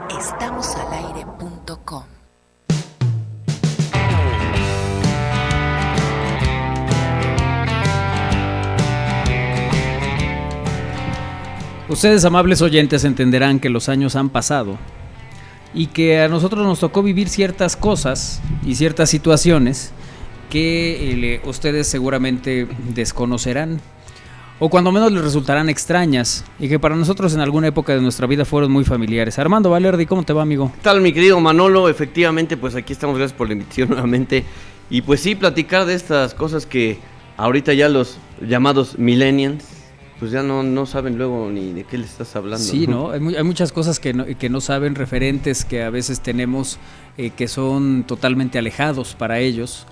Estamosalaire.com. Ustedes, amables oyentes, entenderán que los años han pasado y que a nosotros nos tocó vivir ciertas cosas y ciertas situaciones que ustedes seguramente desconocerán o cuando menos les resultarán extrañas y que para nosotros en alguna época de nuestra vida fueron muy familiares. Armando Valerdi, ¿cómo te va, amigo? ¿Qué tal, mi querido Manolo? Efectivamente, pues aquí estamos, gracias por la invitación nuevamente. Y pues sí, platicar de estas cosas que ahorita ya los llamados millennials pues ya no saben luego ni de qué le estás hablando. Sí, ¿no? Hay muchas cosas que no saben, referentes que a veces tenemos que son totalmente alejados para ellos,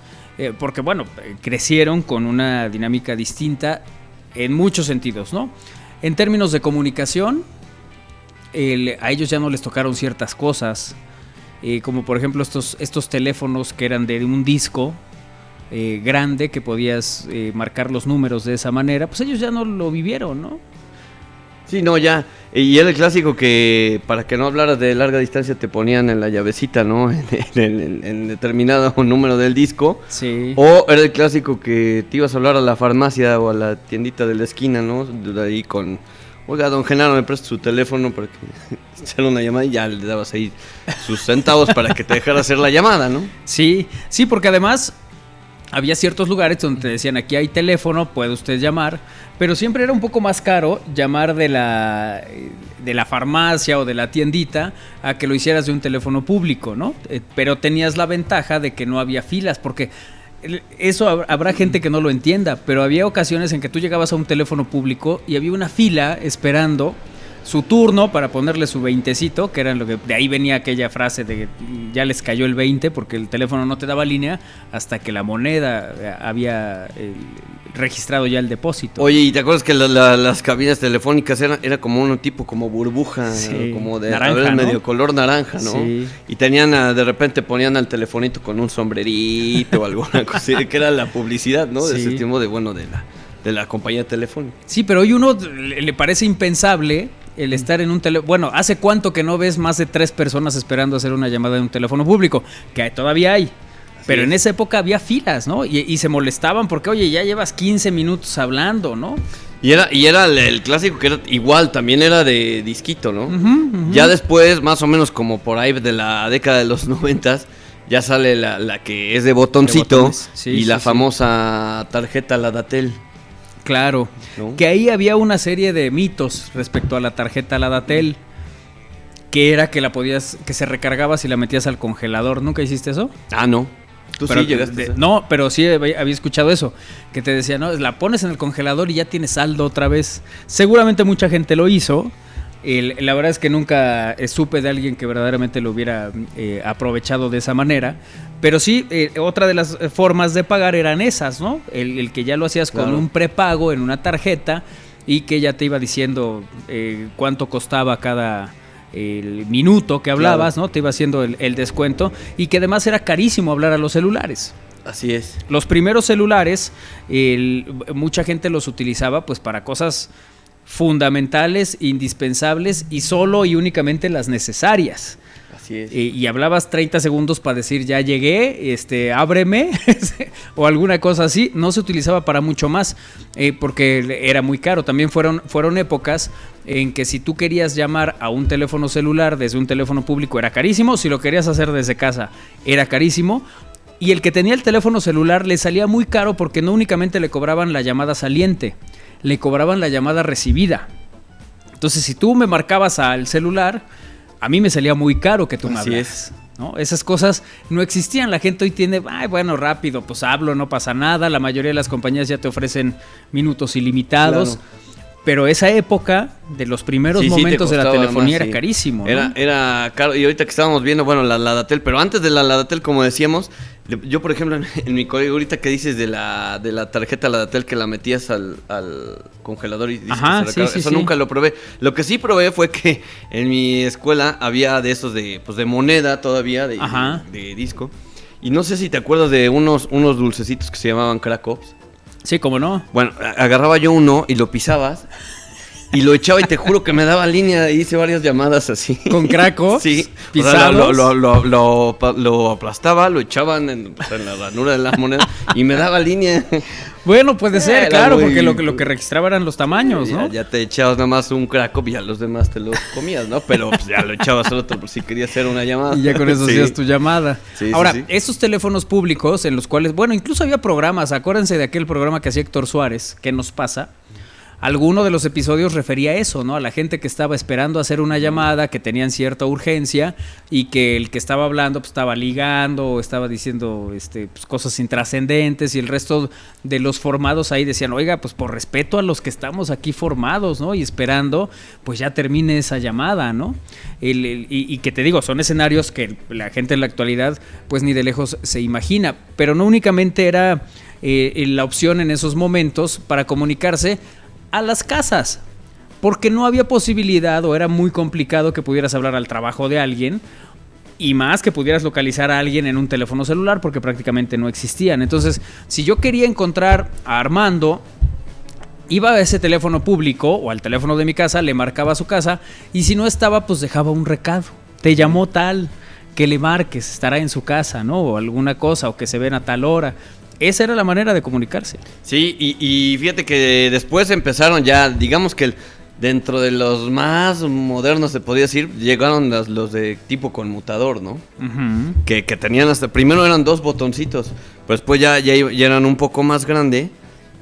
porque bueno, crecieron con una dinámica distinta en muchos sentidos, ¿no? En términos de comunicación, a ellos ya no les tocaron ciertas cosas, como por ejemplo estos teléfonos que eran de un disco grande, que podías marcar los números de esa manera, pues ellos ya no lo vivieron, ¿no? Sí, no, ya. Y era el clásico que para que no hablaras de larga distancia te ponían en la llavecita, ¿no? En determinado número del disco. Sí. O era el clásico que te ibas a hablar a la farmacia o a la tiendita de la esquina, ¿no? De ahí con, oiga, don Genaro, me presta su teléfono para que echara una llamada y ya le dabas ahí sus centavos para que te dejara hacer la llamada, ¿no? Sí, porque además había ciertos lugares donde te decían, aquí hay teléfono, puede usted llamar, pero siempre era un poco más caro llamar de la farmacia o de la tiendita a que lo hicieras de un teléfono público, ¿no? Pero tenías la ventaja de que no había filas, porque eso habrá gente que no lo entienda, pero había ocasiones en que tú llegabas a un teléfono público y había una fila esperando su turno para ponerle su 20cito, que era lo que de ahí venía aquella frase de que ya les cayó el 20 porque el teléfono no te daba línea hasta que la moneda había registrado ya el depósito. Oye, ¿y te acuerdas que las cabinas telefónicas era como un tipo como burbuja, sí, como de naranja, ¿no? medio color naranja, ¿no? Sí. Y tenían de repente ponían al telefonito con un sombrerito o alguna cosa, que era la publicidad, ¿no? De Sí. ese tiempo de la compañía telefónica. Sí, pero hoy uno le parece impensable el estar en un teléfono. Bueno, ¿hace cuánto que no ves más de 3 personas esperando hacer una llamada en un teléfono público? Que todavía hay. Pero en esa época había filas, ¿no? Y se molestaban porque, oye, ya llevas 15 minutos hablando, ¿no? Y era el clásico que era igual, también era de disquito, ¿no? Uh-huh. Ya después, más o menos como por ahí de la década de los 90s, ya sale la que es de botoncito y la famosa tarjeta, la Datel. Claro, ¿no? Que ahí había una serie de mitos respecto a la tarjeta Ladatel, que era que que se recargaba si la metías al congelador. ¿Nunca hiciste eso? Ah, no. Tú pero sí llegaste. No, pero sí había escuchado eso, que te decía, no, la pones en el congelador y ya tienes saldo otra vez. Seguramente mucha gente lo hizo. La verdad es que nunca supe de alguien que verdaderamente lo hubiera aprovechado de esa manera. Pero sí, otra de las formas de pagar eran esas, ¿no? El que ya lo hacías con un prepago en una tarjeta y que ya te iba diciendo cuánto costaba cada minuto que hablabas, ¿no? Te iba haciendo el descuento y que además era carísimo hablar a los celulares. Así es. Los primeros celulares, mucha gente los utilizaba pues para cosas fundamentales, indispensables y solo y únicamente las necesarias. Así es. Y hablabas 30 segundos para decir ya llegué, ábreme o alguna cosa así. No se utilizaba para mucho más porque era muy caro. También fueron épocas en que si tú querías llamar a un teléfono celular desde un teléfono público era carísimo, si lo querías hacer desde casa era carísimo. Y el que tenía el teléfono celular le salía muy caro porque no únicamente le cobraban la llamada saliente, le cobraban la llamada recibida. Entonces, si tú me marcabas al celular, a mí me salía muy caro que tú me hablaras, ¿no? Esas cosas no existían. La gente hoy tiene, bueno, rápido, pues hablo, no pasa nada. La mayoría de las compañías ya te ofrecen minutos ilimitados. Claro. Pero esa época de los primeros momentos de la telefonía era carísimo, ¿no? Era caro. Y ahorita que estábamos viendo, bueno, la Datel, pero antes de la Datel, como decíamos, yo por ejemplo en mi código ahorita que dices de la tarjeta la Datel que la metías al congelador y dices que se recarga, eso nunca lo probé. Lo que sí probé fue que en mi escuela había de esos de moneda todavía, de disco. Y no sé si te acuerdas de unos dulcecitos que se llamaban Crack Ops. Sí, ¿cómo no? Bueno, agarraba yo uno y lo pisabas Y lo echaba y te juro que me daba línea. Hice varias llamadas así. ¿Con cracos? Sí. ¿Pisados? O sea, lo aplastaba, lo echaban en la ranura de la moneda y me daba línea. Bueno, puede ser, Era claro, muy- porque lo que registraba eran los tamaños, ¿no? Ya te echabas nada más un crack y a los demás te los comías, ¿no? Pero pues, ya lo echabas al otro por si querías hacer una llamada. Y ya con eso Sí. hacías tu llamada. Sí, sí, Ahora, sí. esos teléfonos públicos en los cuales, bueno, incluso había programas, acuérdense de aquel programa que hacía Héctor Suárez, ¿Qué nos pasa? Alguno de los episodios refería a eso, ¿no? A la gente que estaba esperando hacer una llamada, que tenían cierta urgencia y que el que estaba hablando pues, estaba ligando o estaba diciendo pues, cosas intrascendentes y el resto de los formados ahí decían, oiga, pues por respeto a los que estamos aquí formados, ¿no? Y esperando, pues ya termine esa llamada, ¿no? Y que te digo, son escenarios que la gente en la actualidad pues ni de lejos se imagina, pero no únicamente era la opción en esos momentos para comunicarse a las casas, porque no había posibilidad o era muy complicado que pudieras hablar al trabajo de alguien y más que pudieras localizar a alguien en un teléfono celular porque prácticamente no existían. Entonces, si yo quería encontrar a Armando, iba a ese teléfono público o al teléfono de mi casa, le marcaba a su casa y si no estaba, pues dejaba un recado. Te llamó tal, que le marques, estará en su casa, ¿no? O alguna cosa, o que se ven a tal hora. Esa era la manera de comunicarse. Sí, y fíjate que después empezaron ya, digamos que dentro de los más modernos, se podía decir, llegaron los de tipo conmutador, ¿no? Uh-huh. Que tenían hasta, primero eran 2 botoncitos, pero después ya eran un poco más grande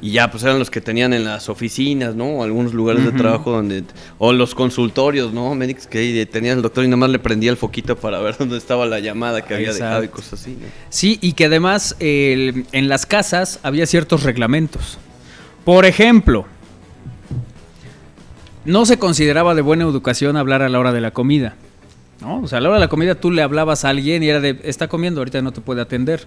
y ya pues eran los que tenían en las oficinas, ¿no? O algunos lugares de trabajo donde, o los consultorios, ¿no? Médicos que ahí tenías el doctor y nada más le prendía el foquito para ver dónde estaba la llamada que había dejado y cosas así, ¿no? Sí, y que además en las casas había ciertos reglamentos. Por ejemplo, no se consideraba de buena educación hablar a la hora de la comida, ¿no? O sea, a la hora de la comida tú le hablabas a alguien y era de, está comiendo, ahorita no te puede atender.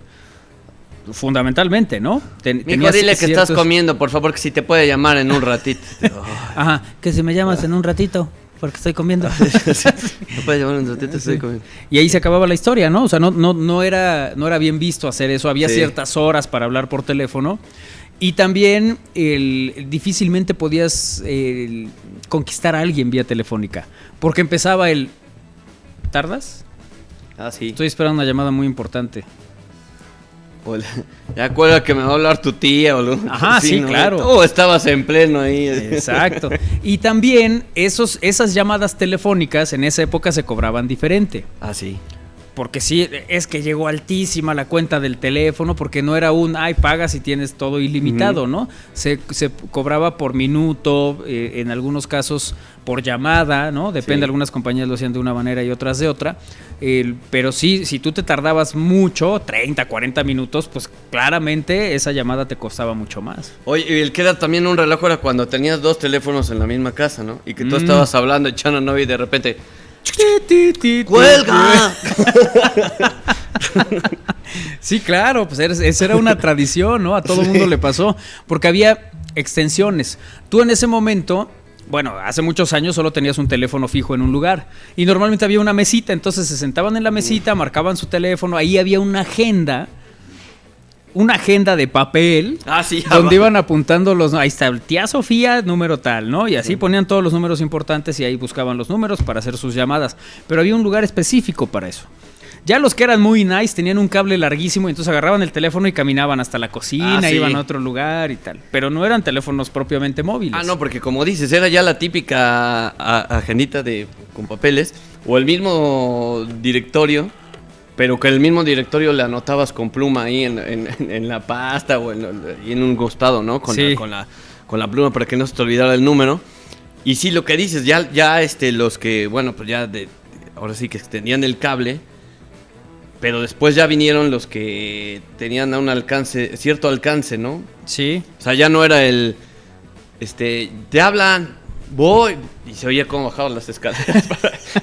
Fundamentalmente, ¿no? Mijo, dile que estás comiendo, por favor, que si te puede llamar en un ratito. Ajá, que si me llamas en un ratito, porque estoy comiendo. No puede llamar en un ratito, estoy comiendo. Y ahí se acababa la historia, ¿no? O sea, no era bien visto hacer eso. Había ciertas horas para hablar por teléfono. Y también difícilmente podías conquistar a alguien vía telefónica. Porque empezaba ¿tardas? Ah, sí. Estoy esperando una llamada muy importante. Ya acuerda que me va a hablar tu tía o algo. Ajá, sí, ¿no? claro. O estabas en pleno ahí. Exacto. Y también esas llamadas telefónicas en esa época se cobraban diferente. Ah, sí. Porque sí, es que llegó altísima la cuenta del teléfono, porque no era pagas y tienes todo ilimitado, ¿no? Se cobraba por minuto, en algunos casos por llamada, ¿no? Depende, algunas compañías lo hacían de una manera y otras de otra. Pero sí, si tú te tardabas mucho, 30, 40 minutos, pues claramente esa llamada te costaba mucho más. Oye, el que era también un relajo era cuando tenías 2 teléfonos en la misma casa, ¿no? Y que tú estabas hablando, echando novia y de repente... ¡Cuelga! Sí, claro, pues esa era una tradición, ¿no? A todo el mundo le pasó, porque había extensiones. Tú en ese momento, bueno, hace muchos años solo tenías un teléfono fijo en un lugar y normalmente había una mesita, entonces se sentaban en la mesita, marcaban su teléfono, ahí había una agenda de papel, donde iban apuntando ahí está, tía Sofía, número tal, ¿no? Y así ponían todos los números importantes y ahí buscaban los números para hacer sus llamadas. Pero había un lugar específico para eso. Ya los que eran muy nice tenían un cable larguísimo y entonces agarraban el teléfono y caminaban hasta la cocina, iban a otro lugar y tal. Pero no eran teléfonos propiamente móviles. Ah, no, porque como dices, era ya la típica agendita con papeles o el mismo directorio. Pero que el mismo directorio le anotabas con pluma ahí en la pasta o en un costado, ¿no? Con la pluma para que no se te olvidara el número. Y sí, lo que dices, ya los que, bueno, pues ya ahora sí que extendían el cable, pero después ya vinieron los que tenían a un cierto alcance, ¿no? Sí. O sea, ya no era te hablan, voy, y se oía cómo bajaban las escaleras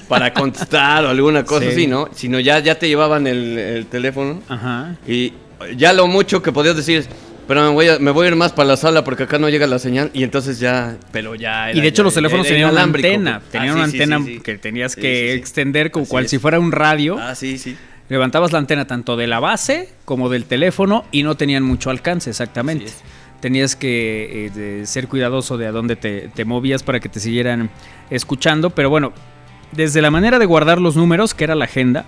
para contestar o alguna cosa así, ¿no? Sino ya te llevaban el teléfono. Ajá. Y ya lo mucho que podías decir es, pero me voy a ir más para la sala porque acá no llega la señal. Y entonces pero ya era, y de hecho los teléfonos tenían una antena. Tenían una antena sí. que tenías que extender como cual si fuera un radio. Ah, sí. Levantabas la antena tanto de la base como del teléfono y no tenían mucho alcance, exactamente. tenías que ser cuidadoso de a dónde te movías para que te siguieran escuchando. Pero bueno, desde la manera de guardar los números, que era la agenda,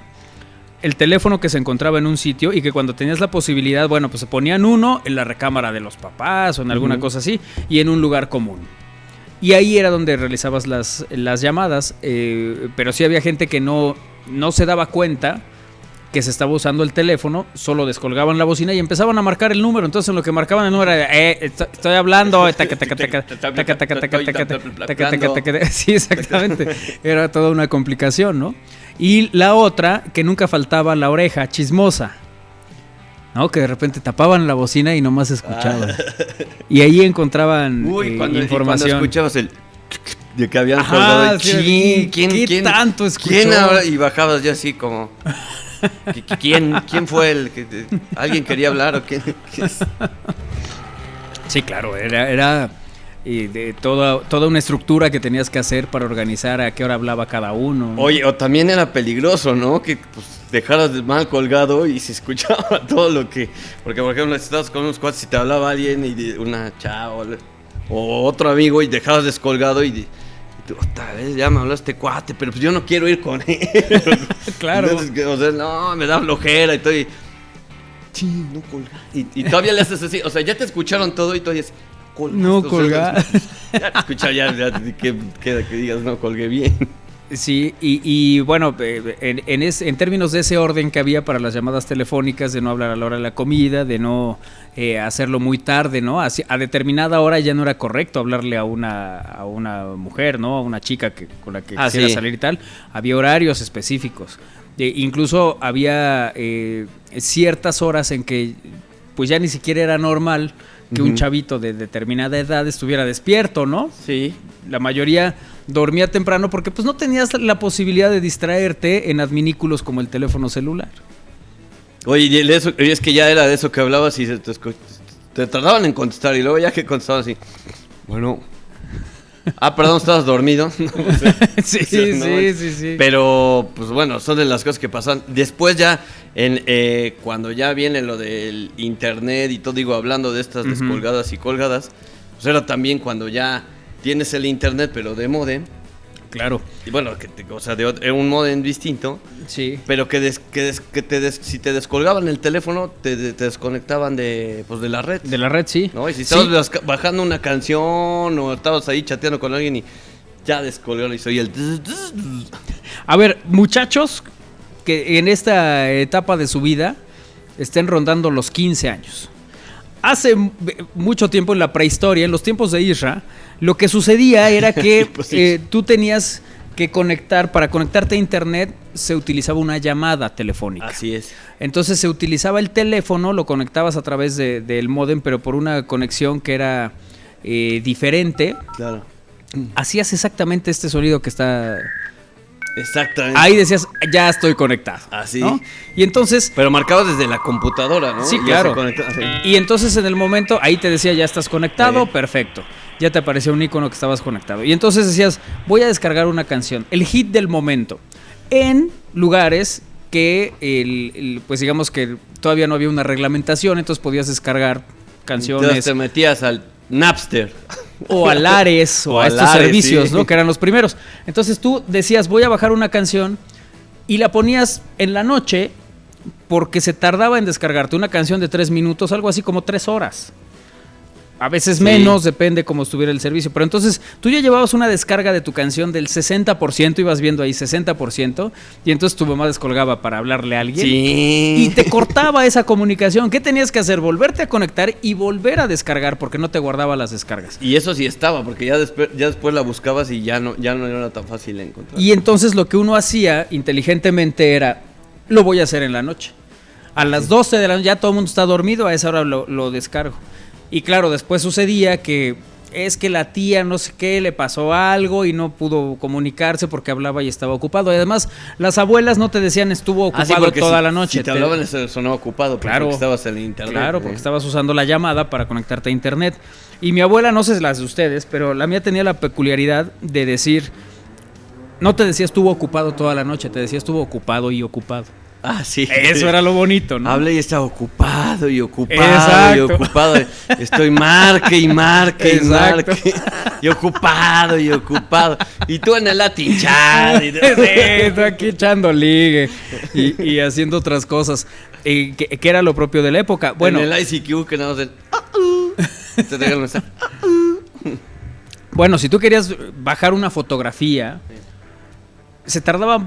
el teléfono que se encontraba en un sitio y que cuando tenías la posibilidad, bueno, pues se ponían uno en la recámara de los papás o en alguna cosa así, y en un lugar común. Y ahí era donde realizabas las llamadas, pero sí había gente que no se daba cuenta que se estaba usando el teléfono, solo descolgaban la bocina y empezaban a marcar el número. Entonces en lo que marcaban el número era, estoy hablando, sí, exactamente. Era toda una complicación, ¿no? Y la otra, que nunca faltaba, la oreja chismosa, ¿no? Que de repente tapaban la bocina y nomás escuchaban. Y ahí encontraban información. Cuando escuchabas el de que habían colgado, ¿quién tanto escuchó? ¿Quién ahora? Y bajabas ya así como... ¿Quién fue el que alguien quería hablar o quién? Sí, claro, era de toda una estructura que tenías que hacer para organizar a qué hora hablaba cada uno. Oye, o también era peligroso, ¿no? Que pues, dejaras mal colgado y se escuchaba todo lo que... Porque, por ejemplo, si estabas con unos cuates y te hablaba alguien y una chava o otro amigo y dejabas descolgado y tú, tal vez ya me hablaste cuate, pero pues yo no quiero ir con él. Claro. Entonces, o sea, no, me da flojera y estoy... Sí, no colgar. Y todavía le haces así, o sea, ya te escucharon todo y todavía es... No colgar. Ya te escuchaba ya que queda que digas no colgué bien. Sí, y bueno, en términos de ese orden que había para las llamadas telefónicas, de no hablar a la hora de la comida, de no hacerlo muy tarde, ¿no? A determinada hora ya no era correcto hablarle a una mujer, ¿no? A una chica con la que quisiera salir y tal. Había horarios específicos. Incluso había ciertas horas en que pues ya ni siquiera era normal que un chavito de determinada edad estuviera despierto, ¿no? Sí. La mayoría dormía temprano porque pues no tenías la posibilidad de distraerte en adminículos como el teléfono celular. Oye, y es que ya era de eso que hablabas y te tardaban en contestar y luego ya que contestaban así, bueno... perdón, estabas dormido. Sí. Pero, pues bueno, son de las cosas que pasan. Después ya, cuando ya viene lo del internet y todo, digo, hablando de estas descolgadas y colgadas, pues era también cuando ya tienes el internet, pero de módem. Claro. Y bueno, o sea, de un módem distinto. Sí. Pero si te descolgaban el teléfono, te desconectaban de la red. De la red, sí. ¿No? Y si estabas bajando una canción o estabas ahí chateando con alguien y ya descolgaron y soy el... A ver, muchachos que en esta etapa de su vida estén rondando los 15 años. Hace mucho tiempo en la prehistoria, en los tiempos de Isra, lo que sucedía era que pues sí. Tú tenías que para conectarte a internet se utilizaba una llamada telefónica. Así es. Entonces se utilizaba el teléfono, lo conectabas a través del módem, pero por una conexión que era diferente. Claro. Hacías exactamente este sonido que está... Exactamente. Ahí decías, ya estoy conectado. Así. ¿No? Y entonces... Pero marcabas desde la computadora, ¿no? Sí, y claro. Sí. Y entonces en el momento, ahí te decía, ya estás conectado, perfecto. Ya te aparecía un icono que estabas conectado. Y entonces decías, voy a descargar una canción, el hit del momento, en lugares que, pues digamos que todavía no había una reglamentación, entonces podías descargar canciones. Entonces te metías al Napster. O a Lares, o a estos servicios, sí, ¿no? Que eran los primeros. Entonces tú decías, voy a bajar una canción y la ponías en la noche porque se tardaba en descargarte una canción de 3 minutos, algo así como 3 horas. A veces menos, depende cómo estuviera el servicio. Pero entonces tú ya llevabas una descarga de tu canción del 60%, ibas viendo ahí 60%, y entonces tu mamá descolgaba para hablarle a alguien. Sí. Y te cortaba esa comunicación. ¿Qué tenías que hacer? Volverte a conectar y volver a descargar porque no te guardaba las descargas. Y eso sí estaba, porque ya después la buscabas y ya no era tan fácil de encontrar. Y entonces lo que uno hacía inteligentemente era, lo voy a hacer en la noche. A las 12 de la noche ya todo el mundo está dormido, a esa hora lo descargo. Y claro, después sucedía que es que la tía no sé qué, le pasó algo y no pudo comunicarse porque hablaba y estaba ocupado. Y además, las abuelas no te decían estuvo ocupado toda la noche. Si te hablaban, sonaba ocupado, claro, porque estabas en el internet. Claro, porque estabas usando la llamada para conectarte a internet. Y mi abuela, no sé las de ustedes, pero la mía tenía la peculiaridad de decir, no te decía estuvo ocupado toda la noche, te decía estuvo ocupado y ocupado. Ah, sí. Eso era lo bonito, ¿no? Hablé y estaba ocupado y ocupado Exacto. y ocupado. Estoy marque y marque y Exacto. marque. Y ocupado y ocupado. Y tú en el Latin Chat. Sí, estoy aquí echando ligue y haciendo otras cosas, que era lo propio de la época. Bueno, En el ICQ que nada más te dejan el mensaje. bueno, si tú querías bajar una fotografía, se tardaba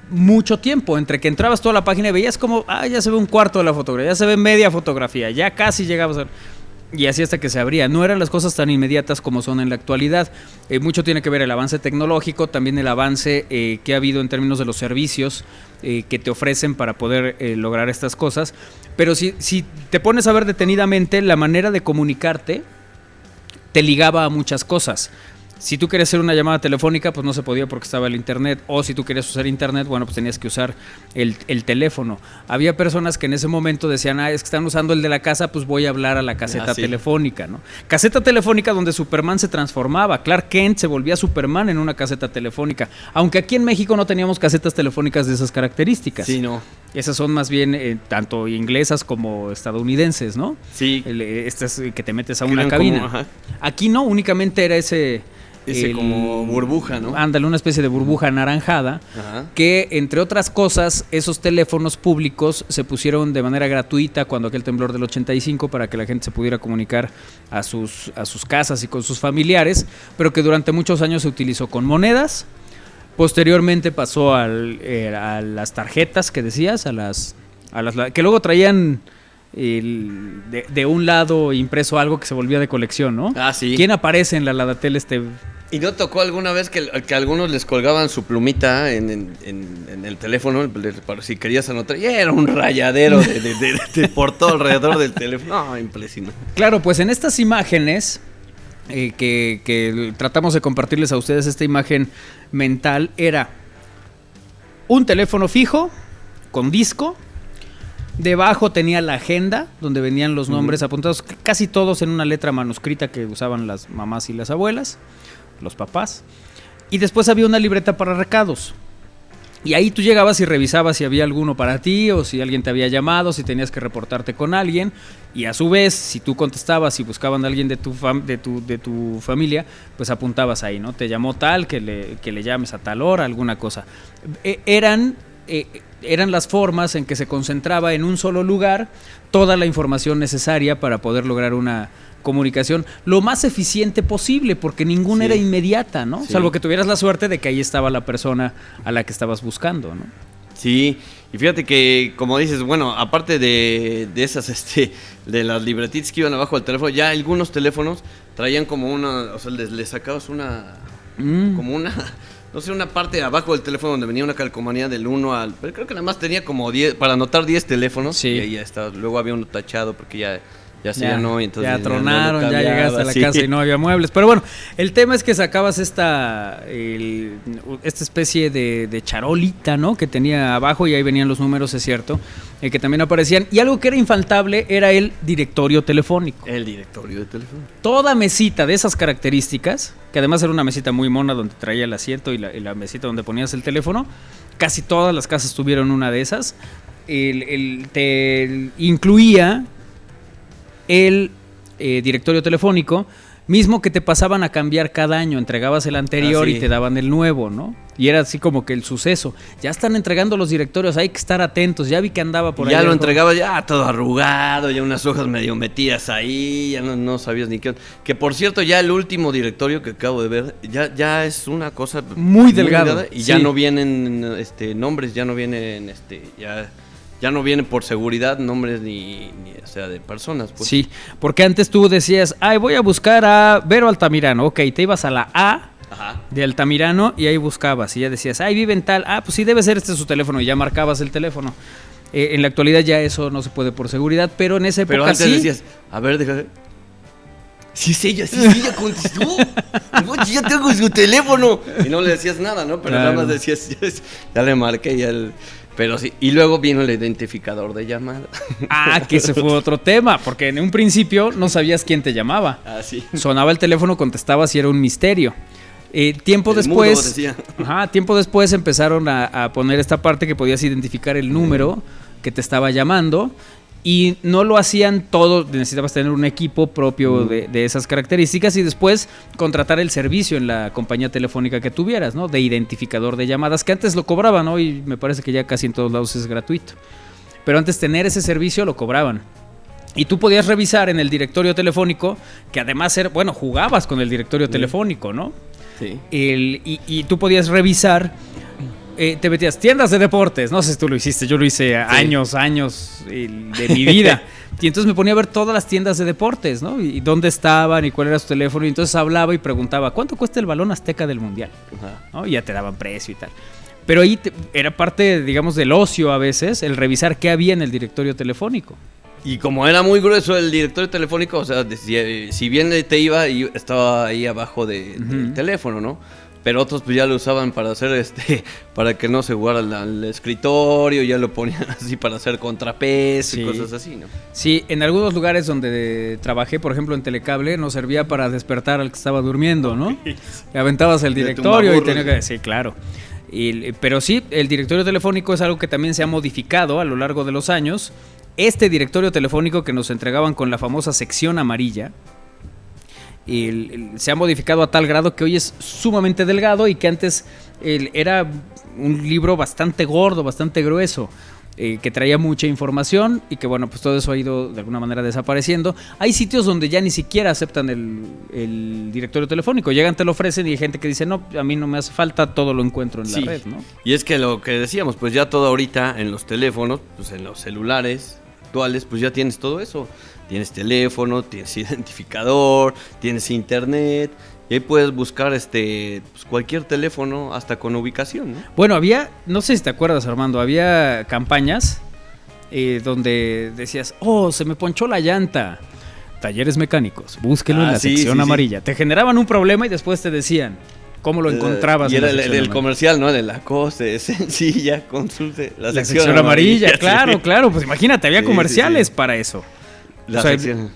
mucho tiempo entre que entrabas toda la página y veías como, ya se ve un cuarto de la fotografía, ya se ve media fotografía, ya casi llegabas a... Y así hasta que se abría. No eran las cosas tan inmediatas como son en la actualidad. Mucho tiene que ver el avance tecnológico, también el avance que ha habido en términos de los servicios que te ofrecen para poder lograr estas cosas. Pero si te pones a ver detenidamente, la manera de comunicarte te ligaba a muchas cosas. Si tú querías hacer una llamada telefónica, pues no se podía porque estaba el internet. O si tú querías usar internet, bueno, pues tenías que usar el teléfono. Había personas que en ese momento decían, es que están usando el de la casa, pues voy a hablar a la caseta telefónica, ¿no? Caseta telefónica donde Superman se transformaba. Clark Kent se volvía Superman en una caseta telefónica. Aunque aquí en México no teníamos casetas telefónicas de esas características. Sí, no. Esas son más bien tanto inglesas como estadounidenses, ¿no? Sí. Estas que te metes a una cabina. Como, aquí no, únicamente era ese como burbuja, ¿no? Ándale, una especie de burbuja anaranjada. Ajá. Que, entre otras cosas, esos teléfonos públicos se pusieron de manera gratuita cuando aquel temblor del 85 para que la gente se pudiera comunicar a sus casas y con sus familiares, pero que durante muchos años se utilizó con monedas. Posteriormente pasó a las tarjetas que decías, a las que luego traían de un lado impreso algo que se volvía de colección, ¿no? Ah, sí. ¿Quién aparece en la Ladatel ¿Y no tocó alguna vez que a algunos les colgaban su plumita en el teléfono para si querías anotar? Y era un rayadero por todo alrededor del teléfono. No, impresionante. Claro, pues en estas imágenes que tratamos de compartirles a ustedes, esta imagen mental era un teléfono fijo con disco. Debajo tenía la agenda donde venían los nombres apuntados, casi todos en una letra manuscrita que usaban las mamás y las abuelas, los papás. Y después había una libreta para recados. Y ahí tú llegabas y revisabas si había alguno para ti o si alguien te había llamado, si tenías que reportarte con alguien. Y a su vez, si tú contestabas y buscaban a alguien de tu familia, pues apuntabas ahí, ¿no? Te llamó tal, que le llames a tal hora, alguna cosa. Eran las formas en que se concentraba en un solo lugar toda la información necesaria para poder lograr una comunicación lo más eficiente posible, porque ninguna era inmediata, ¿no? Sí. Salvo que tuvieras la suerte de que ahí estaba la persona a la que estabas buscando, ¿no? Sí, y fíjate que, como dices, bueno, aparte de esas, de las libretitas que iban abajo del teléfono, ya algunos teléfonos traían como una, o sea, le sacabas como una... No sé, una parte de abajo del teléfono donde venía una calcomanía del 1 al... Pero creo que nada más tenía como 10, para anotar 10 teléfonos. Sí. Y ahí ya estaba. Luego había uno tachado porque ya no. Y entonces ya tronaron, ya llegaste a la casa y no había muebles. Pero bueno, el tema es que sacabas esta especie de charolita, ¿no? Que tenía abajo y ahí venían los números, es cierto, que también aparecían. Y algo que era infaltable era el directorio telefónico. El directorio de teléfono. Toda mesita de esas características, que además era una mesita muy mona donde traía el asiento y la mesita donde ponías el teléfono, casi todas las casas tuvieron una de esas. Te incluía el directorio telefónico, mismo que te pasaban a cambiar cada año, entregabas el anterior y te daban el nuevo, ¿no? Y era así como que el suceso. Ya están entregando los directorios, hay que estar atentos. Ya vi que andaba por ahí. Ya lo entregaba ya todo arrugado, ya unas hojas medio metidas ahí, ya no sabías ni qué. Que por cierto, ya el último directorio que acabo de ver, ya es una cosa muy delgada. Y ya no vienen nombres, ya no vienen ya no vienen por seguridad nombres ni o sea, de personas. Pues. Sí, porque antes tú decías, voy a buscar a Vero Altamirano. Ok, te ibas a la A de Altamirano y ahí buscabas. Y ya decías, vive en tal. Pues sí, debe ser su teléfono. Y ya marcabas el teléfono. En la actualidad ya eso no se puede por seguridad, pero en esa época pero antes decías, a ver, déjame. Sí, ella contestó. Ya tengo su teléfono. Y no le decías nada, ¿no? Pero nada más decías, ya le marqué y él... Pero sí, y luego vino el identificador de llamada. Que ese fue otro tema, porque en un principio no sabías quién te llamaba. Sí. Sonaba el teléfono, contestabas y era un misterio. Tiempo El mudo, después, decía. tiempo después empezaron a poner esta parte que podías identificar el número que te estaba llamando. Y no lo hacían todo, necesitabas tener un equipo propio de esas características y después contratar el servicio en la compañía telefónica que tuvieras, ¿no? De identificador de llamadas, que antes lo cobraban, ¿no? Y me parece que ya casi en todos lados es gratuito. Pero antes tener ese servicio lo cobraban. Y tú podías revisar en el directorio telefónico, que además era, bueno, jugabas con el directorio telefónico, ¿no? Sí. Y tú podías revisar... te metías tiendas de deportes, no sé si tú lo hiciste, yo lo hice años de mi vida. Y entonces me ponía a ver todas las tiendas de deportes, ¿no? Y dónde estaban y cuál era su teléfono. Y entonces hablaba y preguntaba, ¿cuánto cuesta el balón azteca del mundial? ¿No? Y ya te daban precio y tal. Pero ahí era parte, digamos, del ocio a veces, el revisar qué había en el directorio telefónico. Y como era muy grueso el directorio telefónico, o sea, si bien te iba, estaba ahí abajo del teléfono, ¿no? Pero otros pues ya lo usaban para hacer para que no se jugara al escritorio, ya lo ponían así para hacer contrapeso y cosas así, ¿no? Sí, en algunos lugares donde trabajé, por ejemplo en Telecable, nos servía para despertar al que estaba durmiendo, ¿no? Le aventabas el directorio y tenía que... Sí, claro. Pero sí, el directorio telefónico es algo que también se ha modificado a lo largo de los años. Este directorio telefónico que nos entregaban con la famosa sección amarilla, se ha modificado a tal grado que hoy es sumamente delgado y que antes era un libro bastante gordo, bastante grueso, que traía mucha información y que bueno, pues todo eso ha ido de alguna manera desapareciendo. Hay sitios donde ya ni siquiera aceptan el directorio telefónico, llegan, te lo ofrecen y hay gente que dice, no, a mí no me hace falta, todo lo encuentro en la red, ¿no? Y es que lo que decíamos, pues ya todo ahorita en los teléfonos, pues en los celulares actuales, pues ya tienes todo eso. Tienes teléfono, tienes identificador, tienes internet, y ahí puedes buscar pues cualquier teléfono hasta con ubicación, ¿no? Bueno, no sé si te acuerdas, Armando, había campañas donde decías, se me ponchó la llanta. Talleres mecánicos, búsquelo en la sección amarilla. Te generaban un problema y después te decían cómo lo encontrabas. Y era el comercial, ¿no? De la cosa sencilla, consulte la sección amarilla. Claro, pues imagínate, había comerciales para eso.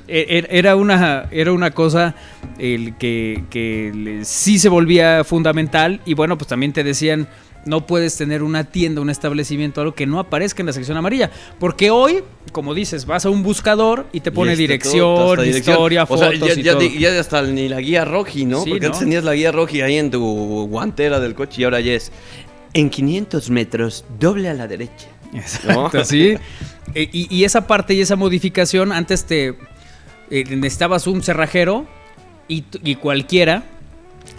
Era una cosa que sí se volvía fundamental y bueno, pues también te decían, no puedes tener una tienda, un establecimiento, algo que no aparezca en la sección amarilla, porque hoy, como dices, vas a un buscador y te pone dirección, historia, fotos y todo. Ya hasta ni la guía Roji, ¿no? Sí, porque antes tenías la guía Roji ahí en tu guantera del coche y ahora ya es en 500 metros, doble a la derecha. Exacto, ¿no? Sí. Y esa parte y esa modificación, antes necesitabas un cerrajero y cualquiera,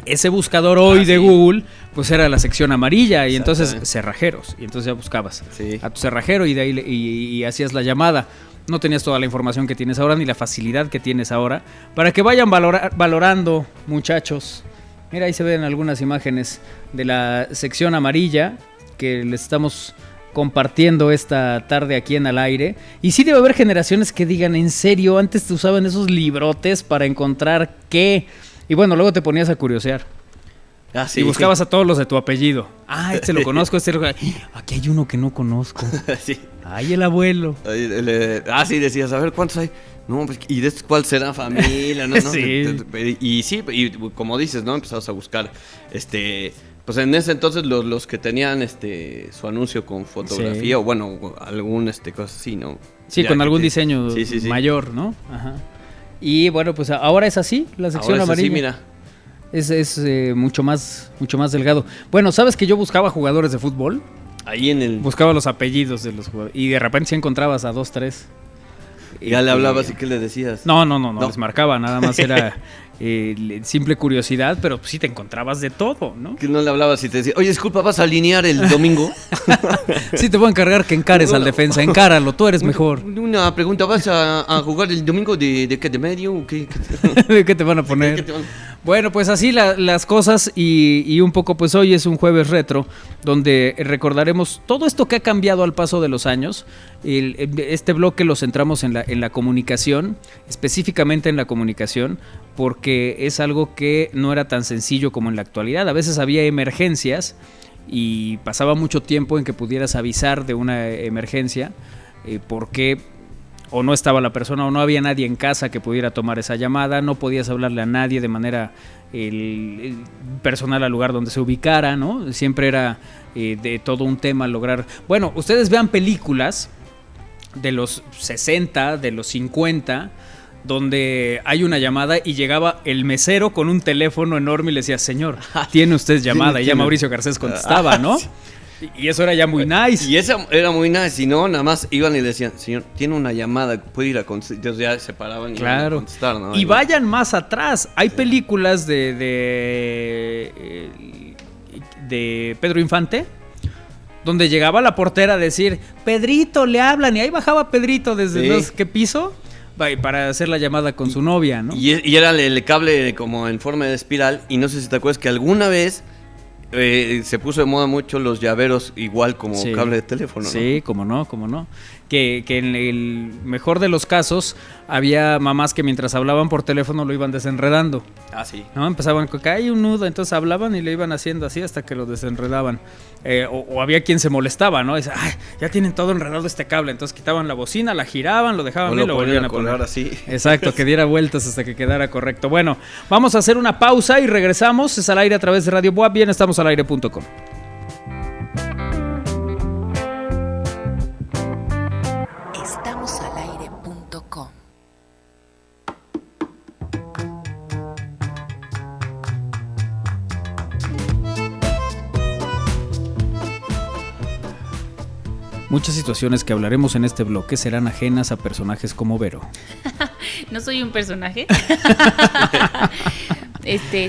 ese buscador hoy de Google, pues era la sección amarilla y entonces cerrajeros, y entonces ya buscabas a tu cerrajero y de ahí y hacías la llamada. No tenías toda la información que tienes ahora ni la facilidad que tienes ahora para que vayan valorando, muchachos. Mira, ahí se ven algunas imágenes de la sección amarilla que les estamos compartiendo esta tarde aquí en Al Aire. Y sí debe haber generaciones que digan, en serio, antes te usaban esos librotes para encontrar qué. Y bueno, luego te ponías a curiosear. Y buscabas a todos los de tu apellido. Este lo conozco, aquí hay uno que no conozco. Sí. Ay, el abuelo. Sí, decías, a ver, ¿cuántos hay? No, pues, ¿y de cuál será familia? No, Sí. Y como dices, ¿no? Empezabas a buscar, pues en ese entonces los que tenían su anuncio con fotografía o bueno, algún cosa así, ¿no? Sí, ya con algún diseño mayor, ¿no? Ajá. Y bueno, pues ahora es así, la sección amarilla. Así, mira. Es mucho más delgado. Bueno, ¿sabes que yo buscaba jugadores de fútbol? Ahí buscaba los apellidos de los jugadores y de repente sí encontrabas a 2, 3. Ya le hablabas y ¿qué le decías? No, les marcaba, nada más era simple curiosidad, pero sí te encontrabas de todo, ¿no? Que no le hablabas y te decía, oye, disculpa, ¿vas a alinear el domingo? Sí, te voy a encargar que encares al defensa, encáralo, tú eres mejor. Una pregunta, ¿vas a jugar el domingo de qué, de medio? ¿Qué? ¿De qué te van a poner? Bueno, pues así las cosas y un poco pues hoy es un jueves retro donde recordaremos todo esto que ha cambiado al paso de los años. Este bloque lo centramos en la comunicación, específicamente en la comunicación, porque es algo que no era tan sencillo como en la actualidad. A veces había emergencias y pasaba mucho tiempo en que pudieras avisar de una emergencia porque o no estaba la persona, o no había nadie en casa que pudiera tomar esa llamada, no podías hablarle a nadie de manera personal al lugar donde se ubicara, ¿no? Siempre era de todo un tema lograr... Bueno, ustedes vean películas de los 60, de los 50... donde hay una llamada y llegaba el mesero con un teléfono enorme y le decía, señor, tiene usted llamada, y ya Mauricio Garcés contestaba, ¿no? Y eso era ya muy nice. Y eso era muy nice, y no, nada más iban y le decían, señor, tiene una llamada, puede ir a contestar. Entonces ya se paraban y iban a contestar, ¿no? Y vayan más atrás, hay películas de Pedro Infante, donde llegaba la portera a decir, Pedrito, le hablan, y ahí bajaba Pedrito desde no sé qué piso, para hacer la llamada con su novia, ¿no? Y era el cable como en forma de espiral, y no sé si te acuerdas que alguna vez se puso de moda mucho los llaveros igual como cable de teléfono, ¿no? Sí, cómo no. Que en el mejor de los casos había mamás que mientras hablaban por teléfono lo iban desenredando. Ah, sí. ¿No? Empezaban con que hay un nudo, entonces hablaban y lo iban haciendo así hasta que lo desenredaban. O había quien se molestaba, ¿no? Dice, ay, ya tienen todo enredado este cable. Entonces quitaban la bocina, la giraban, lo dejaban y lo volvían a poner así. Exacto, que diera vueltas hasta que quedara correcto. Bueno, vamos a hacer una pausa y regresamos. Es al aire a través de Radio Boab. Bien, estamos al aire.com. Muchas situaciones que hablaremos en este bloque serán ajenas a personajes como Vero. ¿No soy un personaje?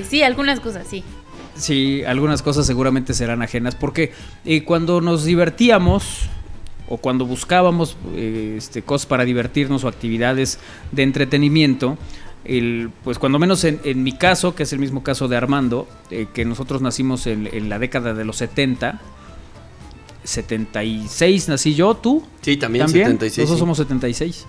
Sí, algunas cosas, sí. Sí, algunas cosas seguramente serán ajenas, porque cuando nos divertíamos o cuando buscábamos cosas para divertirnos o actividades de entretenimiento, pues cuando menos en mi caso, que es el mismo caso de Armando, que nosotros nacimos en la década de los 70, 76 nací yo, ¿tú? Sí, también 76. Nosotros somos 76.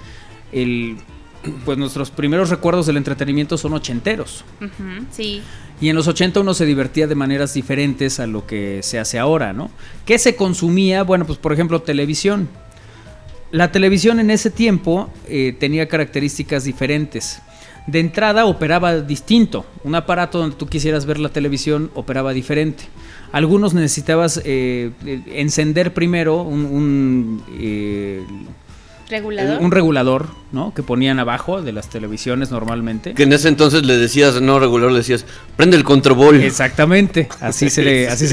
Pues nuestros primeros recuerdos del entretenimiento son ochenteros. Uh-huh, sí. Y en los 80 uno se divertía de maneras diferentes a lo que se hace ahora, ¿no? ¿Qué se consumía? Bueno, pues por ejemplo, televisión. La televisión en ese tiempo tenía características diferentes. De entrada operaba distinto. Un aparato donde tú quisieras ver la televisión operaba diferente. Algunos necesitabas encender primero un ¿regulador? Un regulador, ¿no? Que ponían abajo de las televisiones normalmente. Que en ese entonces le decías, no regulador, le decías, prende el control. Exactamente, así se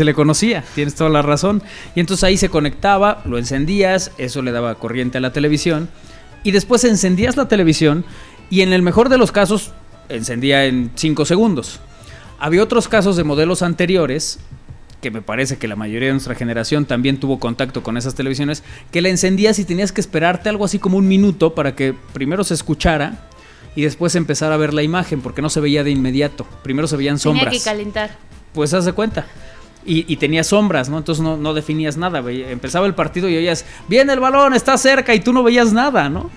le conocía, tienes toda la razón. Y entonces ahí se conectaba, lo encendías, eso le daba corriente a la televisión. Y después encendías la televisión y en el mejor de los casos encendía en 5 segundos. Había otros casos de modelos anteriores, que me parece que la mayoría de nuestra generación también tuvo contacto con esas televisiones, que la encendías y tenías que esperarte algo así como un minuto para que primero se escuchara y después empezar a ver la imagen, porque no se veía de inmediato. Primero se veían sombras. Tenía que calentar. Pues haz de cuenta. Y tenía sombras, ¿no? Entonces no definías nada. Empezaba el partido y oías, viene el balón, está cerca, y tú no veías nada, ¿no?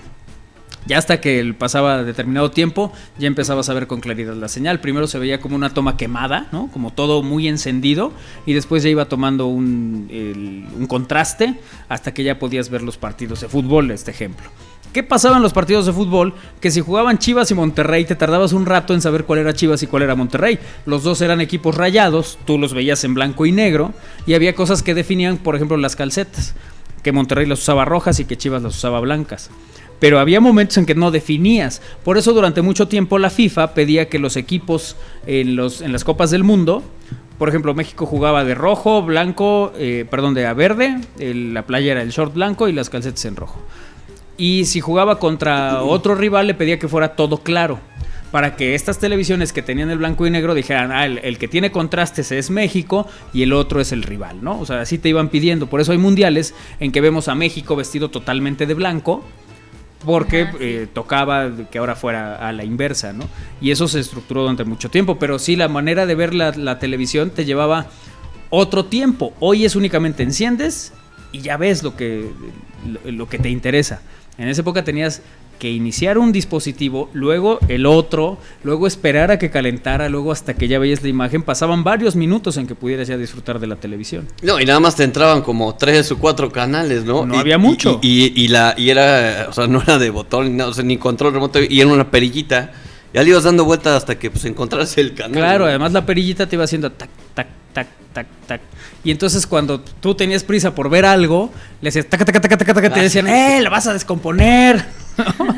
Ya hasta que pasaba determinado tiempo, ya empezabas a ver con claridad la señal. Primero se veía como una toma quemada, ¿no? Como todo muy encendido, y después ya iba tomando un contraste hasta que ya podías ver los partidos de fútbol, este ejemplo. ¿Qué pasaba en los partidos de fútbol? Que si jugaban Chivas y Monterrey, te tardabas un rato en saber cuál era Chivas y cuál era Monterrey. Los dos eran equipos rayados, tú los veías en blanco y negro, y había cosas que definían, por ejemplo, las calcetas, que Monterrey las usaba rojas y que Chivas las usaba blancas. Pero había momentos en que no definías. Por eso durante mucho tiempo la FIFA pedía que los equipos en las Copas del Mundo, por ejemplo, México jugaba de rojo, blanco, de verde, la playera, el short blanco y las calcetas en rojo. Y si jugaba contra otro rival le pedía que fuera todo claro, para que estas televisiones que tenían el blanco y negro dijeran, el que tiene contrastes es México y el otro es el rival, ¿no? O sea, así te iban pidiendo. Por eso hay mundiales en que vemos a México vestido totalmente de blanco, porque tocaba que ahora fuera a la inversa, ¿no? Y eso se estructuró durante mucho tiempo, pero sí, la manera de ver la televisión te llevaba otro tiempo. Hoy es únicamente enciendes y ya ves lo que te interesa. En esa época tenías que iniciara un dispositivo, luego el otro, luego esperar a que calentara, luego hasta que ya veías la imagen, pasaban varios minutos en que pudieras ya disfrutar de la televisión. No, y nada más te entraban como 3 o 4 canales, ¿no? No había mucho. Y era, o sea, no era de botón, ni, nada, o sea, ni control remoto, y era una perillita. Ya le ibas dando vueltas hasta que pues encontraras el canal. Claro, ¿no? además la perillita te iba haciendo tac, tac, tac, tac, tac. Y entonces cuando tú tenías prisa por ver algo, le hacías tac, tac, tac, tac, tac, tac, te decían, la vas a descomponer.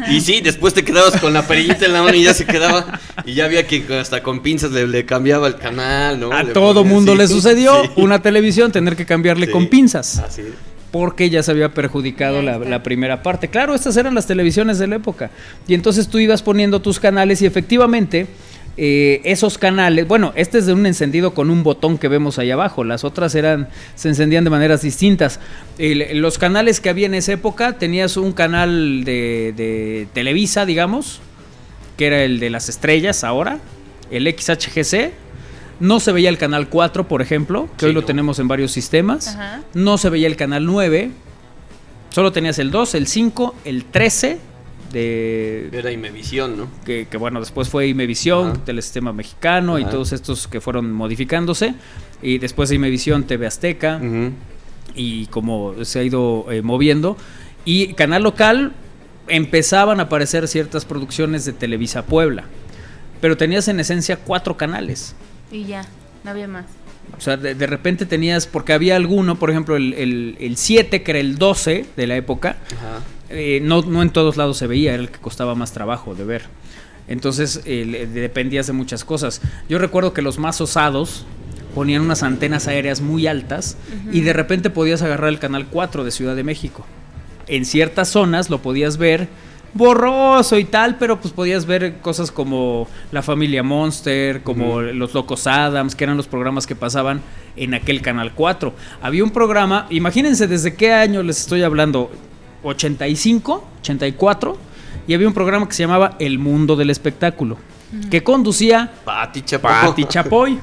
Y sí, después te quedabas con la perillita en la mano y ya se quedaba. Y ya había que hasta con pinzas le cambiaba el canal, ¿no? A todo mundo le sucedió una televisión tener que cambiarle con pinzas. Así es. Porque ya se había perjudicado la primera parte. Claro, estas eran las televisiones de la época. Y entonces tú ibas poniendo tus canales y efectivamente esos canales, bueno, este es de un encendido con un botón que vemos ahí abajo, las otras se encendían de maneras distintas. Los canales que había en esa época, tenías un canal de Televisa, digamos, que era el de las estrellas ahora, el XHGC. No se veía el canal 4, por ejemplo, que hoy lo tenemos en varios sistemas. Ajá. No se veía el canal 9. Solo tenías el 2, el 5, el 13 Era Imevisión, ¿no? Que bueno, después fue Imevisión, Telesistema Mexicano y todos estos que fueron modificándose. Y después de Imevisión, TV Azteca. Y como se ha ido moviendo. Y canal local, empezaban a aparecer ciertas producciones de Televisa Puebla. Pero tenías en esencia 4 canales. Y ya, no había más. O sea, de repente tenías, porque había alguno, por ejemplo, el 7, que era el 12 de la época, no en todos lados se veía, era el que costaba más trabajo de ver. Entonces, dependías de muchas cosas. Yo recuerdo que los más osados ponían unas antenas aéreas muy altas y de repente podías agarrar el canal 4 de Ciudad de México. En ciertas zonas lo podías ver borroso y tal, pero pues podías ver cosas como La Familia Monster, como Los Locos Adams, que eran los programas que pasaban en aquel canal 4. Había un programa, imagínense desde qué año les estoy hablando, 85, 84, y había un programa que se llamaba El Mundo del Espectáculo, que conducía Pati Chapoy.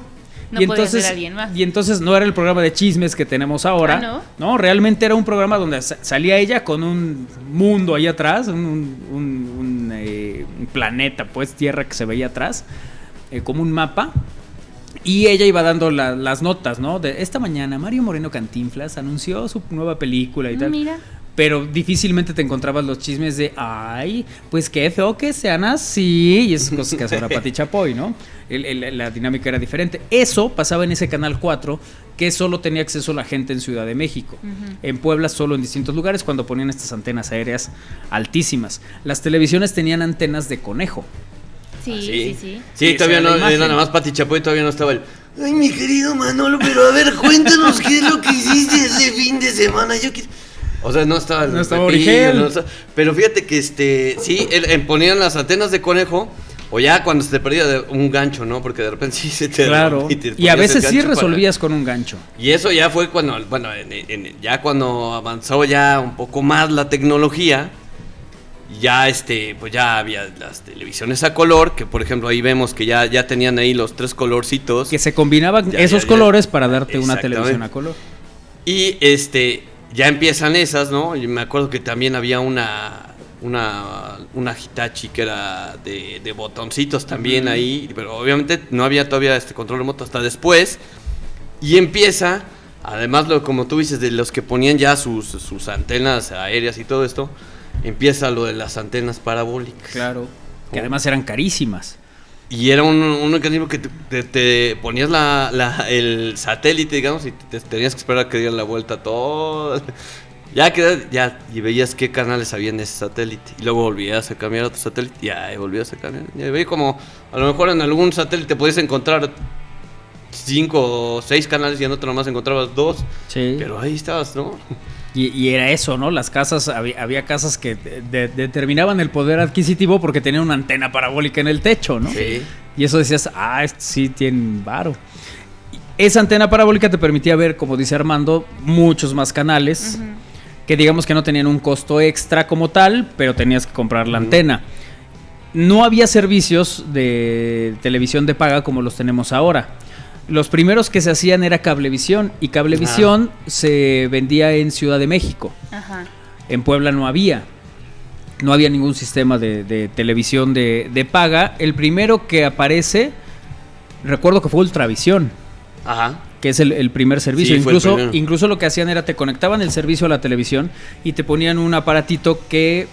No podía ser alguien más. Y entonces no era el programa de chismes que tenemos ahora. No, realmente era un programa donde salía ella con un mundo ahí atrás, un planeta, pues, tierra que se veía atrás, como un mapa. Y ella iba dando las notas, ¿no? De esta mañana Mario Moreno Cantinflas anunció su nueva película y tal. Mira. Pero difícilmente te encontrabas los chismes de, ay, pues qué feo que sean así, y esas cosas que hace ahora Pati Chapoy, ¿no? La dinámica era diferente. Eso pasaba en ese canal 4, que solo tenía acceso la gente en Ciudad de México. En Puebla solo en distintos lugares cuando ponían estas antenas aéreas altísimas. Las televisiones tenían antenas de conejo. Sí, todavía no, nada más Pati Chapoy todavía no estaba el... Ay, mi querido Manolo, pero a ver, cuéntanos qué es lo que hiciste ese fin de semana. O sea, no estaba original. Pero fíjate que sí, ponían las antenas de conejo, o ya cuando se te perdía un gancho, ¿no? Porque de repente sí se te... Claro, y a veces sí resolvías con un gancho. Y eso ya fue cuando, bueno, ya cuando avanzó ya un poco más la tecnología, ya pues ya había las televisiones a color, que por ejemplo ahí vemos que ya tenían ahí los 3 colorcitos. Que se combinaban esos colores para darte una televisión a color. Y ya empiezan esas, ¿no? Y me acuerdo que también había una Hitachi que era de botoncitos también ahí, pero obviamente no había todavía control remoto hasta después. Y empieza, además como tú dices, de los que ponían ya sus antenas aéreas y todo esto, empieza lo de las antenas parabólicas. Claro, que además eran carísimas. Y era un mecanismo que te ponías el satélite, digamos, y te tenías que esperar a que diera la vuelta todo. Y veías qué canales había en ese satélite. Y luego volvías a cambiar a otro satélite. Y volvías a cambiar. Y veía como, a lo mejor en algún satélite podías encontrar 5 o 6 canales y en otro nomás encontrabas 2. Sí. Pero ahí estabas, ¿no? Y era eso, ¿no? Las casas, había casas que determinaban el poder adquisitivo porque tenían una antena parabólica en el techo, ¿no? Sí. Y eso decías, sí tienen varo. Esa antena parabólica te permitía ver, como dice Armando, muchos más canales, que digamos que no tenían un costo extra como tal, pero tenías que comprar la antena. No había servicios de televisión de paga como los tenemos ahora. Los primeros que se hacían era Cablevisión, y Cablevisión se vendía en Ciudad de México. En Puebla no había. no había ningún sistema de televisión de paga. El primero que aparece, recuerdo que fue Ultravisión. Ajá. Que es el primer servicio. Sí, Incluso lo que hacían era te conectaban el servicio a la televisión y te ponían un aparatito que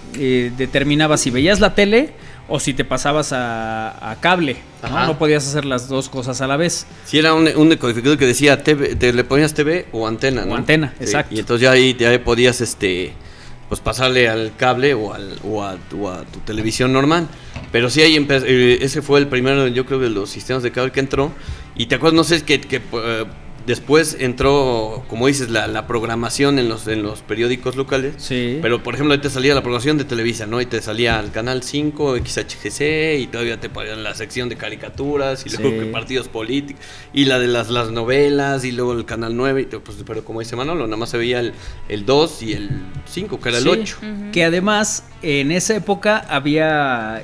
determinaba si veías la tele o si te pasabas a cable. ¿No? No podías hacer las dos cosas a la vez. Sí, era un decodificador que decía TV, le ponías TV o antena, ¿no? O antena, sí, exacto. Y entonces ya podías pues pasarle al cable o a tu televisión normal. Pero sí, ahí ese fue el primero, yo creo, de los sistemas de cable que entró. Y te acuerdas, no sé, que después entró, como dices, la programación en los periódicos locales. Sí. Pero, por ejemplo, ahí te salía la programación de Televisa, ¿no? Y te salía el Canal 5, XHGC, y todavía te ponían la sección de caricaturas, y luego que partidos políticos, y la de las novelas, y luego el Canal 9. Pues, pero como dice Manolo, nada más se veía el 2 y el 5, que era el 8. Uh-huh. Que además, en esa época había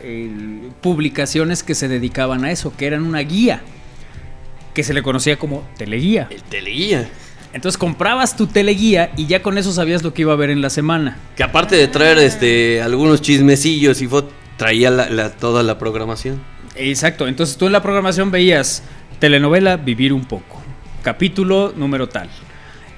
publicaciones que se dedicaban a eso, que eran una guía, que se le conocía como teleguía. El teleguía. Entonces comprabas tu teleguía y ya con eso sabías lo que iba a haber en la semana. Que aparte de traer algunos chismecillos y traía toda la programación. Exacto, entonces tú en la programación veías telenovela Vivir un poco, capítulo número tal.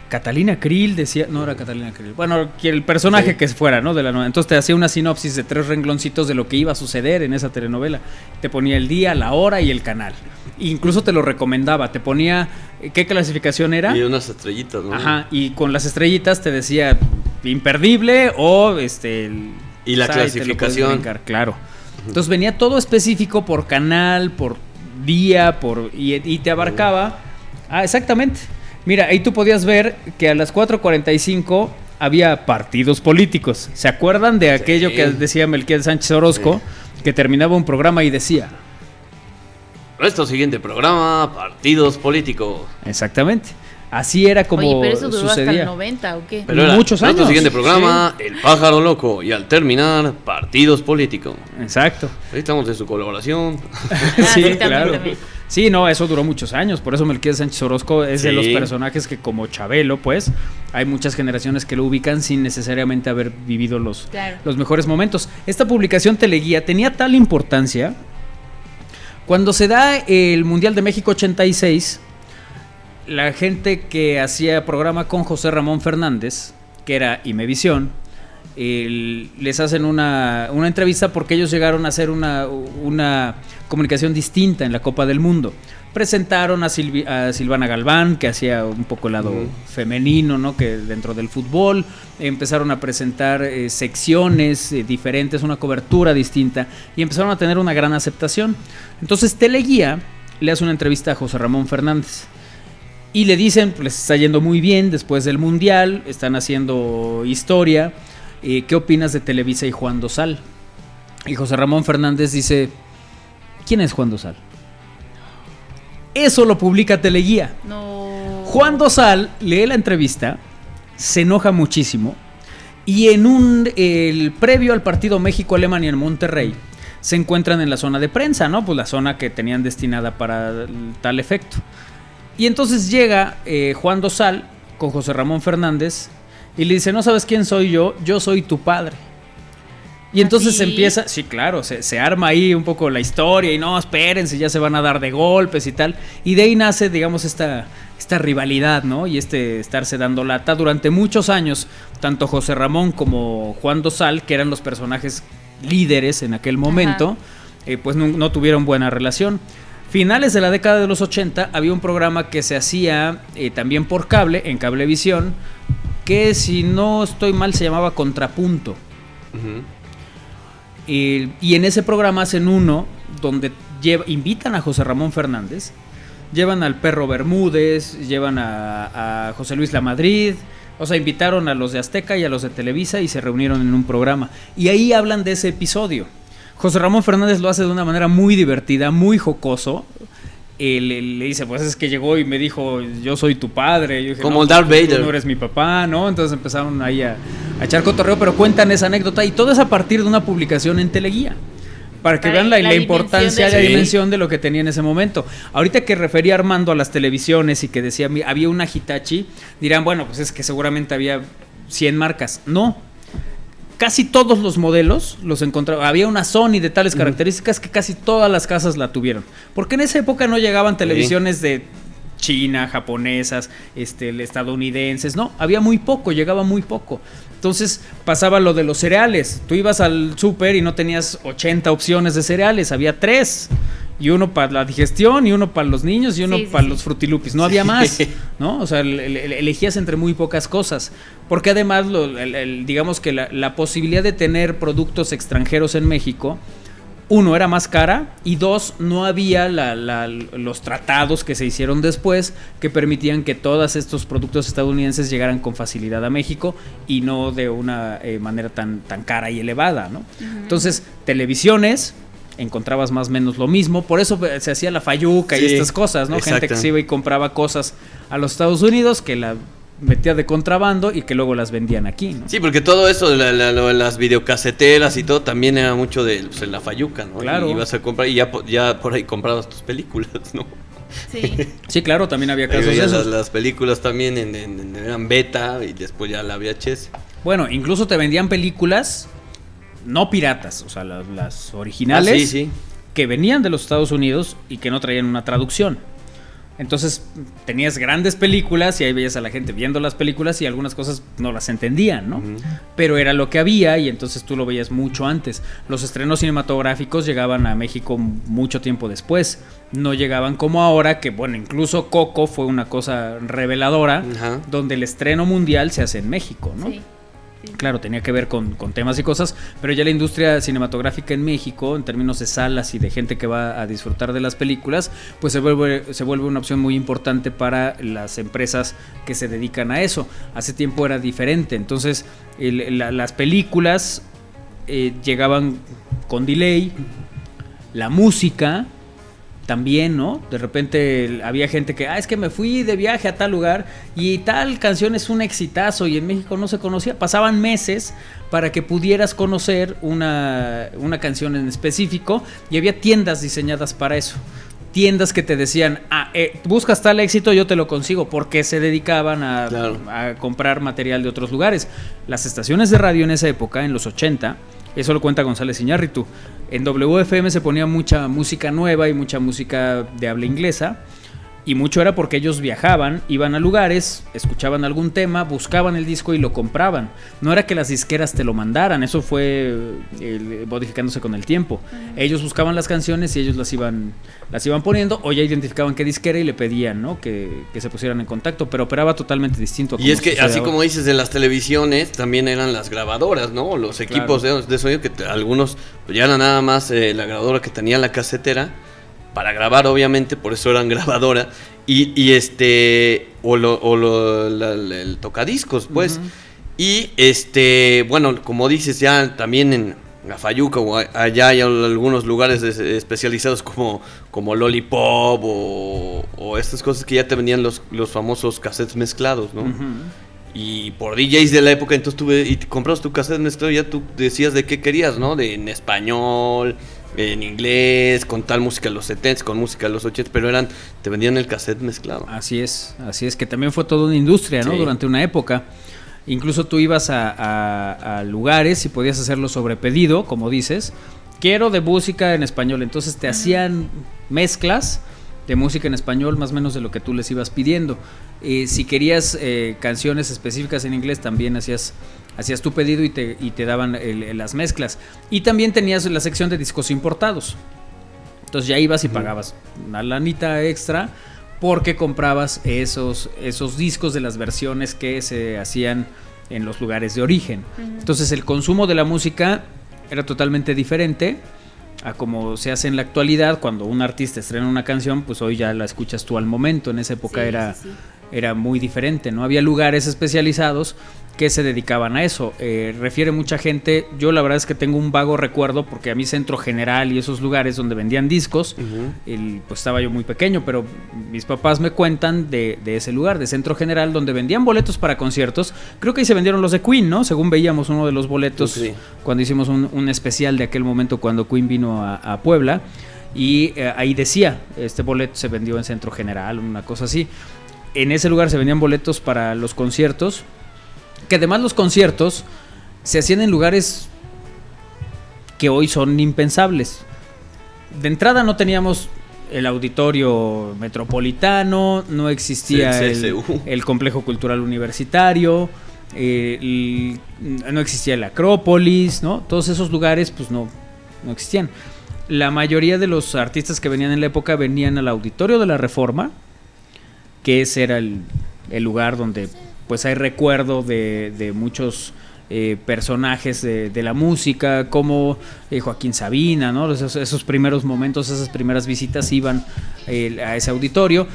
Catalina Krill decía, no era Catalina Krill, bueno, el personaje que fuera, ¿no? De la novela. Entonces te hacía una sinopsis de 3 rengloncitos de lo que iba a suceder en esa telenovela. Te ponía el día, la hora y el canal. Incluso te lo recomendaba, te ponía qué clasificación era. Y unas estrellitas, ¿no? Ajá, y con las estrellitas te decía imperdible o y la clasificación. Claro. Entonces venía todo específico por canal, por día, y te abarcaba. Exactamente. Mira, ahí tú podías ver que a las 4:45 había partidos políticos. ¿Se acuerdan de aquello que decía Melquiades Sánchez Orozco? Sí. Que terminaba un programa y decía: nuestro siguiente programa, partidos políticos. Exactamente. Así era como sucedía. Oye, pero eso duró hasta el 90, ¿o qué? Pero era muchos años. Nuestro siguiente programa, El Pájaro Loco. Y al terminar, partidos políticos. Exacto. Ahí estamos de su colaboración. Sí, claro. También. Sí, no, eso duró muchos años. Por eso Melquiades Sánchez Orozco es de los personajes que, como Chabelo, pues, hay muchas generaciones que lo ubican sin necesariamente haber vivido los mejores momentos. Esta publicación Teleguía tenía tal importancia. Cuando se da el Mundial de México 86, la gente que hacía programa con José Ramón Fernández, que era Imevisión, les hacen una entrevista porque ellos llegaron a hacer una comunicación distinta en la Copa del Mundo. Presentaron a Silvana Galván, que hacía un poco el lado femenino, ¿no? Que dentro del fútbol. Empezaron a presentar secciones diferentes, una cobertura distinta, y empezaron a tener una gran aceptación. Entonces Teleguía le hace una entrevista a José Ramón Fernández y le dicen, pues les está yendo muy bien después del Mundial, están haciendo historia, ¿qué opinas de Televisa y Juan Dosal? Y José Ramón Fernández dice: ¿quién es Juan Dosal? Eso lo publica Teleguía. No. Juan Dosal lee la entrevista, se enoja muchísimo, y en el previo al partido México-Alemania en Monterrey, se encuentran en la zona de prensa, ¿no? Pues la zona que tenían destinada para tal efecto. Y entonces llega Juan Dosal con José Ramón Fernández y le dice: ¿no sabes quién soy yo? Yo soy tu padre. Y entonces empieza, sí, claro, se arma ahí un poco la historia y no, espérense, ya se van a dar de golpes y tal. Y de ahí nace, digamos, esta rivalidad, ¿no? Y estarse dando lata durante muchos años, tanto José Ramón como Juan Dosal, que eran los personajes líderes en aquel momento, pues no tuvieron buena relación. Finales de la década de los 80 había un programa que se hacía también por cable, en Cablevisión, que si no estoy mal se llamaba Contrapunto. Uh-huh. Y en ese programa hacen uno donde invitan a José Ramón Fernández, llevan al Perro Bermúdez, llevan a José Luis Lamadrid, o sea, invitaron a los de Azteca y a los de Televisa y se reunieron en un programa. Y ahí hablan de ese episodio. José Ramón Fernández lo hace de una manera muy divertida, muy jocoso. Le dice, pues es que llegó y me dijo: yo soy tu padre. Yo dije, como no, Darth Vader. Tú no eres mi papá, ¿no? Entonces empezaron ahí a echar cotorreo, pero cuentan esa anécdota y todo es a partir de una publicación en Teleguía, para que vean la importancia, la dimensión de lo que tenía en ese momento. Ahorita que refería Armando a las televisiones y que decía había una Hitachi, dirán, bueno, pues es que seguramente había 100 marcas. No. casi todos los modelos los encontraba. Había una Sony de tales características que casi todas las casas la tuvieron. Porque en esa época no llegaban televisiones de China, japonesas, estadounidenses, no, había muy poco, llegaba muy poco. Entonces pasaba lo de los cereales. Tú ibas al súper y no tenías 80 opciones de cereales, había 3. Y uno para la digestión, y uno para los niños, y uno para los frutilupis. No había más, ¿no? O sea, elegías entre muy pocas cosas. Porque además, digamos que la posibilidad de tener productos extranjeros en México, uno, era más cara, y dos, no había los tratados que se hicieron después que permitían que todos estos productos estadounidenses llegaran con facilidad a México y no de una manera tan cara y elevada, ¿no? Entonces, televisiones, encontrabas más o menos lo mismo, por eso se hacía la fayuca y estas cosas, ¿no? Gente que se iba y compraba cosas a los Estados Unidos, que la metía de contrabando y que luego las vendían aquí, ¿no? Sí, porque todo eso, las videocaseteras y todo, también era mucho de la fayuca, ¿no? Claro. Y ibas a comprar y ya por ahí comprabas tus películas, ¿no? Sí, claro, también había casos de esos. Las películas también eran beta y después ya la VHS. Bueno, incluso te vendían películas no piratas, o sea, las originales, que venían de los Estados Unidos y que no traían una traducción. Entonces tenías grandes películas y ahí veías a la gente viendo las películas y algunas cosas no las entendían, ¿no? Pero era lo que había y entonces tú lo veías mucho antes. Los estrenos cinematográficos llegaban a México mucho tiempo después. No llegaban como ahora, que bueno, incluso Coco fue una cosa reveladora, donde el estreno mundial se hace en México, ¿no? Sí. Claro, tenía que ver con temas y cosas, pero ya la industria cinematográfica en México, en términos de salas y de gente que va a disfrutar de las películas, pues se vuelve una opción muy importante para las empresas que se dedican a eso. Hace tiempo era diferente, entonces las películas llegaban con delay, la música también, ¿no? De repente había gente que, es que me fui de viaje a tal lugar y tal canción es un exitazo y en México no se conocía. Pasaban meses para que pudieras conocer una canción en específico y había tiendas diseñadas para eso. Tiendas que te decían, buscas tal éxito, yo te lo consigo, porque se dedicaban a comprar material de otros lugares. Las estaciones de radio en esa época, en los 80, eso lo cuenta González Iñárritu, en WFM se ponía mucha música nueva y mucha música de habla inglesa, y mucho era porque ellos viajaban, iban a lugares, escuchaban algún tema, buscaban el disco y lo compraban. No era que las disqueras te lo mandaran, eso fue modificándose con el tiempo. Ellos buscaban las canciones y ellos las iban poniendo, o ya identificaban qué disquera y le pedían, ¿no? que se pusieran en contacto, pero operaba totalmente distinto. Y es que así como dices de las televisiones, también eran las grabadoras, ¿no? Los equipos de sonido, que algunos pues ya era nada más la grabadora que tenía la casetera para grabar, obviamente, por eso eran grabadora, y el tocadiscos, pues. Y bueno, como dices, ya también en la fayuca o allá hay algunos lugares especializados como Lollipop o estas cosas que ya te vendían los famosos cassettes mezclados, ¿no? Y por DJs de la época, entonces y comprabas tu cassette mezclado y ya tú decías de qué querías, ¿no? En español, en inglés, con tal música de los 70s, con música de los 80s, pero te vendían el cassette mezclado. Así es, que también fue toda una industria, ¿no? Sí. Durante una época. Incluso tú ibas a lugares y podías hacerlo sobre pedido, como dices. Quiero de música en español, entonces te hacían mezclas de música en español, más o menos de lo que tú les ibas pidiendo. Si querías canciones específicas en inglés, también hacías tu pedido y te daban las mezclas. Y también tenías la sección de discos importados. Entonces ya ibas y pagabas una lanita extra porque comprabas esos discos de las versiones que se hacían en los lugares de origen. Entonces el consumo de la música era totalmente diferente a como se hace en la actualidad. Cuando un artista estrena una canción, pues hoy ya la escuchas tú al momento. En esa época era muy diferente, ¿no? Había lugares especializados que se dedicaban a eso. Refiere mucha gente, yo la verdad es que tengo un vago recuerdo, porque a mí Centro General y esos lugares donde vendían discos, pues estaba yo muy pequeño, pero mis papás me cuentan de ese lugar, de Centro General, donde vendían boletos para conciertos. Creo que ahí se vendieron los de Queen, ¿no? Según veíamos uno de los boletos cuando hicimos un especial de aquel momento cuando Queen vino a Puebla, y ahí decía, este boleto se vendió en Centro General, una cosa así. En ese lugar se vendían boletos para los conciertos, que además los conciertos se hacían en lugares que hoy son impensables. De entrada no teníamos el auditorio metropolitano, no existía el complejo cultural universitario, no existía el Acrópolis, ¿no? Todos esos lugares pues no existían. La mayoría de los artistas que venían en la época venían al Auditorio de la Reforma, que ese era el lugar donde pues hay recuerdo de muchos personajes de la música, como Joaquín Sabina, ¿no? Esos primeros momentos, esas primeras visitas iban a ese auditorio.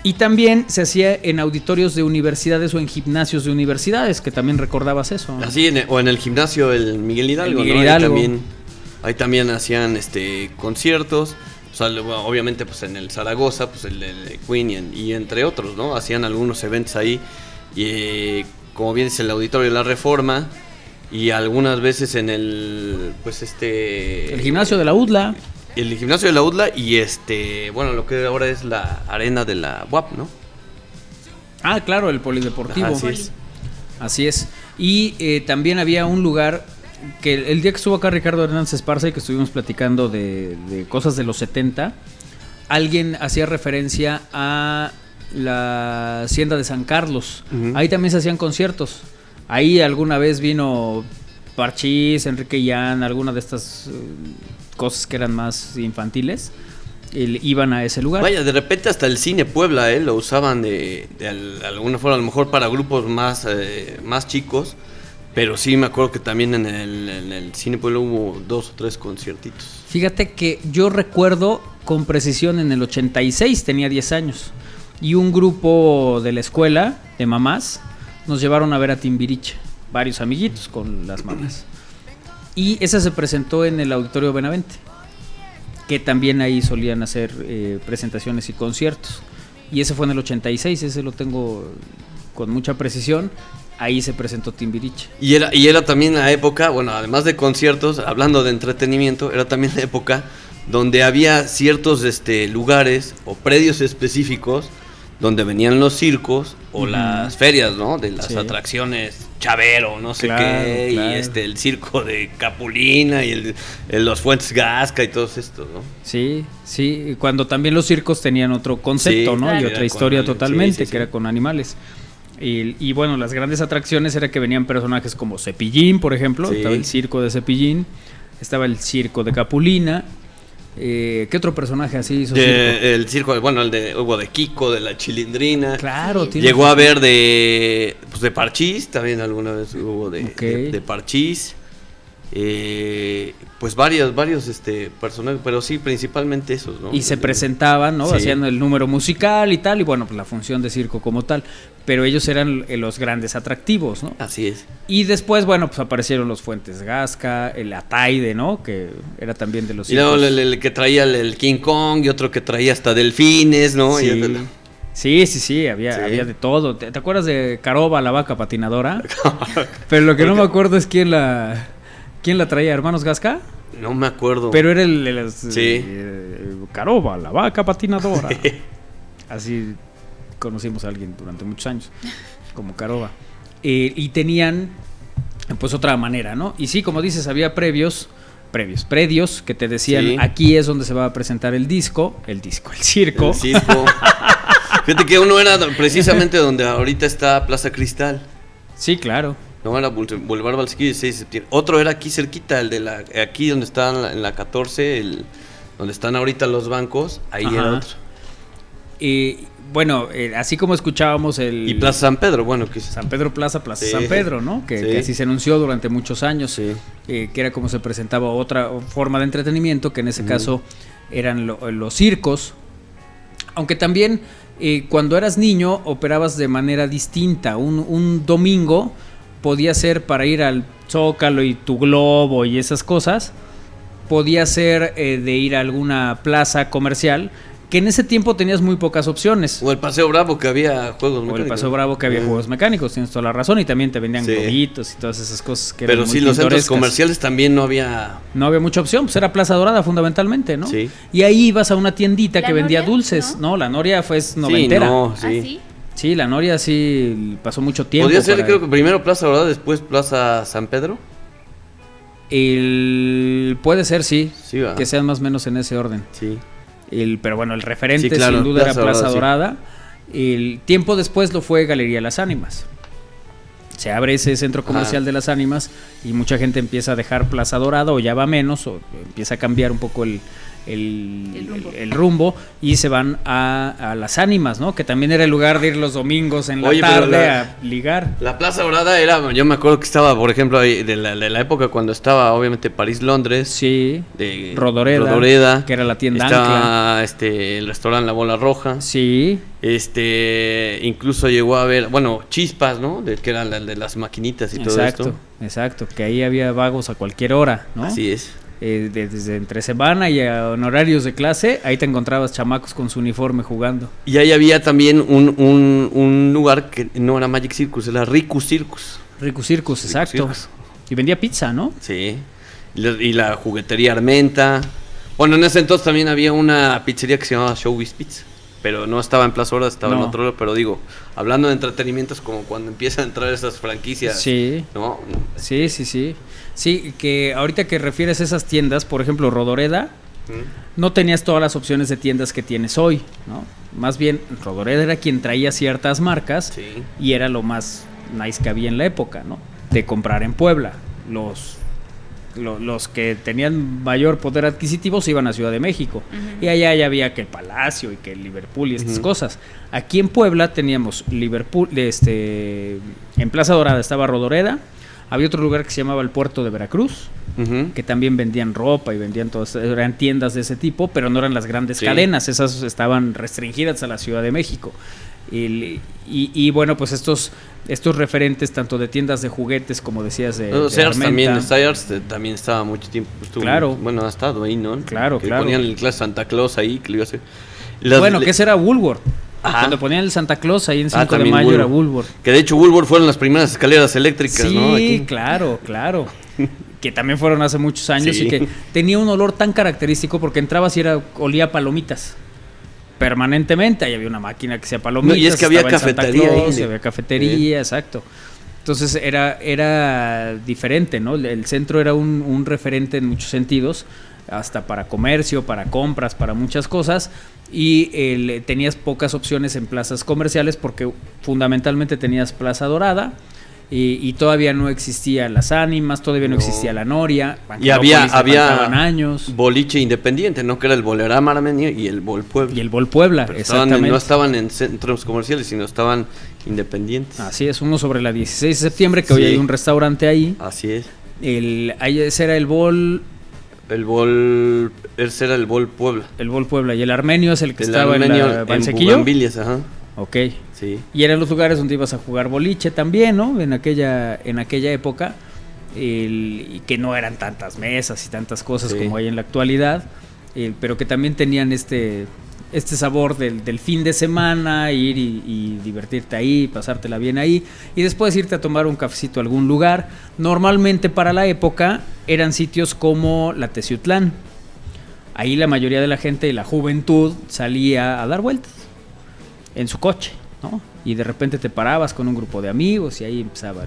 Y también se hacía en auditorios de universidades o en gimnasios de universidades, que también recordabas eso, ¿no? Así, o en el gimnasio el Miguel Hidalgo, Miguel Hidalgo. Ahí también hacían conciertos. O sea, obviamente pues en el Zaragoza, pues el de Queen y entre otros, ¿no? Hacían algunos eventos ahí. Y como bien dice, el Auditorio de la Reforma. Y algunas veces en el el gimnasio de la UDLA. El gimnasio de la UDLA y bueno, lo que ahora es la arena de la UAP, ¿no? Ah, claro, el polideportivo. Así es. Así es. Y también había un lugar que el día que estuvo acá Ricardo Hernández Esparza y que estuvimos platicando de cosas de los 70, alguien hacía referencia a la Hacienda de San Carlos. Uh-huh. Ahí también se hacían conciertos. Ahí alguna vez vino Parchís, Enrique Yan, alguna de estas cosas que eran más infantiles, iban a ese lugar. Vaya, de repente hasta el Cine Puebla lo usaban de alguna forma, a lo mejor para grupos más chicos, pero sí me acuerdo que también en el Cine Puebla hubo 2 o 3 conciertitos. Fíjate que yo recuerdo con precisión en el 86, tenía 10 años, y un grupo de la escuela de mamás nos llevaron a ver a Timbiriche, varios amiguitos con las mamás. Y esa se presentó en el Auditorio Benavente, que también ahí solían hacer presentaciones y conciertos. Y ese fue en el 86, ese lo tengo con mucha precisión. Ahí se presentó Timbiriche. Y era también la época, bueno, además de conciertos, hablando de entretenimiento, era también la época donde había ciertos lugares o predios específicos donde venían los circos o las ferias, ¿no? De las atracciones, Chavero, no sé qué, claro. Y el circo de Capulina y los Fuentes Gasca y todos estos, ¿no? Sí, cuando también los circos tenían otro concepto, ¿no? Claro. Y otra historia totalmente, que era con animales. Y bueno, las grandes atracciones era que venían personajes como Cepillín, por ejemplo, estaba el circo de Cepillín, estaba el circo de Capulina. ¿Qué otro personaje así hizo circo? El circo, bueno, hubo de Kiko, de la Chilindrina. Claro, llegó a haber de Parchís, también alguna vez hubo de Parchís. Pues varios personajes, pero sí, principalmente esos, ¿no? Y se presentaban, ¿no? Sí. Hacían el número musical y tal, y bueno, pues la función de circo como tal. Pero ellos eran los grandes atractivos, ¿no? Así es. Y después, bueno, pues aparecieron los Fuentes Gasca, el Ataide, ¿no? Que era también de los circos. Y luego el que traía el King Kong y otro que traía hasta delfines, ¿no? Sí, había de todo. ¿Te acuerdas de Caroba, la vaca patinadora? Pero lo que no me acuerdo es quién la traía, ¿Hermanos Gasca? No me acuerdo. Pero era Caroba, la vaca patinadora. Así conocimos a alguien durante muchos años, como Caroba. Y tenían, pues, otra manera, ¿no? Y sí, como dices, había predios que te decían, aquí es donde se va a presentar el circo. El circo. Fíjate que uno era precisamente donde ahorita está Plaza Cristal. Sí, claro. No, era Boulevard Valsquí, 16 de septiembre. Otro era aquí cerquita, el de aquí donde está en la 14, donde están ahorita los bancos, ahí era otro. Bueno, así como escuchábamos y Plaza San Pedro, bueno, que San Pedro Plaza San Pedro, ¿no? Que así se anunció durante muchos años, que era como se presentaba otra forma de entretenimiento, que en ese caso eran los circos, aunque también cuando eras niño operabas de manera distinta. Un domingo podía ser para ir al Zócalo y tu globo y esas cosas, podía ser de ir a alguna plaza comercial, que en ese tiempo tenías muy pocas opciones. O el Paseo Bravo, que había juegos mecánicos. O el Paseo Bravo, que había juegos mecánicos, tienes toda la razón, y también te vendían globitos y todas esas cosas que pero eran muy los centros comerciales también no había mucha opción, pues era Plaza Dorada fundamentalmente, ¿no? Sí. Y ahí ibas a una tiendita que vendía Noria, dulces, ¿no? La Noria fue noventera. ¿Sí? Sí, la Noria sí pasó mucho tiempo. Podría ser, creo que primero Plaza Dorada, después Plaza San Pedro. Puede ser, sí, Sí, ¿verdad? que sean más o menos en ese orden. Sí. Pero bueno, el referente Sí, claro, sin duda Plaza era Plaza Dorada, Dorada. El tiempo después lo fue Galería Las Ánimas. Se abre ese centro comercial de Las Ánimas y mucha gente empieza a dejar Plaza Dorada o ya va menos o empieza a cambiar un poco el rumbo y se van a Las Ánimas, ¿no? Que también era el lugar de ir los domingos en la tarde a ligar. La Plaza Dorada era, yo me acuerdo que estaba, por ejemplo, ahí de la época cuando estaba obviamente París-Londres. Sí, De Rodoreda, que era la tienda estaba, el restaurante La Bola Roja. Sí. Incluso llegó a haber, bueno, Chispas, ¿no? Que eran de las maquinitas y todo esto. Exacto, que ahí había vagos a cualquier hora, ¿no? Así es. Desde entre semana y en horarios de clase, ahí te encontrabas chamacos con su uniforme jugando. Y ahí había también un lugar que no era Magic Circus, era Riku Circus. Riku Circus, exacto. Circus. Y vendía pizza, ¿no? Sí. Y la juguetería Armenta. Bueno, en ese entonces también había una pizzería que se llamaba Showbiz Pizza. Pero no estaba en Plaza Dorada, estaba en otro lado. Pero digo, hablando de entretenimiento, es como cuando empiezan a entrar esas franquicias. Sí. ¿No? Sí. Sí, que ahorita que refieres a esas tiendas, por ejemplo, Rodoreda, no tenías todas las opciones de tiendas que tienes hoy, ¿no? Más bien, Rodoreda era quien traía ciertas marcas y era lo más nice que había en la época, ¿no? De comprar en Puebla. Los que tenían mayor poder adquisitivo se iban a Ciudad de México. Y allá ya había que el Palacio y que el Liverpool y estas cosas. Aquí en Puebla teníamos Liverpool, en Plaza Dorada estaba Rodoreda. Había otro lugar que se llamaba el Puerto de Veracruz, que también vendían ropa y vendían todas, eran tiendas de ese tipo, pero no eran las grandes cadenas, esas estaban restringidas a la Ciudad de México. Y bueno, pues estos referentes tanto de tiendas de juguetes, como decías, de Sears también, Sears también estaba mucho tiempo, claro. Bueno, ha estado ahí, ¿no? Claro, que ponían el clase Santa Claus ahí, que lo iba a hacer. Que ese era Woolworth. Cuando ponían el Santa Claus ahí en 5 de mayo era Woolworth. Que de hecho Woolworth fueron las primeras escaleras eléctricas, ¿no? Sí, claro. Que también fueron hace muchos años y que tenía un olor tan característico porque entrabas y olía a palomitas. Permanentemente, ahí había una máquina que hacía palomitas. No, y es que había cafetería ahí. Había cafetería, exacto. Entonces era diferente, ¿no? El centro era un referente en muchos sentidos, hasta para comercio, para compras, para muchas cosas. Y tenías pocas opciones en plazas comerciales porque fundamentalmente tenías Plaza Dorada. Y todavía no existía Las Ánimas, todavía no existía La Noria. Y había años. boliche independiente, ¿no? Que era el Bolerama Armenio y el Bol Puebla. Y el Bol Puebla, exactamente. No estaban en centros comerciales, sino estaban independientes. Así es, uno sobre la 16 de septiembre, que hoy hay un restaurante ahí. Así es. Ese era el Bol... Ese era el Bol Puebla. El Bol Puebla. Y el Armenio es el que estaba en la Valsequillo. En Bugambilias, ajá. Ok. Sí. Y eran los lugares donde ibas a jugar boliche también, ¿no? En aquella época. Y que no eran tantas mesas y tantas cosas como hay en la actualidad. Pero que también tenían este sabor del fin de semana, ir y divertirte ahí, pasártela bien ahí. Y después irte a tomar un cafecito a algún lugar. Normalmente para la época eran sitios como la Teciutlán. Ahí la mayoría de la gente y la juventud salía a dar vueltas en su coche, ¿no? Y de repente te parabas con un grupo de amigos y ahí empezaba,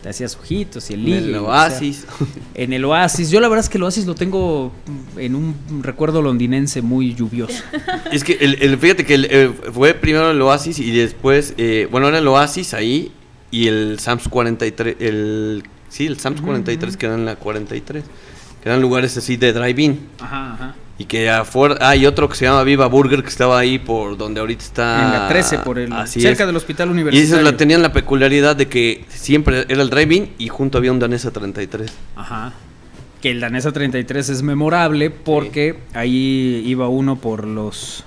te hacías ojitos y el ligue. En el Oasis. En el Oasis. Yo la verdad es que el Oasis lo tengo en un recuerdo londinense muy lluvioso. Es que fíjate que fue primero el Oasis y después, era el Oasis ahí y el Sam's 43, el Sam's 43 que era en la 43, que eran lugares así de drive-in. Ajá. Y que afuera hay otro que se llama Viva Burger que estaba ahí por donde ahorita está en la 13 cerca del hospital universitario. Y esos tenían la peculiaridad de que siempre era el drive-in y junto había un Danesa 33. Ajá. Que el Danesa 33 es memorable porque ahí iba uno por los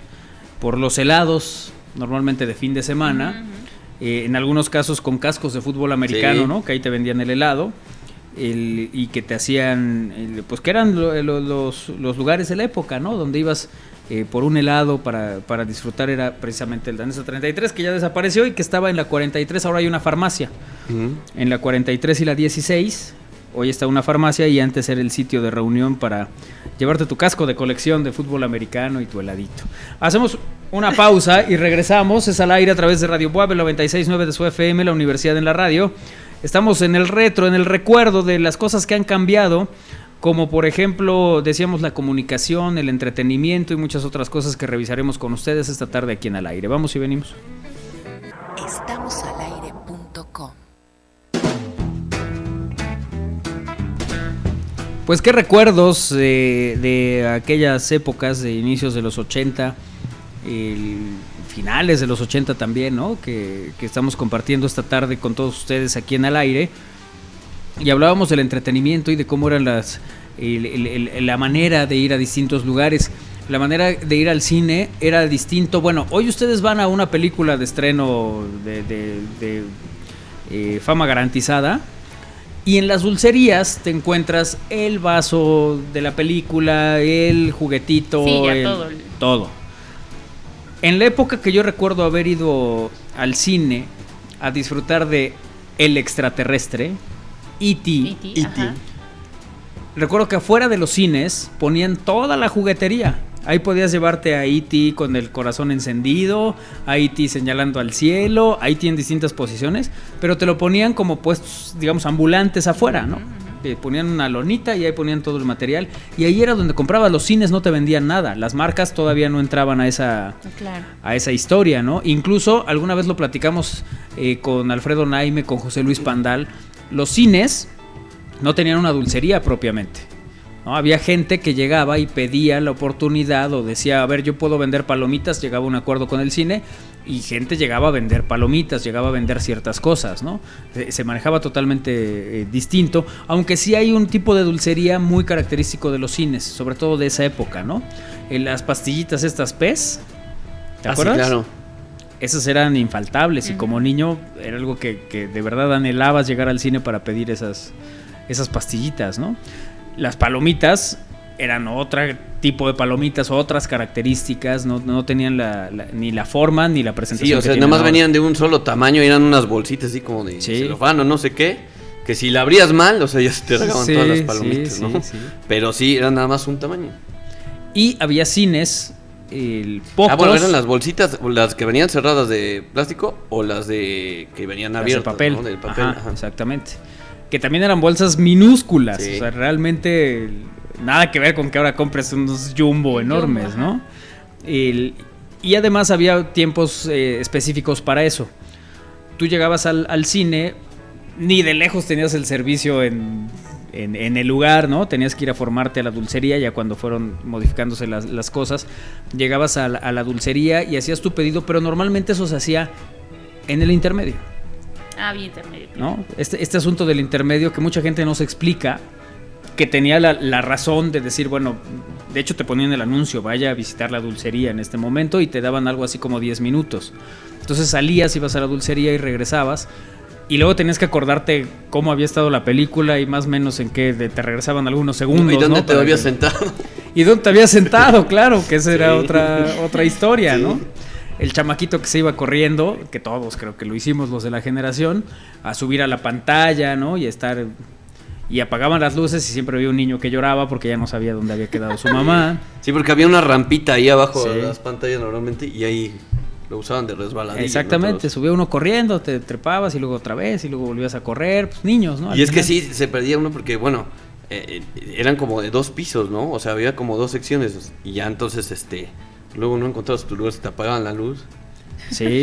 helados, normalmente de fin de semana, en algunos casos con cascos de fútbol americano, ¿no? Que ahí te vendían el helado. Y que te hacían, pues que eran los lugares de la época, ¿no? Donde ibas por un helado para disfrutar, era precisamente el Danesa 33, que ya desapareció y que estaba en la 43, ahora hay una farmacia. En la 43 y la 16, hoy está una farmacia y antes era el sitio de reunión para llevarte tu casco de colección de fútbol americano y tu heladito. Hacemos una pausa y regresamos. Es al aire a través de Radio Puebla, el 96.9 de su FM, la Universidad en la Radio. Estamos en el retro, en el recuerdo de las cosas que han cambiado, como por ejemplo, decíamos, la comunicación, el entretenimiento y muchas otras cosas que revisaremos con ustedes esta tarde aquí en Al Aire. Vamos y venimos. Estamosalaire.com. Pues qué recuerdos de aquellas épocas de inicios de los 80, finales de los 80 también, ¿no? Que estamos compartiendo esta tarde con todos ustedes aquí en Al Aire. Y hablábamos del entretenimiento y de cómo eran la manera de ir a distintos lugares. La manera de ir al cine era distinto. Bueno, hoy ustedes van a una película de estreno de fama garantizada, y en las dulcerías te encuentras el vaso de la película, el juguetito, sí, ya todo. En la época que yo recuerdo haber ido al cine a disfrutar de El Extraterrestre, E.T., recuerdo que afuera de los cines ponían toda la juguetería. Ahí podías llevarte a E.T. con el corazón encendido, a E.T. señalando al cielo, a E.T. en distintas posiciones, pero te lo ponían como puestos, digamos, ambulantes afuera, ¿no? Te ponían una lonita y ahí ponían todo el material, y ahí era donde comprabas. Los cines no te vendían nada, las marcas todavía no entraban a esa historia, ¿no? Incluso alguna vez lo platicamos con Alfredo Naime, con José Luis Pandal. Los cines no tenían una dulcería propiamente, ¿no? Había gente que llegaba y pedía la oportunidad o decía, a ver, yo puedo vender palomitas, llegaba a un acuerdo con el cine y gente llegaba a vender palomitas, llegaba a vender ciertas cosas, ¿no? Se manejaba totalmente distinto, aunque sí hay un tipo de dulcería muy característico de los cines, sobre todo de esa época, ¿no? Las pastillitas estas PES, ¿te acuerdas? Sí, claro. Esas eran infaltables y como niño era algo que de verdad anhelabas llegar al cine para pedir esas pastillitas, ¿no? Las palomitas eran otro tipo de palomitas, otras características, no tenían ni la forma ni la presentación. Sí, o sea, nada más venían de un solo tamaño, eran unas bolsitas así como de celofán o no sé qué, que si la abrías mal, o sea, ya se te regaban todas las palomitas, ¿no? Sí. Pero sí, eran nada más un tamaño. Y había cines, pocos. Bueno, eran las bolsitas, las que venían cerradas de plástico o las que venían abiertas, de papel, ¿no? Del papel. Ajá. Exactamente. Que también eran bolsas minúsculas, sí. O sea, realmente nada que ver con que ahora compres unos jumbo enormes, ¿no? Y además había tiempos específicos para eso. Tú llegabas al cine, ni de lejos tenías el servicio en el lugar, ¿no? Tenías que ir a formarte a la dulcería, ya cuando fueron modificándose las cosas. Llegabas a la dulcería y hacías tu pedido, pero normalmente eso se hacía en el intermedio. Bien intermedio. ¿No? Este asunto del intermedio que mucha gente no se explica, que tenía la razón de decir, bueno, de hecho te ponían el anuncio, vaya a visitar la dulcería en este momento, y te daban algo así como 10 minutos. Entonces salías, ibas a la dulcería y regresabas, y luego tenías que acordarte cómo había estado la película y más o menos en qué te regresaban algunos segundos. ¿Y dónde, ¿no? te habías sentado? ¿Y dónde te habías sentado? Claro, que esa era otra historia, sí. ¿No? El chamaquito que se iba corriendo, que todos creo que lo hicimos los de la generación, a subir a la pantalla, ¿no? Y estar... Y apagaban las luces y siempre había un niño que lloraba porque ya no sabía dónde había quedado su mamá. Sí, porque había una rampita ahí abajo de las pantallas normalmente y ahí lo usaban de resbaladilla. Exactamente, ¿no? Subía uno corriendo, te trepabas y luego otra vez y luego volvías a correr, pues niños, ¿no? Y es que sí, se perdía uno porque, bueno, eran como de 2 pisos, ¿no? O sea, había como 2 secciones y ya entonces, luego no encontrabas tu lugar, se te apagaban la luz. Sí.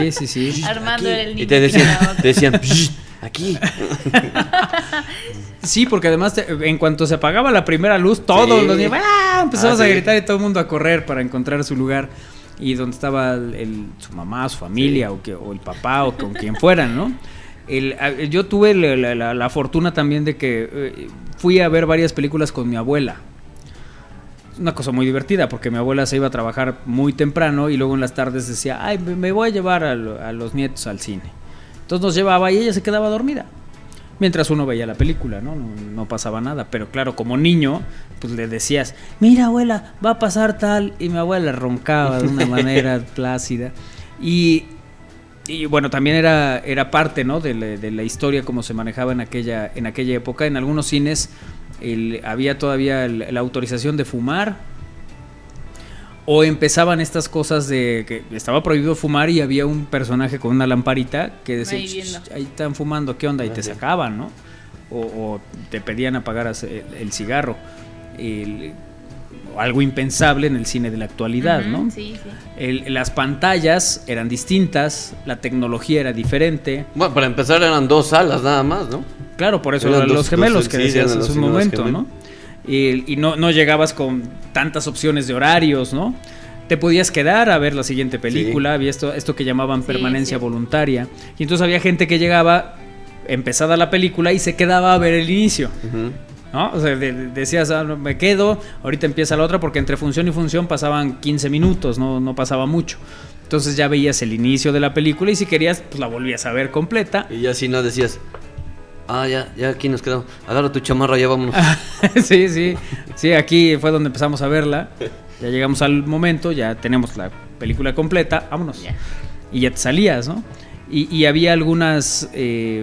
Armando era el niño. Y te decían aquí. Sí, porque además en cuanto se apagaba la primera luz, todos los niños empezabas a gritar y todo el mundo a correr para encontrar su lugar y donde estaba su mamá, su familia, o el papá o con quien fueran, ¿no? Yo tuve la fortuna también de que fui a ver varias películas con mi abuela. Una cosa muy divertida porque mi abuela se iba a trabajar muy temprano y luego en las tardes decía, me voy a llevar a los nietos al cine. Entonces nos llevaba y ella se quedaba dormida mientras uno veía la película, ¿no? No pasaba nada, pero claro, como niño, pues le decías, mira abuela, va a pasar tal, y mi abuela roncaba de una manera plácida. Y bueno, también era parte, ¿no? de la historia como se manejaba en aquella época. En algunos cines había todavía la autorización de fumar. O empezaban estas cosas de que estaba prohibido fumar y había un personaje con una lamparita que decía, ahí están fumando, ¿qué onda? Y te sacaban, ¿no? O te pedían apagar el cigarro. Algo impensable en el cine de la actualidad, ¿no? Sí, sí. Las pantallas eran distintas, la tecnología era diferente. Bueno, para empezar eran 2 salas nada más, ¿no? Claro, por eso eran los gemelos que decías hace un momento, ¿no? Y no llegabas con tantas opciones de horarios, ¿no? Te podías quedar a ver la siguiente película, había esto que llamaban permanencia voluntaria. Y entonces había gente que llegaba, empezada la película, y se quedaba a ver el inicio. ¿No? O sea, decías, me quedo, ahorita empieza la otra, porque entre función y función pasaban 15 minutos, no pasaba mucho. Entonces ya veías el inicio de la película y si querías, pues la volvías a ver completa. Y ya si no decías, ya aquí nos quedamos, agarra tu chamarra, ya vámonos. Sí, aquí fue donde empezamos a verla. Ya llegamos al momento, ya tenemos la película completa, vámonos. Yeah. Y ya te salías, ¿no? Y había algunas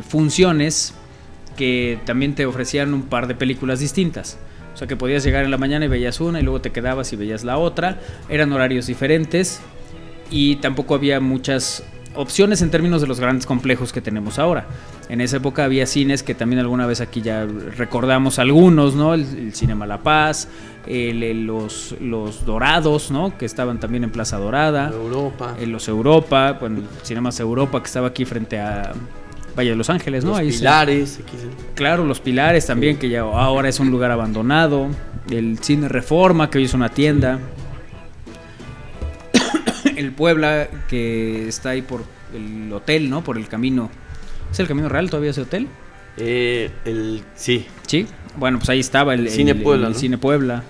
funciones que también te ofrecían un par de películas distintas. O sea, que podías llegar en la mañana y veías una y luego te quedabas y veías la otra. Eran horarios diferentes y tampoco había muchas opciones en términos de los grandes complejos que tenemos ahora. En esa época había cines que también alguna vez aquí ya recordamos algunos, ¿no? El Cinema La Paz, los Dorados, ¿no? Que estaban también en Plaza Dorada. Los Europa, bueno, Cinemas Europa, que estaba aquí frente a Valle de Los Ángeles, ¿no? Los ahí Pilares. Claro, los Pilares también, que ya ahora es un lugar abandonado. El Cine Reforma, que hoy es una tienda. El Puebla, que está ahí por el hotel, ¿no? Por el camino. ¿Es el Camino Real todavía ese hotel? Sí. Sí. Bueno, pues ahí estaba el Cine Puebla, ¿no? Cine Puebla.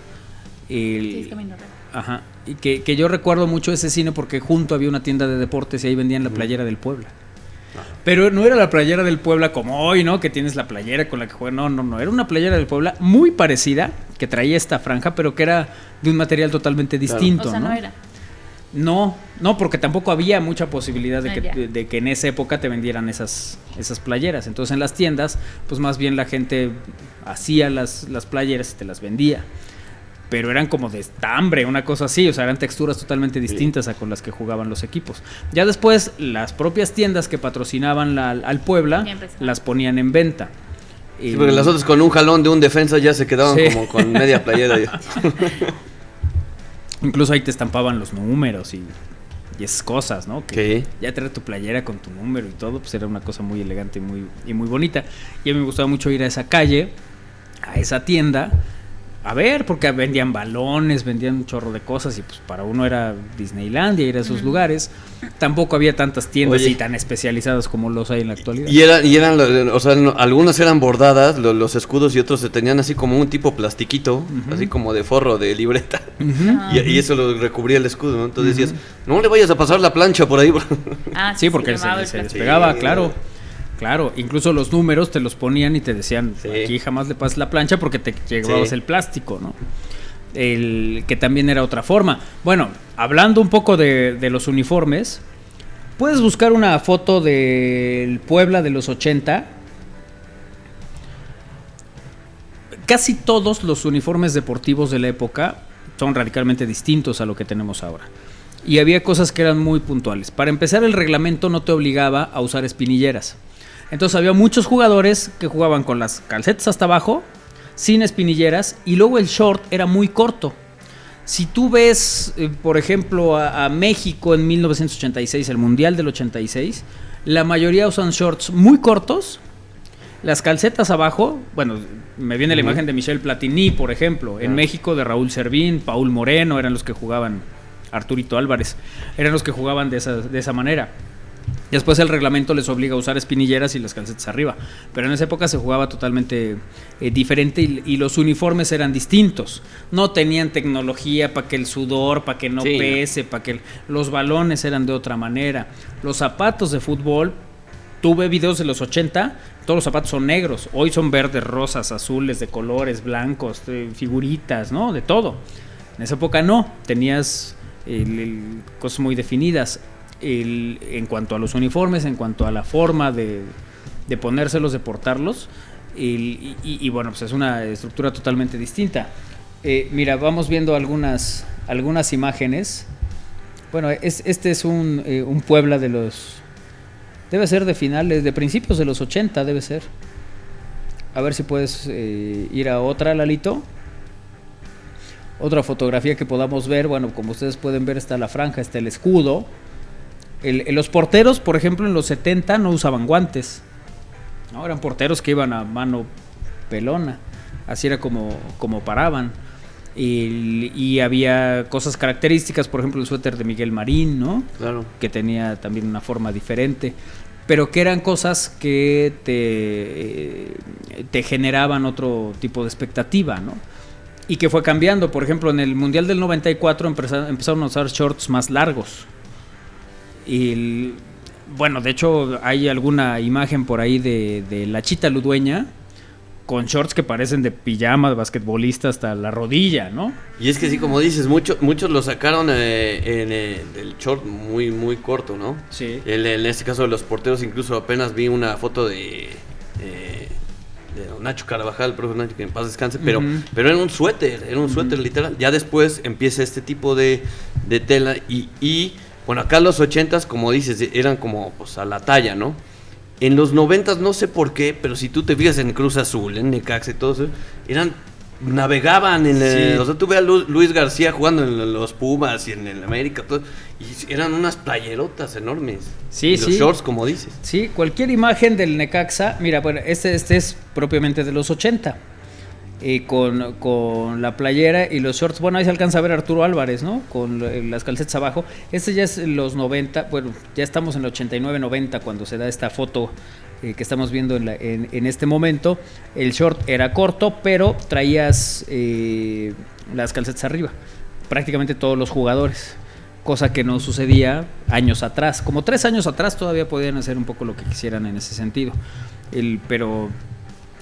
Sí, es Camino Real. Ajá. Y que yo recuerdo mucho ese cine porque junto había una tienda de deportes y ahí vendían la playera del Puebla. Pero no era la playera del Puebla como hoy, ¿no? Que tienes la playera con la que juegan. No. Era una playera del Puebla muy parecida, que traía esta franja, pero que era de un material totalmente distinto, O sea, ¿no? no era. No, porque tampoco había mucha posibilidad de que en esa época te vendieran esas playeras. Entonces en las tiendas, pues más bien la gente hacía las playeras y te las vendía. Pero eran como de estambre, una cosa así, o sea, eran texturas totalmente distintas a con las que jugaban los equipos. Ya después, las propias tiendas que patrocinaban al Puebla las ponían en venta. Sí, porque las otras con un jalón de un defensa ya se quedaban como con media playera. Incluso ahí te estampaban los números y esas cosas, ¿no? Que ¿Qué? ya traer tu playera con tu número y todo, pues era una cosa muy elegante y muy bonita. Y a mí me gustaba mucho ir a esa calle, a esa tienda, a ver, porque vendían balones, vendían un chorro de cosas y pues para uno era Disneylandia ir a esos lugares. Tampoco había tantas tiendas y tan especializadas como los hay en la actualidad. Y eran o sea, algunas eran bordadas, los escudos, y otros se tenían así como un tipo plastiquito, así como de forro de libreta. Y eso lo recubría el escudo, ¿no? Entonces decías, no le vayas a pasar la plancha por ahí. Sí, porque se despegaba, claro. Claro, incluso los números te los ponían y te decían, aquí jamás le pases la plancha porque te llevabas el plástico, ¿no? Que también era otra forma. Bueno, hablando un poco de los uniformes, puedes buscar una foto del Puebla de los 80. Casi todos los uniformes deportivos de la época son radicalmente distintos a lo que tenemos ahora. Y había cosas que eran muy puntuales. Para empezar, el reglamento no te obligaba a usar espinilleras. Entonces había muchos jugadores que jugaban con las calcetas hasta abajo, sin espinilleras, y luego el short era muy corto. Si tú ves, por ejemplo, a México en 1986, el Mundial del 86, la mayoría usan shorts muy cortos, las calcetas abajo. Bueno, me viene la imagen de Michel Platini, por ejemplo, en México, de Raúl Servín, Paul Moreno, eran los que jugaban, Arturito Álvarez, eran los que jugaban de esa manera. Después el reglamento les obliga a usar espinilleras y las calcetas arriba. Pero en esa época se jugaba totalmente diferente y los uniformes eran distintos. No tenían tecnología para que el sudor, para que no pese, para que los balones eran de otra manera. Los zapatos de fútbol, tuve videos de los 80, todos los zapatos son negros. Hoy son verdes, rosas, azules, de colores, blancos, figuritas, ¿no? De todo. En esa época no, tenías cosas muy definidas. En cuanto a los uniformes, en cuanto a la forma de ponérselos, de portarlos, y bueno, pues es una estructura totalmente distinta. Mira, vamos viendo algunas algunas imágenes. Bueno, este es un Puebla de los... Debe ser de finales, de principios de los 80, debe ser. A ver si puedes ir a otra, Lalito. Otra fotografía que podamos ver. Bueno, como ustedes pueden ver, está la franja, está el escudo. Los porteros, por ejemplo, en los 70 no usaban guantes. No, eran porteros que iban a mano pelona. Así era como paraban. Y había cosas características, por ejemplo el suéter de Miguel Marín, ¿no? Claro. Que tenía también una forma diferente, pero que eran cosas que te generaban otro tipo de expectativa, ¿no? Y que fue cambiando. Por ejemplo, en el Mundial del 94 empezaron a usar shorts más largos. Y bueno, de hecho hay alguna imagen por ahí de la Chita Ludueña con shorts que parecen de pijama de basquetbolista hasta la rodilla, ¿no? Y es que sí, como dices, muchos lo sacaron en el short muy, muy corto, ¿no? Sí. En este caso de los porteros, incluso apenas vi una foto de Nacho Carvajal, el profe Nacho, que en paz descanse, pero era un suéter, literal. Ya después empieza este tipo de tela y bueno, acá los 80s, como dices, eran como pues a la talla, ¿no? En los 90s no sé por qué, pero si tú te fijas en Cruz Azul, en Necaxa y todo eso, navegaban en sí. O sea, tú ves a Luis García jugando en los Pumas y en el América, todo, y eran unas playerotas enormes. Sí, y los sí. shorts, como dices. Sí, cualquier imagen del Necaxa, mira, bueno, este es propiamente de los 80. Con la playera y los shorts. Bueno, ahí se alcanza a ver a Arturo Álvarez, ¿no? Con las calcetas abajo. Este ya es los 90, bueno, ya estamos en el 89-90 cuando se da esta foto que estamos viendo en este momento. El short era corto, pero traías las calcetas arriba. Prácticamente todos los jugadores. Cosa que no sucedía años atrás. Como 3 años atrás todavía podían hacer un poco lo que quisieran en ese sentido. Pero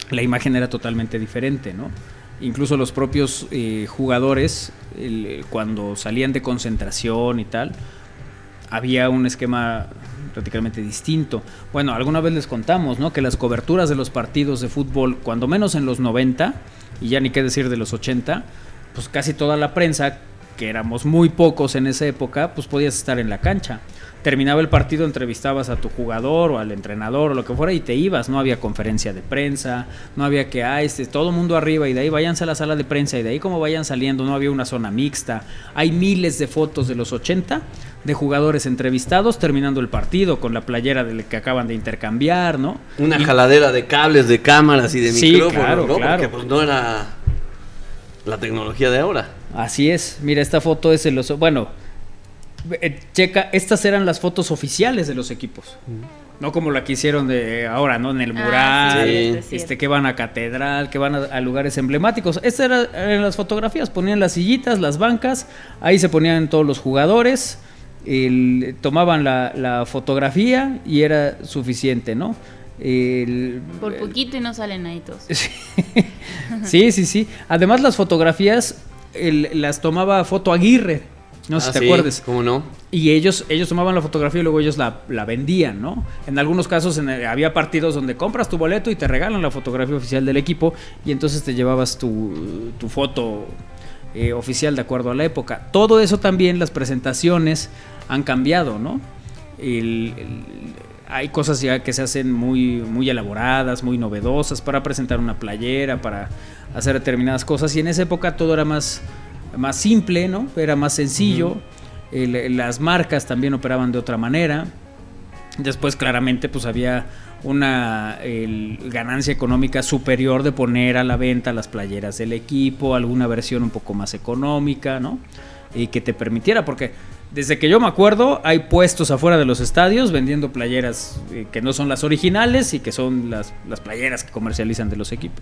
la imagen era totalmente diferente, ¿no? Incluso los propios jugadores, cuando salían de concentración y tal, había un esquema prácticamente distinto. Bueno, alguna vez les contamos, ¿no? Que las coberturas de los partidos de fútbol, cuando menos en los 90, y ya ni qué decir de los 80, pues casi toda la prensa, que éramos muy pocos en esa época, pues podías estar en la cancha. Terminaba el partido, entrevistabas a tu jugador o al entrenador o lo que fuera y te ibas. No había conferencia de prensa, no había que todo el mundo arriba y de ahí váyanse a la sala de prensa y de ahí como vayan saliendo. No había una zona mixta. Hay miles de fotos de los 80 de jugadores entrevistados terminando el partido con la playera que acaban de intercambiar, ¿no? Una jaladera de cables, de cámaras y de micrófonos, claro, ¿no? claro. Porque pues no era la tecnología de ahora. Así es. Mira, esta foto es bueno, checa, estas eran las fotos oficiales de los equipos. No como la que hicieron de ahora, ¿no? En el mural, sí. Que van a catedral, que van a lugares emblemáticos. Estas eran las fotografías, ponían las sillitas, las bancas, ahí se ponían todos los jugadores, tomaban la fotografía y era suficiente, ¿no? Por poquito y no salen ahí todos. Sí. Además las fotografías las tomaba Foto Aguirre. No sé si te acuerdas. ¿Cómo no? Y ellos tomaban la fotografía y luego ellos la vendían, ¿no? En algunos casos había partidos donde compras tu boleto y te regalan la fotografía oficial del equipo y entonces te llevabas tu foto oficial de acuerdo a la época. Todo eso también, las presentaciones han cambiado, ¿no? Hay cosas ya que se hacen muy, muy elaboradas, muy novedosas para presentar una playera, para hacer determinadas cosas y en esa época todo era más simple, ¿no? Era más sencillo. Las marcas también operaban de otra manera. Después claramente pues había una ganancia económica superior de poner a la venta las playeras del equipo, alguna versión un poco más económica, ¿no? Y que te permitiera, porque desde que yo me acuerdo hay puestos afuera de los estadios vendiendo playeras que no son las originales y que son las playeras que comercializan de los equipos.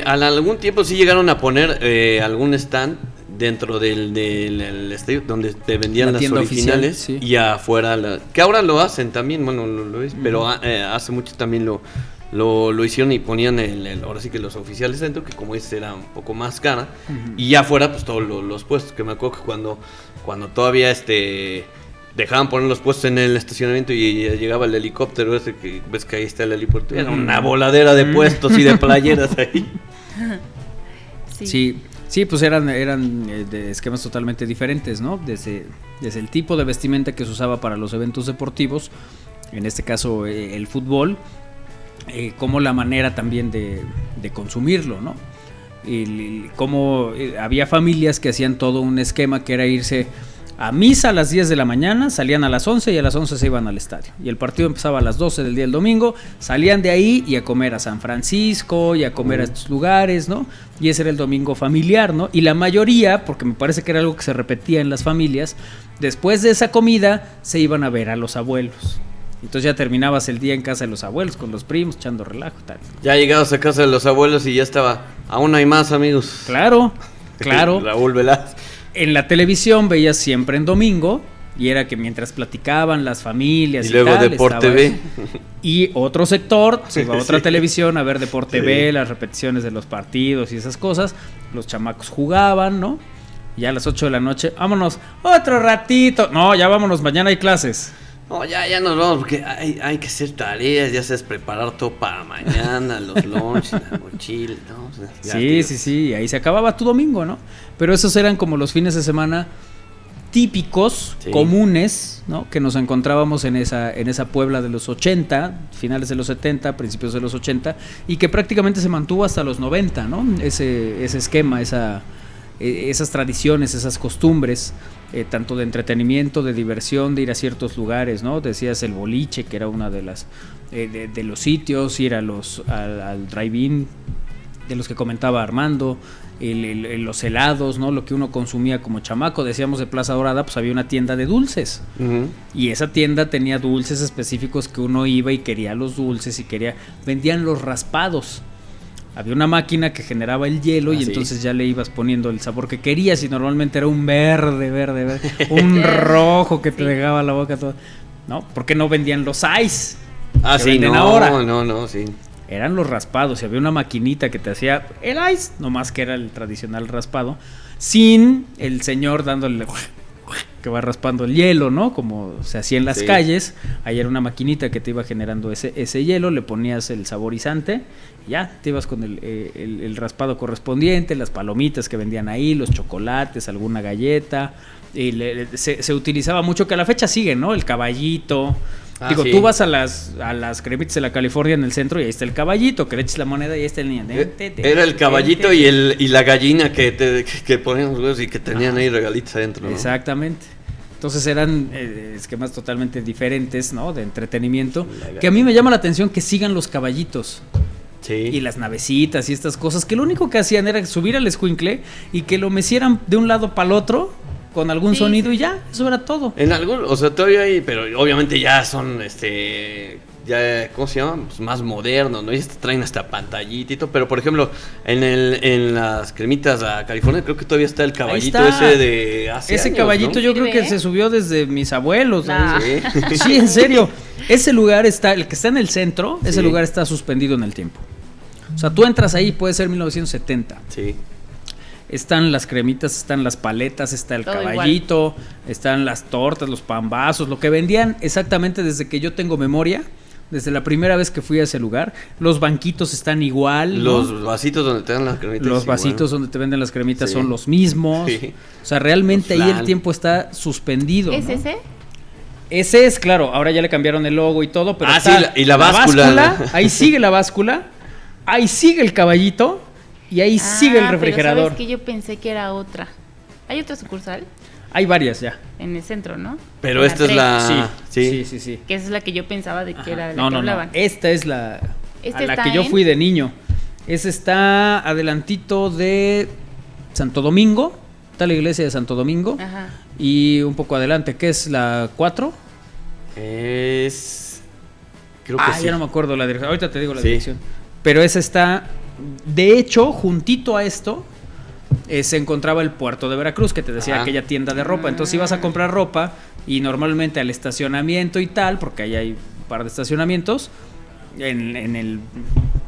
Algún tiempo sí llegaron a poner algún stand dentro del estadio donde te vendían las originales oficial, sí. Y afuera que ahora lo hacen también, bueno, lo es, pero hace mucho también lo hicieron y ponían ahora sí que los oficiales dentro, que como dices era un poco más cara, y ya afuera pues todos los puestos, que me acuerdo que cuando todavía dejaban poner los puestos en el estacionamiento y llegaba el helicóptero ese que ves que ahí está el helicóptero, era una voladera de puestos y de playeras ahí. Sí, Sí, pues eran de esquemas totalmente diferentes, ¿no? Desde el tipo de vestimenta que se usaba para los eventos deportivos, en este caso el fútbol, como la manera también de consumirlo, ¿no? Y cómo había familias que hacían todo un esquema que era irse a misa a las 10 de la mañana, salían a las 11 y a las 11 se iban al estadio. Y el partido empezaba a las 12 del día del domingo, salían de ahí y a comer a San Francisco y a comer a estos lugares, ¿no? Y ese era el domingo familiar, ¿no? Y la mayoría, porque me parece que era algo que se repetía en las familias, después de esa comida se iban a ver a los abuelos. Entonces ya terminabas el día en casa de los abuelos, con los primos, echando relajo y tal. Ya llegabas a casa de los abuelos y ya estaba, aún hay más, amigos. Claro. Raúl Velázquez. En la televisión veías siempre en domingo, y era que mientras platicaban las familias y luego tal, Deporte B. Y otro sector se iba a otra televisión a ver Deporte B, las repeticiones de los partidos y esas cosas. Los chamacos jugaban, ¿no? Y ya a las 8 de la noche, vámonos, otro ratito. No, ya vámonos, mañana hay clases. No, ya nos vamos porque hay que hacer tareas, ya sabes, preparar todo para mañana, los lunch, la mochila, ¿no? O sea, Sí, y ahí se acababa tu domingo, ¿no? Pero esos eran como los fines de semana típicos, comunes, ¿no? Que nos encontrábamos en esa Puebla de los 80, finales de los 70, principios de los 80, y que prácticamente se mantuvo hasta los 90, ¿no? Ese esquema, esas tradiciones, esas costumbres, tanto de entretenimiento, de diversión, de ir a ciertos lugares, ¿no? Decías el boliche, que era una de las de los sitios, ir al drive-in, de los que comentaba Armando, los helados, ¿no? Lo que uno consumía como chamaco. Decíamos de Plaza Dorada, pues había una tienda de dulces. Uh-huh. Y esa tienda tenía dulces específicos que uno iba y quería los dulces y vendían los raspados. Había una máquina que generaba el hielo y entonces ya le ibas poniendo el sabor que querías, y normalmente era un verde, un rojo que te dejaba la boca toda. ¿No? ¿Por qué no vendían los ice? No, sí. Eran los raspados, y había una maquinita que te hacía el ice, nomás que era el tradicional raspado, sin el señor dándole que va raspando el hielo, ¿no? Como se hacía en las calles. Ahí era una maquinita que te iba generando ese hielo, le ponías el saborizante, y ya te ibas con el raspado correspondiente, las palomitas que vendían ahí, los chocolates, alguna galleta. Y se utilizaba mucho, que a la fecha sigue, ¿no? El caballito. Tú vas a las cremitas de la California en el centro y ahí está el caballito, que le eches la moneda y ahí está el niño. Era el caballito y la gallina que ponían los huevos y que tenían ahí regalitos adentro, ¿no? Exactamente. Entonces eran esquemas totalmente diferentes, ¿no? De entretenimiento. Que a mí me llama la atención que sigan los caballitos. Sí. Y las navecitas y estas cosas, que lo único que hacían era subir al escuincle y que lo mecieran de un lado para el otro con algún sonido y ya, eso era todo. En algún, o sea, todavía hay, pero obviamente ya son, ya, ¿cómo se llama? Pues más modernos, ¿no? Y traen hasta pantallita y todo, pero por ejemplo, en las cremitas a California creo que todavía está el caballito ese de hace ese años, caballito, ¿no? Yo creo que se subió desde mis abuelos. Nah. Sí, en serio. Ese lugar el que está en el centro, ese lugar está suspendido en el tiempo. O sea, tú entras ahí, puede ser 1970. Sí. Están las cremitas, están las paletas, está el todo caballito, igual. Están las tortas, los pambazos, lo que vendían exactamente desde que yo tengo memoria, desde la primera vez que fui a ese lugar. Los banquitos están igual, ¿no? Los vasitos donde te dan las cremitas. Los vasitos donde te venden las cremitas son los mismos. Sí. O sea, realmente ahí el tiempo está suspendido. ¿Es ¿no? ese? Ese es, claro, ahora ya le cambiaron el logo y todo, pero sí, y la báscula. Ahí sigue la báscula, ahí sigue el caballito. Y ahí sigue el refrigerador. Pero ¿sabes qué? Yo pensé que era otra. ¿Hay otra sucursal? Hay varias ya. En el centro, ¿no? Pero esta es la... Sí. Que esa es la que yo pensaba de que era de la que hablaban. No. Esta es la a la que yo fui de niño. Esa está adelantito de Santo Domingo. Está la iglesia de Santo Domingo. Ajá. Y un poco adelante, ¿qué es la 4? Creo que sí. Ya no me acuerdo la dirección. Ahorita te digo la dirección. Pero esa está... De hecho, juntito a esto se encontraba el puerto de Veracruz, que te decía aquella tienda de ropa. Entonces ibas a comprar ropa y normalmente al estacionamiento y tal, porque ahí hay un par de estacionamientos, en el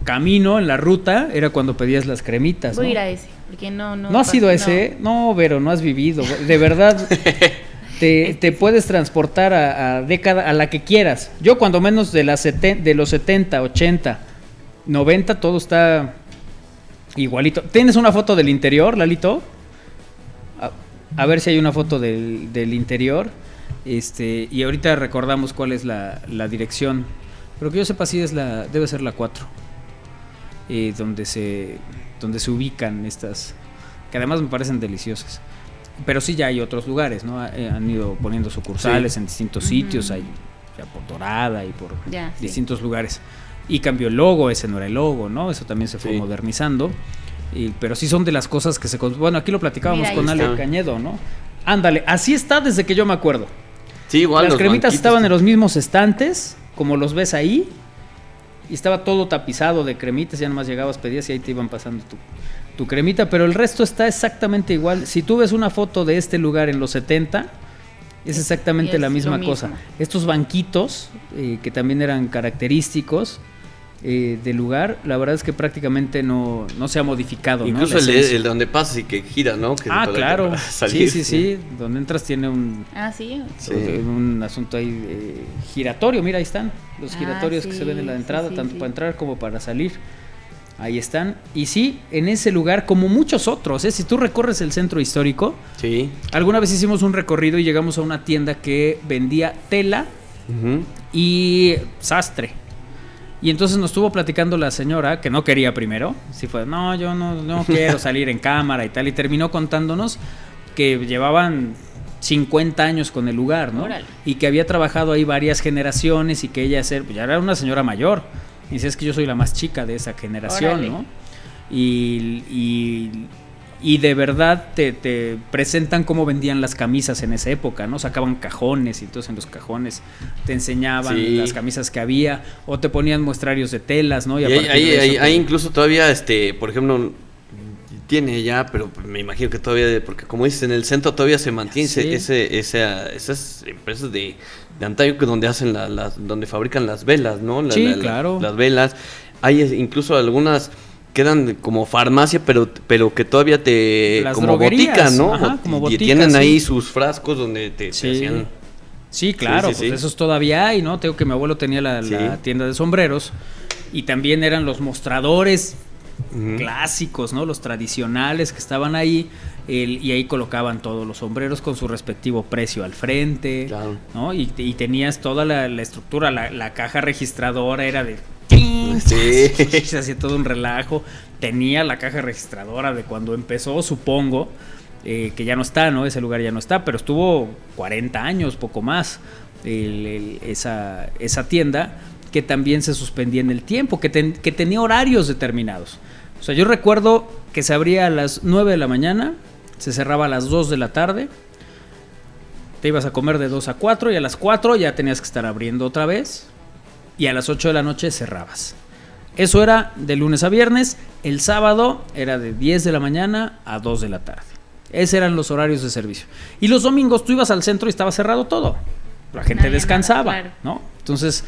camino, en la ruta, era cuando pedías las cremitas. Voy a ir a ese, porque no... ¿No has ido a ese? No, Vero, no has vivido. De verdad, te puedes transportar a década, a la que quieras. Yo cuando menos de los 70, 80... 90 todo está Igualito. ¿Tienes una foto del interior, Lalito? A ver si hay una foto del interior. Y ahorita recordamos cuál es la dirección. Pero que yo sepa, sí debe ser la 4. Donde se ubican estas, que además me parecen deliciosas. Pero sí ya hay otros lugares, ¿no? Han ido poniendo sucursales en distintos sitios, hay ya por Dorada y por distintos lugares. Y cambió el logo, ese no era el logo, ¿no? Eso también se fue modernizando. Pero sí son de las cosas que se... Bueno, aquí lo platicábamos con Ale Cañedo, ¿no? Ándale, así está desde que yo me acuerdo. Sí, igual. Las cremitas estaban en los mismos estantes, como los ves ahí, y estaba todo tapizado de cremitas, ya nomás llegabas, pedías y ahí te iban pasando tu cremita, pero el resto está exactamente igual. Si tú ves una foto de este lugar en los 70, es exactamente la misma cosa. Estos banquitos, que también eran característicos del lugar, la verdad es que prácticamente no se ha modificado. Incluso ¿no? el donde pasas y que gira, ¿no? Que claro. Sí. Donde entras tiene un asunto ahí giratorio. Mira, ahí están los giratorios que se ven en la entrada, tanto para entrar como para salir. Ahí están. Y sí, en ese lugar, como muchos otros, si tú recorres el centro histórico, alguna vez hicimos un recorrido y llegamos a una tienda que vendía tela y sastre. Y entonces nos estuvo platicando la señora, que no quería primero, sí fue, no, yo no quiero salir en cámara y tal, y terminó contándonos que llevaban 50 años con el lugar, ¿no? Órale. Y que había trabajado ahí varias generaciones y que ella ya era una señora mayor. Y dice, es que yo soy la más chica de esa generación, órale, ¿no? Y de verdad te presentan cómo vendían las camisas en esa época, ¿no? Sacaban cajones y entonces en los cajones te enseñaban las camisas que había, o te ponían muestrarios de telas, ¿no? Y hay incluso todavía, por ejemplo, tiene ya, pero me imagino que todavía, porque como dices, en el centro todavía se mantiene esas empresas de antaño donde hacen donde fabrican las velas, ¿no? Claro. Las velas. Hay incluso algunas quedan como farmacia, pero que todavía como botica, ¿no? Ajá, como botica, y tienen ahí sus frascos donde te hacían. Sí, claro, pues esos todavía hay, ¿no? Tengo que mi abuelo tenía la tienda de sombreros y también eran los mostradores clásicos, ¿no? Los tradicionales que estaban ahí, y ahí colocaban todos los sombreros con su respectivo precio al frente, claro, ¿no? Y tenías toda la estructura, la caja registradora era de... se hacía todo un relajo. Tenía la caja registradora de cuando empezó, supongo, que ya no está, ¿no? Ese lugar ya no está, pero estuvo 40 años, poco más, esa tienda, que también se suspendía en el tiempo, que tenía horarios determinados. O sea, yo recuerdo que se abría a las 9 de la mañana, se cerraba a las 2 de la tarde, te ibas a comer de 2 a 4 y a las 4 ya tenías que estar abriendo otra vez. Y a las 8 de la noche cerrabas. Eso era de lunes a viernes. El sábado era de 10 de la mañana a 2 de la tarde. Esos eran los horarios de servicio. Y los domingos tú ibas al centro y estaba cerrado todo. La gente descansaba, claro, ¿no? Entonces,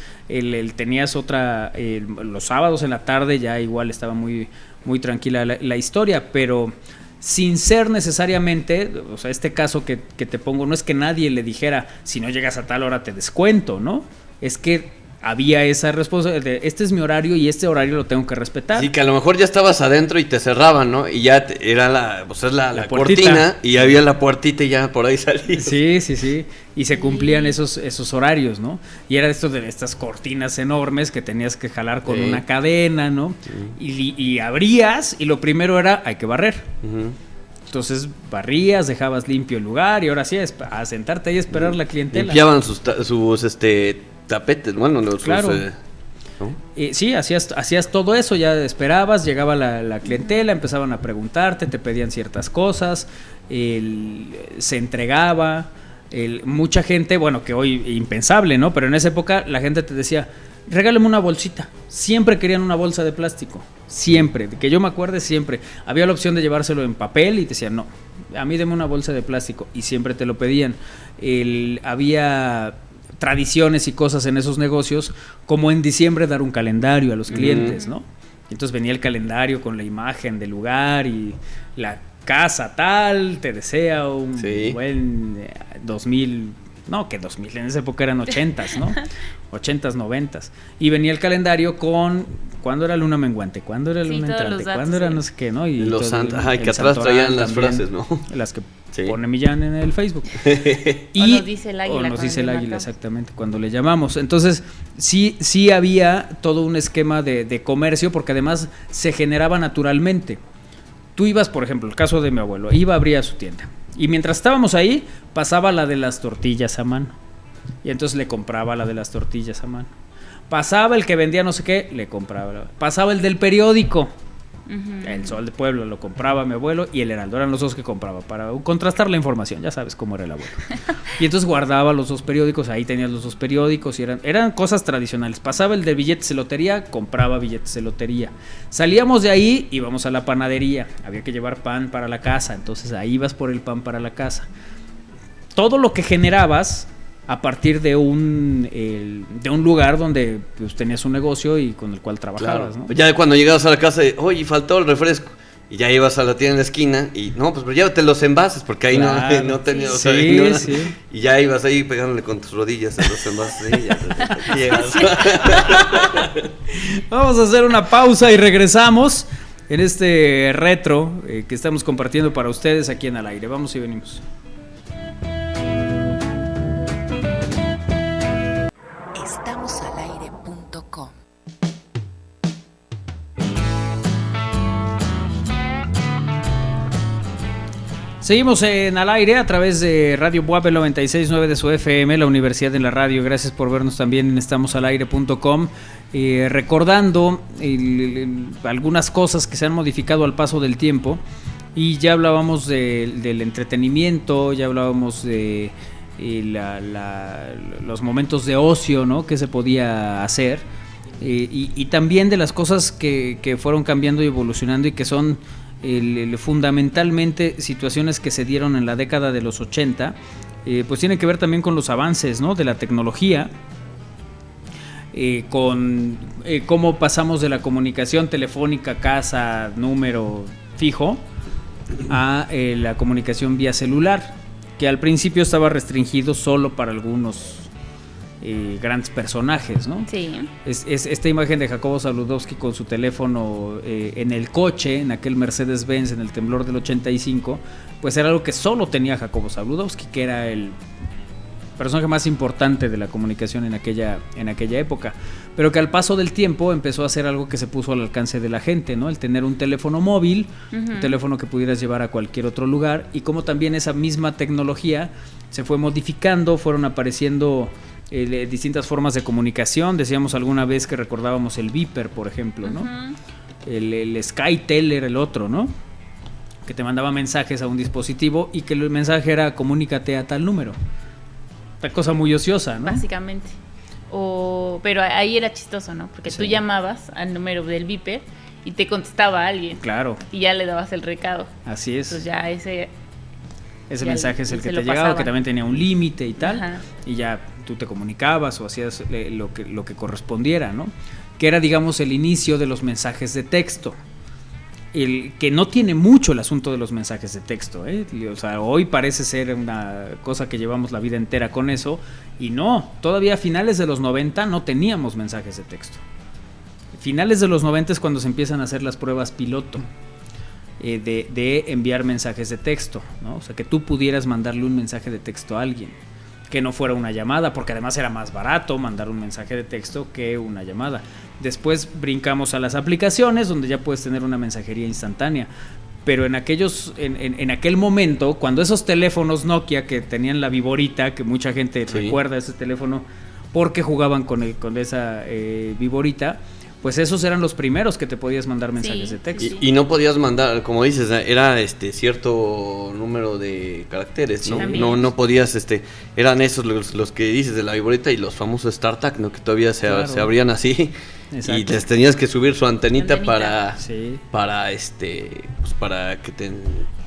tenías los sábados en la tarde ya igual estaba muy, muy tranquila la historia, pero sin ser necesariamente, o sea, este caso que te pongo, no es que nadie le dijera, si no llegas a tal hora te descuento, ¿no? Es que había esa responsabilidad de, este es mi horario y este horario lo tengo que respetar. Sí, que a lo mejor ya estabas adentro y te cerraban, ¿no? Y ya era la cortina y había la puertita y ya por ahí salías. Sí. Y se cumplían esos horarios, ¿no? Y era esto de estas cortinas enormes que tenías que jalar con una cadena, ¿no? Y abrías y lo primero era, hay que barrer. Entonces barrías, dejabas limpio el lugar y ahora sí, a sentarte ahí a esperar la clientela. Limpiaban sus tapetes, bueno, claro. ¿No? Sí, hacías todo eso, ya esperabas, llegaba la clientela, empezaban a preguntarte, te pedían ciertas cosas, se entregaba, mucha gente, bueno, que hoy impensable, ¿no? Pero en esa época la gente te decía, regálame una bolsita, siempre querían una bolsa de plástico, siempre, que yo me acuerde siempre, había la opción de llevárselo en papel y te decían, no, a mí deme una bolsa de plástico, y siempre te lo pedían. Había tradiciones y cosas en esos negocios, como en diciembre dar un calendario a los clientes, ¿no? Entonces venía el calendario con la imagen del lugar y la casa tal te desea un buen 2000, no, que 2000, en esa época eran 80s, ¿no? 80s, 90s. Y venía el calendario con cuándo era luna menguante, cuándo era luna entrante, cuándo era no sé qué, ¿no? Y los santos, que atrás traían las frases, ¿no? Las que pone Millán en el Facebook. Y, o nos dice el águila. O nos dice el águila, exactamente, cuando le llamamos. Entonces, sí había todo un esquema de comercio, porque además se generaba naturalmente. Tú ibas, por ejemplo, el caso de mi abuelo, abría su tienda. Y mientras estábamos ahí, pasaba la de las tortillas a mano. Y entonces le compraba la de las tortillas a mano. Pasaba el que vendía no sé qué, le compraba. Pasaba el del periódico. El Sol de Pueblo lo compraba mi abuelo y el Heraldo, eran los dos que compraba para contrastar la información, ya sabes cómo era el abuelo. Y entonces guardaba los dos periódicos, ahí tenías los dos periódicos y eran cosas tradicionales. Pasaba el de billetes de lotería, compraba billetes de lotería. Salíamos de ahí, íbamos a la panadería, había que llevar pan para la casa, entonces ahí ibas por el pan para la casa. Todo lo que generabas a partir de un lugar donde pues, tenías un negocio y con el cual trabajabas, claro. ¿no? Ya cuando llegabas a la casa, oye, faltó el refresco. Y ya ibas a la tienda en la esquina y no, pues llévate los envases porque ahí claro. no tenía. Sí, o sea, sí. Y ya ibas ahí pegándole con tus rodillas a los envases. Y ya llegas. Vamos a hacer una pausa y regresamos en este retro que estamos compartiendo para ustedes aquí en Al Aire. Vamos y venimos. Seguimos en Al Aire a través de Radio Buap 96.9 de su FM, la Universidad de la Radio. Gracias por vernos también en estamosalaire.com. Recordando algunas cosas que se han modificado al paso del tiempo. Y ya hablábamos del entretenimiento, ya hablábamos de los momentos de ocio, ¿no? Que se podía hacer. Y también de las cosas que fueron cambiando y evolucionando y que son fundamentalmente situaciones que se dieron en la década de los 80, pues tienen que ver también con los avances, ¿no? De la tecnología, con cómo pasamos de la comunicación telefónica, casa, número fijo, a la comunicación vía celular, que al principio estaba restringido solo para algunos grandes personajes, ¿no? Sí. Es esta imagen de Jacobo Zabludovsky con su teléfono en el coche, en aquel Mercedes-Benz, en el temblor del 85, pues era algo que solo tenía Jacobo Zabludovsky, que era el personaje más importante de la comunicación en aquella época, pero que al paso del tiempo empezó a ser algo que se puso al alcance de la gente, ¿no? El tener un teléfono móvil, un teléfono que pudieras llevar a cualquier otro lugar, y como también esa misma tecnología se fue modificando, fueron apareciendo distintas formas de comunicación. Decíamos alguna vez que recordábamos el Viper, por ejemplo, ¿no? El SkyTel era el otro, ¿no? Que te mandaba mensajes a un dispositivo y que el mensaje era comunícate a tal número. Una cosa muy ociosa, ¿no? Básicamente. Pero ahí era chistoso, ¿no? Porque tú llamabas al número del Viper y te contestaba alguien. Claro. Y ya le dabas el recado. Así es. Entonces ya ese mensaje es el que te llegaba, que también tenía un límite y tal. Ajá. Y ya tú te comunicabas o hacías lo que correspondiera, ¿no? Que era, digamos, el inicio de los mensajes de texto. El que no tiene mucho el asunto de los mensajes de texto, ¿eh? O sea, hoy parece ser una cosa que llevamos la vida entera con eso, y no, todavía a finales de los 90 no teníamos mensajes de texto. Finales de los 90 es cuando se empiezan a hacer las pruebas piloto de enviar mensajes de texto, ¿no? O sea, que tú pudieras mandarle un mensaje de texto a alguien, que no fuera una llamada, porque además era más barato mandar un mensaje de texto que una llamada. Después brincamos a las aplicaciones, donde ya puedes tener una mensajería instantánea. Pero en aquel momento, cuando esos teléfonos Nokia que tenían la viborita, que mucha gente recuerda ese teléfono porque jugaban con esa viborita, pues esos eran los primeros que te podías mandar mensajes de texto. Y no podías mandar, como dices, era cierto número de caracteres, ¿no? Sí, no podías, eran esos los que dices de la viborita y los famosos StarTAC, ¿no? Que todavía se abrían así. Exacto. Y les tenías que subir su antenita para que te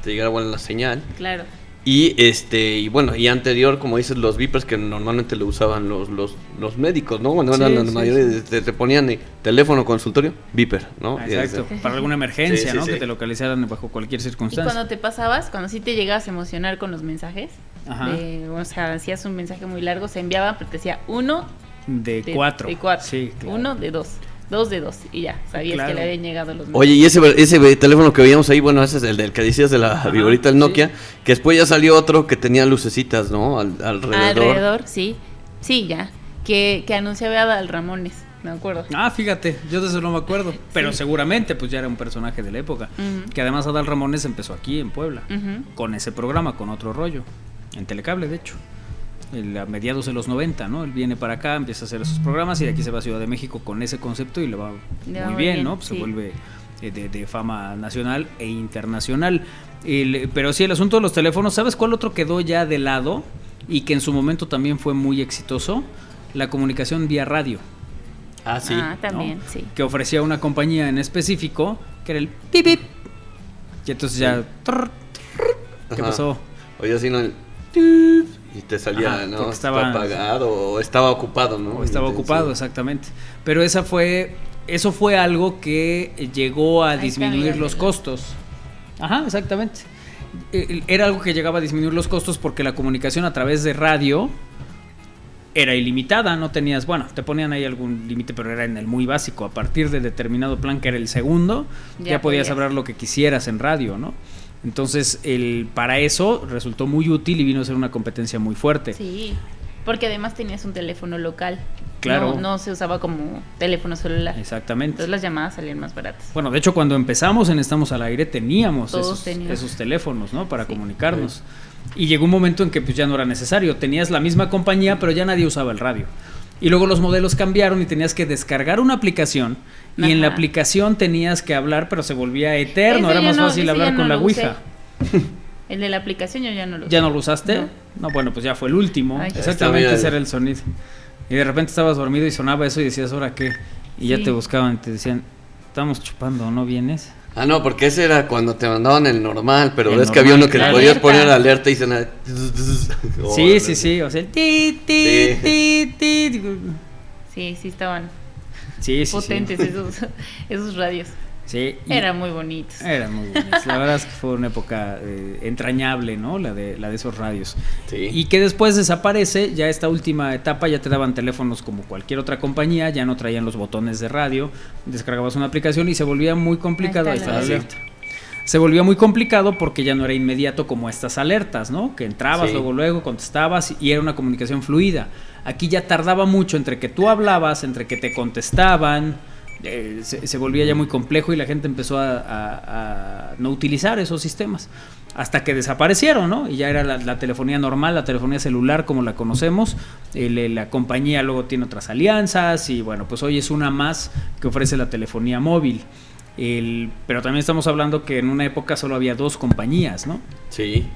llegara buena la señal. Claro. Y bueno, y anterior, como dices, los beepers que normalmente lo usaban los médicos, ¿no? Cuando eran la mayoría, te ponían teléfono, consultorio, beeper, ¿no? Exacto, para alguna emergencia, ¿no? Que te localizaran bajo cualquier circunstancia. Y cuando te pasabas, cuando sí te llegabas a emocionar con los mensajes, o sea, hacías un mensaje muy largo, se enviaba, pero te decía 1 de 4. De 4. Sí, claro. 1 de 2. 2 de 2. Y ya, sabías Claro. que le habían llegado los Oye, y ese teléfono que veíamos ahí, bueno, ese es el del que decías de la viborita, el Nokia, que después ya salió otro que tenía lucecitas, ¿no? Alrededor. Alrededor, sí. Sí, ya. Que anunciaba a Adal Ramones, me acuerdo. Ah, fíjate, yo de eso no me acuerdo, pero Sí. seguramente pues ya era un personaje de la época, que además Adal Ramones empezó aquí en Puebla, con ese programa, con otro rollo, en Telecable de hecho, a mediados de los 90, ¿no? Él viene para acá, empieza a hacer esos programas y de aquí se va a Ciudad de México con ese concepto y le va muy bien, ¿no? Pues sí. se vuelve de fama nacional e internacional. Pero sí, el asunto de los teléfonos, ¿sabes cuál otro quedó ya de lado y que en su momento también fue muy exitoso? La comunicación vía radio. Ah, sí. Ah, también, ¿no? sí. Que ofrecía una compañía en específico, que era el pip pip. Y entonces ya... ¿Qué Ajá. pasó? Oye, así no... Y te salía, Ajá, ¿no? porque Estaba apagado o estaba ocupado, ¿no? O estaba ocupado, exactamente. Pero eso fue algo que llegó a Ahí disminuir está, los mira. costos. Ajá, exactamente. Era algo que llegaba a disminuir los costos porque la comunicación a través de radio era ilimitada, no tenías, bueno, te ponían ahí algún límite, pero era en el muy básico. A partir de determinado plan, que era el segundo, ya podías hablar lo que quisieras en radio, ¿no? Entonces, para eso resultó muy útil y vino a ser una competencia muy fuerte. Sí, porque además tenías un teléfono local. Claro. No se usaba como teléfono celular. Exactamente. Entonces las llamadas salían más baratas. Bueno, de hecho, cuando empezamos en Estamos al Aire teníamos Todos teníamos. esos teléfonos, ¿no? Para Sí. comunicarnos. Y llegó un momento en que pues ya no era necesario. Tenías la misma compañía, pero ya nadie usaba el radio. Y luego los modelos cambiaron y tenías que descargar una aplicación. Y en la Ajá. aplicación tenías que hablar, pero se volvía eterno. Ese Era ya más no- fácil ese hablar ya con no la lo usé. Ouija. El de la aplicación yo ya no lo ¿Ya no lo usaste? No. No, bueno, pues ya fue el último. Ay. Exactamente Está ese bien. era el sonido. Y de repente estabas dormido y sonaba eso y decías, ¿ahora qué? Y ya Sí. te buscaban y te decían, estamos chupando, ¿no vienes? Ah, no, porque ese era cuando te mandaban el normal, pero El ves que había normal, uno que claro. podías Alerta. poner alerta y sonaba... Sí, sí, sí, o sea, el ti, ti, Sí. ti, ti. Sí, sí estaban Sí, sí, potentes sí. esos radios. Sí, y Eran muy bonitos. eran muy bonitos. La verdad es que fue una época entrañable, ¿no? La de esos radios. Sí. Y que después desaparece, ya esta última etapa ya te daban teléfonos como cualquier otra compañía, ya no traían los botones de radio, descargabas una aplicación y se volvía muy complicado. Ahí Ahí está está la la alerta. Se volvía muy complicado porque ya no era inmediato como estas alertas, ¿no? Que entrabas, Sí. luego contestabas y era una comunicación fluida. Aquí ya tardaba mucho entre que tú hablabas, entre que te contestaban, se volvía ya muy complejo y la gente empezó a no utilizar esos sistemas. Hasta que desaparecieron, ¿no? Y ya era la telefonía normal, la telefonía celular como la conocemos. La compañía luego tiene otras alianzas y bueno, pues hoy es una más que ofrece la telefonía móvil. Pero también estamos hablando que en una época solo había 2 compañías, ¿no? Sí.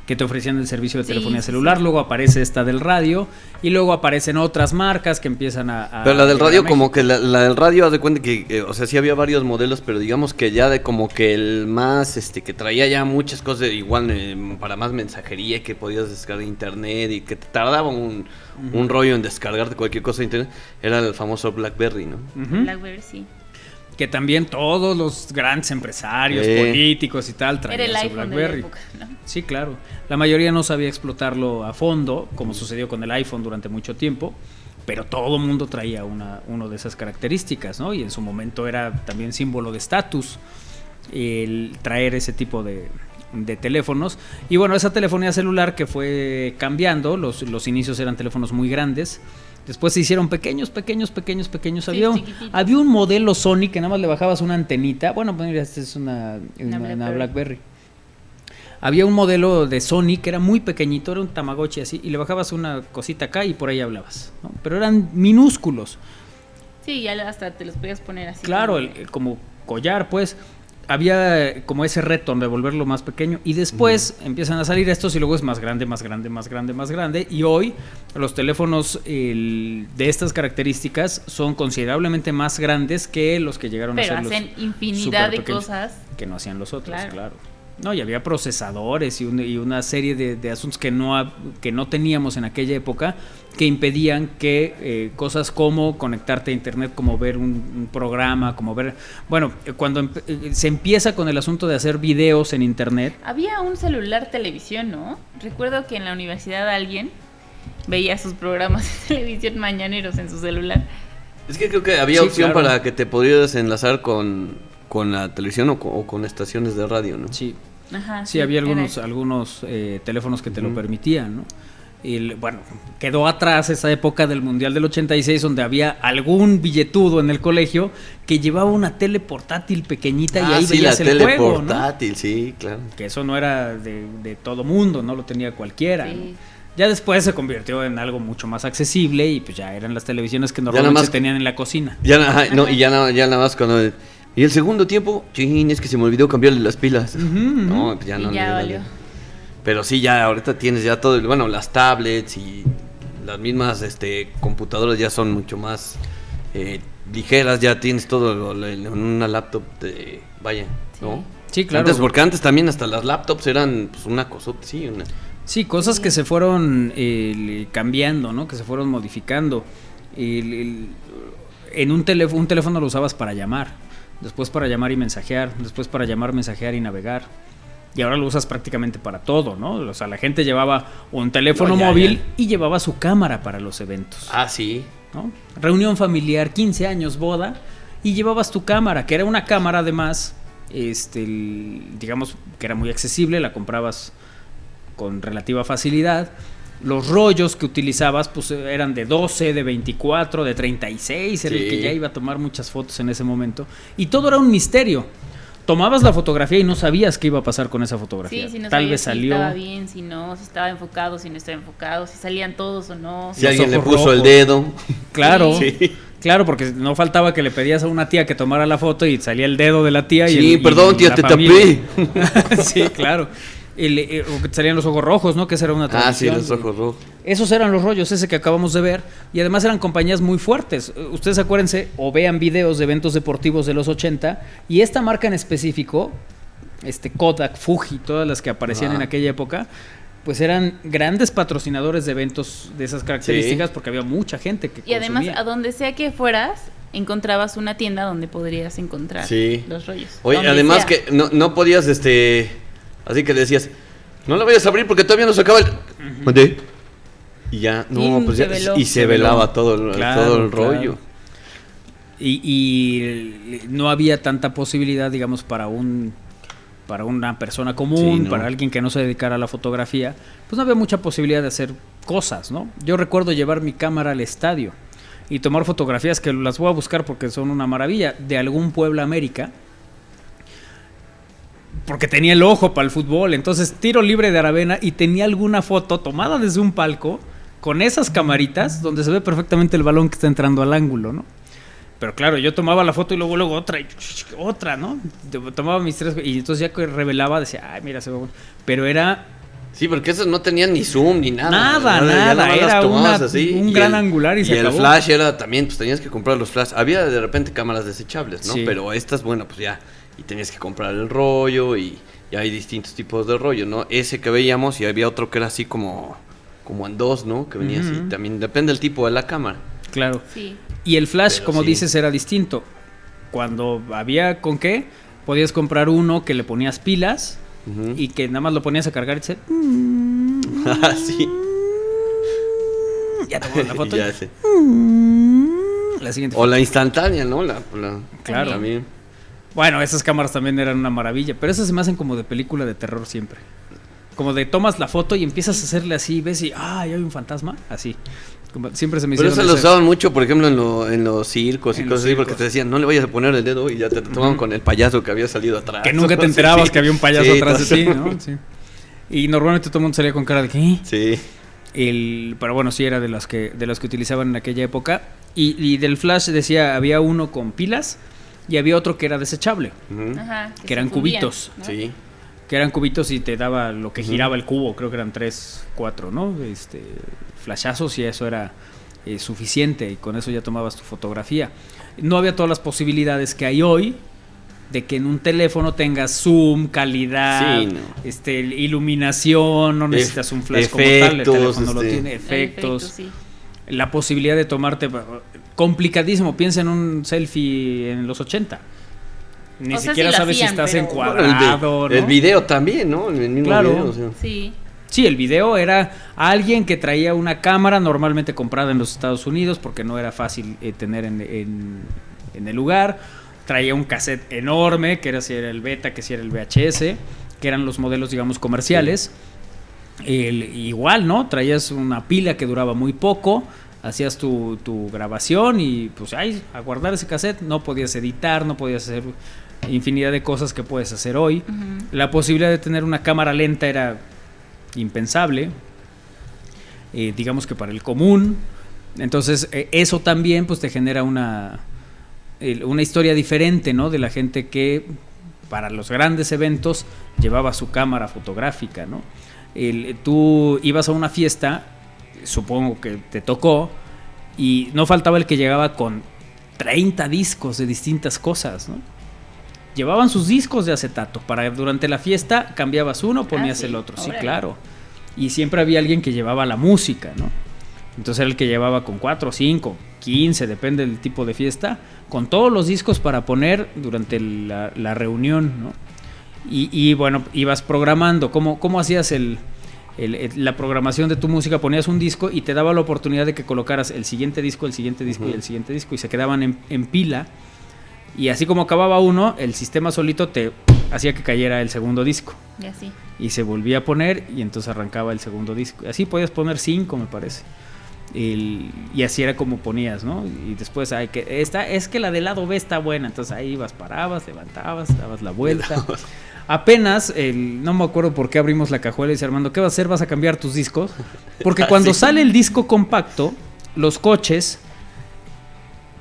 Que te ofrecían el servicio de Sí, telefonía sí, celular, sí. luego aparece esta del radio y luego aparecen otras marcas que empiezan a Pero la del llegar a radio, México. como que la del radio, haz de cuenta que, o sea, sí había varios modelos, pero digamos que ya de como que el más, que traía ya muchas cosas, igual para más mensajería, que podías descargar internet y que te tardaba un rollo en descargarte cualquier cosa de internet, era el famoso BlackBerry, ¿no? Ujú. BlackBerry, sí. Que también todos los grandes empresarios, Sí. políticos y tal Era traían el su iPhone de la BlackBerry. época, ¿no? Sí, claro. La mayoría no sabía explotarlo a fondo, como sucedió con el iPhone durante mucho tiempo, pero todo el mundo traía uno de esas características, ¿no? Y en su momento era también símbolo de estatus el traer ese tipo de teléfonos. Y bueno, esa telefonía celular que fue cambiando, los inicios eran teléfonos muy grandes. Después se hicieron pequeños. Sí, chiquititos. Había un modelo Sony que nada más le bajabas una antenita. Bueno, pues mira, esta es una BlackBerry. Había un modelo de Sony que era muy pequeñito, era un Tamagotchi así, y le bajabas una cosita acá y por ahí hablabas, ¿no? Pero eran minúsculos. Sí, ya hasta te los podías poner así. Claro, como collar, pues. Había como ese reto de volverlo más pequeño y después empiezan a salir estos y luego es más grande y hoy los teléfonos de estas características son considerablemente más grandes que los que llegaron Pero a ser hacen los infinidad de superpequeños cosas. que no hacían los otros, Claro. claro. No, y había procesadores y una serie de asuntos que no teníamos en aquella época que impedían que cosas como conectarte a internet, como ver un programa, como ver... Bueno, cuando se empieza con el asunto de hacer videos en internet. Había un celular televisión, ¿no? Recuerdo que en la universidad alguien veía sus programas de televisión mañaneros en su celular. Es que creo que había Sí, opción claro. para que te pudieras enlazar con la televisión o con estaciones de radio, ¿no? Sí, Ajá, sí, había era- algunos teléfonos que te lo Ujú. permitían, ¿no? Y bueno, quedó atrás esa época del Mundial del 86 donde había algún billetudo en el colegio que llevaba una tele portátil pequeñita y ahí sí, veías la el tele juego, ¿no? portátil, sí, claro. Que eso no era de todo mundo, no lo tenía cualquiera, Sí. ¿no? Ya después se convirtió en algo mucho más accesible y pues ya eran las televisiones que nada normalmente más- se tenían en la cocina. Ya, no, y ya nada más cuando... Y el segundo tiempo, chin, es que se me olvidó cambiarle las pilas. Ujú, No, pues ya Y no. ya no, valió. Pero sí, ya ahorita tienes ya todo, bueno, las tablets y las mismas computadoras ya son mucho más ligeras, ya tienes todo en una laptop, vaya, ¿no? Sí, claro. Porque antes también hasta las laptops eran pues, una cosota, sí, Sí, cosas que se fueron cambiando, ¿no? Que se fueron modificando. En un teléfono lo usabas para llamar, después para llamar y mensajear, después para llamar, mensajear y navegar. Y ahora lo usas prácticamente para todo, ¿no? O sea, la gente llevaba un teléfono No, ya, móvil ya. y llevaba su cámara para los eventos, Ah, sí. ¿no? Reunión familiar, 15 años, boda, y llevabas tu cámara, que era una cámara además, digamos que era muy accesible, la comprabas con relativa facilidad. Los rollos que utilizabas pues eran de 12, de 24, de 36, era el Sí. que ya iba a tomar muchas fotos en ese momento. Y todo era un misterio. Tomabas la fotografía y no sabías qué iba a pasar con esa fotografía. Sí, si no Tal sabías vez si salió. estaba bien, si no, si estaba enfocado, si no estaba enfocado, si salían todos o no. Si Los alguien le ojos puso el rojos. dedo. Claro, Sí. claro, porque no faltaba que le pedías a una tía que tomara la foto y salía el dedo de la tía. Sí, perdón, tía, la te familia. Sí, claro. O que te salían los ojos rojos, ¿no? Que esa era una Ah, sí, tradición. los ojos rojos. Esos eran los rollos, ese que acabamos de ver. Y además eran compañías muy fuertes. Ustedes acuérdense o vean videos de eventos deportivos de los 80. Y esta marca en específico, Kodak, Fuji, todas las que aparecían Ah. en aquella época, pues eran grandes patrocinadores de eventos de esas características porque había mucha gente que Y además, consumía. a donde sea que fueras, encontrabas una tienda donde podrías encontrar Sí. los rollos. Oye, Donde además sea. que no podías, así que le decías, no la vayas a abrir porque todavía no se acaba el... ¿Dónde? Y ya, no, Y pues se ya, veló. y se velaba todo el Claro, rollo. claro. Y no había tanta posibilidad, digamos, para una persona común, Sí, no. para alguien que no se dedicara a la fotografía, pues no había mucha posibilidad de hacer cosas, ¿no? Yo recuerdo llevar mi cámara al estadio y tomar fotografías que las voy a buscar porque son una maravilla, de algún Puebla América, porque tenía el ojo para el fútbol, entonces tiro libre de Aravena y tenía alguna foto tomada desde un palco con esas camaritas donde se ve perfectamente el balón que está entrando al ángulo, ¿no? Pero claro, yo tomaba la foto y luego otra, y otra, ¿no? Tomaba mis tres, y entonces ya que revelaba decía, ay, mira, se ve bueno. Pero era Sí, porque esos no tenían ni zoom ni nada. Nada, ya nomás era las tomabas un gran angular y se el acabó. flash era también, pues tenías que comprar los flash. Había de repente cámaras desechables, ¿no? Sí. Pero estas, bueno, pues ya. Y tenías que comprar el rollo y hay distintos tipos de rollo, ¿no? Ese que veíamos y había otro que era así como en dos, ¿no? Que venía así. Ujú. También depende del tipo de la cámara. claro. Sí. Y el flash, Pero como sí. dices, era distinto. Cuando había con qué, podías comprar uno que le ponías pilas Ujú. y que nada más lo ponías a cargar y se... Ah, sí. Ya tomabas la foto. Ya y- sé. La siguiente O foto. la instantánea, ¿no? Claro. También. Bueno, esas cámaras también eran una maravilla, pero esas se me hacen como de película de terror siempre. Como de tomas la foto y empiezas a hacerle así, ves y hay un fantasma, así. Como siempre se me Pero hicieron eso lo esas- usaban mucho, por ejemplo, en los circos y En los cosas así, porque circos. te decían, no le vayas a poner el dedo y ya te tomaban con el payaso que había salido atrás. que nunca te Sí, enterabas sí. que había un payaso Sí, atrás todo de ti, eso. ¿no? Sí. Y normalmente todo el mundo salía con cara de ¿qué? Sí. Pero bueno, sí era de las que utilizaban en aquella época. Y del flash decía, había uno con pilas y había otro que era desechable, Ujú. Ajá, Que eran se fundían, cubitos. ¿no? Sí. que eran cubitos y te daba lo que giraba el cubo, creo que eran 3, 4, ¿no? Flashazos y eso era suficiente y con eso ya tomabas tu fotografía. No había todas las posibilidades que hay hoy de que en un teléfono tengas zoom, calidad, Sí, no. Iluminación, no necesitas un flash como tal, el efectos, teléfono lo tiene, Efectos, efectos, sí. la posibilidad de tomarte, complicadísimo, piensa en un selfie en los 80. Ni O sea, siquiera sí lo sabes si hacían, estás pero- encuadrado, ¿no? El video también, ¿no? El mismo Claro. video, o sea. Sí. Sí, el video era alguien que traía una cámara normalmente comprada en los Estados Unidos porque no era fácil tener en el lugar. Traía un cassette enorme, que era si era el beta, que si era el VHS, que eran los modelos, digamos, comerciales. Igual, ¿no? Traías una pila que duraba muy poco, hacías tu grabación y pues ahí, a guardar ese cassette. No podías editar, no podías hacer infinidad de cosas que puedes hacer hoy. La posibilidad de tener una cámara lenta era impensable, digamos que para el común. Entonces eso también pues te genera una historia diferente, ¿no? De la gente que para los grandes eventos llevaba su cámara fotográfica, ¿no? Tú ibas a una fiesta, supongo que te tocó, y no faltaba el que llegaba con 30 discos de distintas cosas, ¿no? Llevaban sus discos de acetato para durante la fiesta cambiabas uno, ponías sí, el otro. Sí, órale. claro. Y siempre había alguien que llevaba la música, ¿no? Entonces era el que llevaba con 4, 5, 15, depende del tipo de fiesta, con todos los discos para poner durante la reunión, ¿no? Y bueno, ibas programando. ¿Cómo hacías la programación de tu música? Ponías un disco y te daba la oportunidad de que colocaras el siguiente disco, el siguiente disco y el siguiente disco, y se quedaban en pila. Y así como acababa uno, el sistema solito te hacía que cayera el segundo disco. Y así. Y se volvía a poner y entonces arrancaba el segundo disco. Así podías poner 5, me parece. Y así era como ponías, ¿no? Y después es que la del lado B está buena. Entonces ahí ibas, parabas, levantabas, dabas la vuelta. Apenas, no me acuerdo por qué abrimos la cajuela y dice Armando, ¿qué vas a hacer? ¿Vas a cambiar tus discos? Porque cuando sale el disco compacto, los coches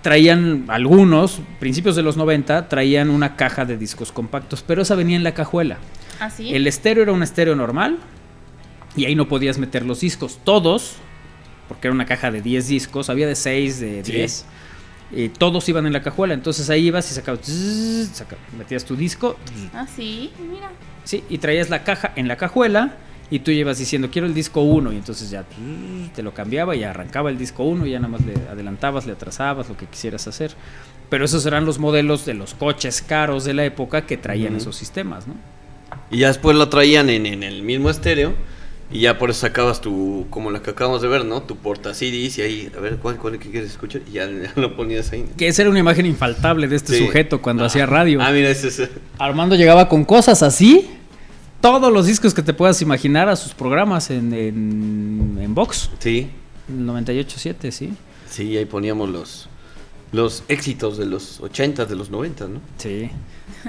traían, algunos, principios de los 90, traían una caja de discos compactos, pero esa venía en la cajuela. ¿Ah, sí? El estéreo era un estéreo normal y ahí no podías meter los discos, todos, porque era una caja de 10 discos, había de 6, de 10, todos iban en la cajuela, entonces ahí ibas y sacabas, metías tu disco. Ah, sí, mira. Sí, y traías la caja en la cajuela y tú ibas diciendo, quiero el disco 1, y entonces ya te lo cambiaba y arrancaba el disco 1 y ya nada más le adelantabas, le atrasabas, lo que quisieras hacer. Pero esos eran los modelos de los coches caros de la época que traían esos sistemas, ¿no? Y ya después lo traían en el mismo estéreo y ya por eso sacabas como la que acabamos de ver, ¿no? Tu porta CDs y ahí, a ver, ¿cuál que quieres escuchar? Y ya lo ponías ahí. Que esa era una imagen infaltable de este sujeto cuando hacía radio. Ah, mira, ese. Armando llegaba con cosas así, todos los discos que te puedas imaginar a sus programas en Vox. Sí. 98.7, sí. Sí, ahí poníamos los éxitos de los 80, de los 90, ¿no? Sí,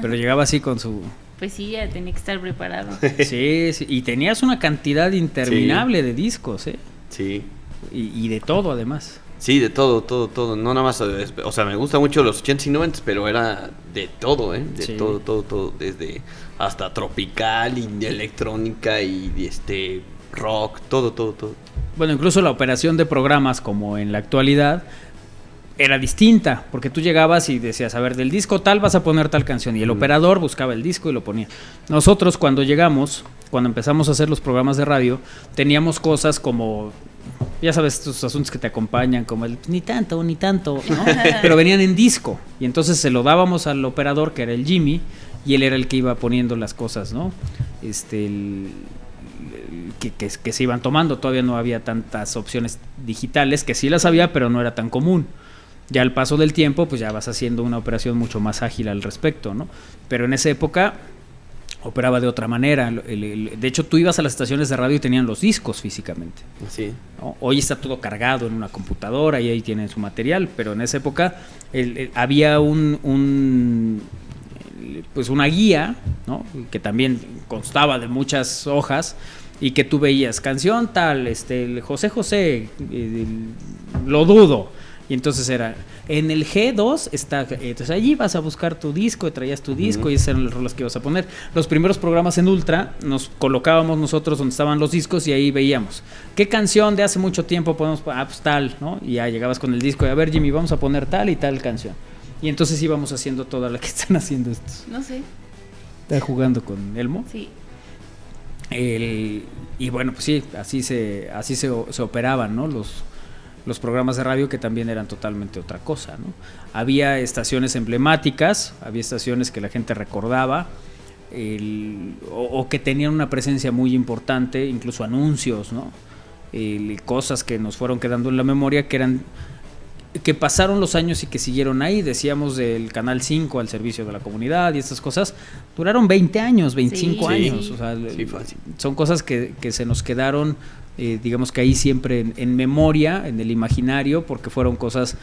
pero llegaba así con su... Pues sí, ya tenía que estar preparado. Sí, y tenías una cantidad interminable de discos, ¿eh? Sí. Y de todo, además. Sí, de todo. No nada más, o sea, me gusta mucho los 80s y 90s, pero era de todo, ¿eh? De todo. Desde hasta tropical y de electrónica y rock, todo. Bueno, incluso la operación de programas como en la actualidad era distinta, porque tú llegabas y decías, a ver, del disco tal vas a poner tal canción, y el operador buscaba el disco y lo ponía. Nosotros cuando empezamos a hacer los programas de radio, teníamos cosas como, ya sabes, estos asuntos que te acompañan, como el ni tanto, ¿no? Pero venían en disco, y entonces se lo dábamos al operador, que era el Jimmy, y él era el que iba poniendo las cosas, ¿no? Que se iban tomando. Todavía no había tantas opciones digitales, que sí las había, pero no era tan común. Ya al paso del tiempo, pues ya vas haciendo una operación mucho más ágil al respecto, ¿no? Pero en esa época operaba de otra manera. De hecho, tú ibas a las estaciones de radio y tenían los discos físicamente, Sí. ¿no? Hoy está todo cargado en una computadora y ahí tienen su material, pero en esa época había pues una guía, ¿no? Que también constaba de muchas hojas y que tú veías canción tal, José, lo dudo. Y entonces era, en el G2 está, entonces allí vas a buscar tu disco, y traías tu disco y esas eran las rolas que ibas a poner. Los primeros programas en Ultra nos colocábamos nosotros donde estaban los discos y ahí veíamos, ¿qué canción de hace mucho tiempo podemos poner? Pues tal, ¿no? Y ya llegabas con el disco y a ver, Jimmy, vamos a poner tal y tal canción. Y entonces íbamos haciendo toda la que están haciendo estos. No sé. ¿Están jugando con Elmo? Sí. Y bueno, pues sí, así se operaban, ¿no? Los programas de radio, que también eran totalmente otra cosa, ¿no? Había estaciones emblemáticas, había estaciones que la gente recordaba, o que tenían una presencia muy importante, incluso anuncios, ¿no? Cosas que nos fueron quedando en la memoria, que pasaron los años y que siguieron ahí. Decíamos del Canal 5 al servicio de la comunidad y estas cosas duraron 20 años, 25 años. Sí, o sea, fácil. Son cosas que se nos quedaron, digamos que ahí siempre en memoria, en el imaginario, porque fueron cosas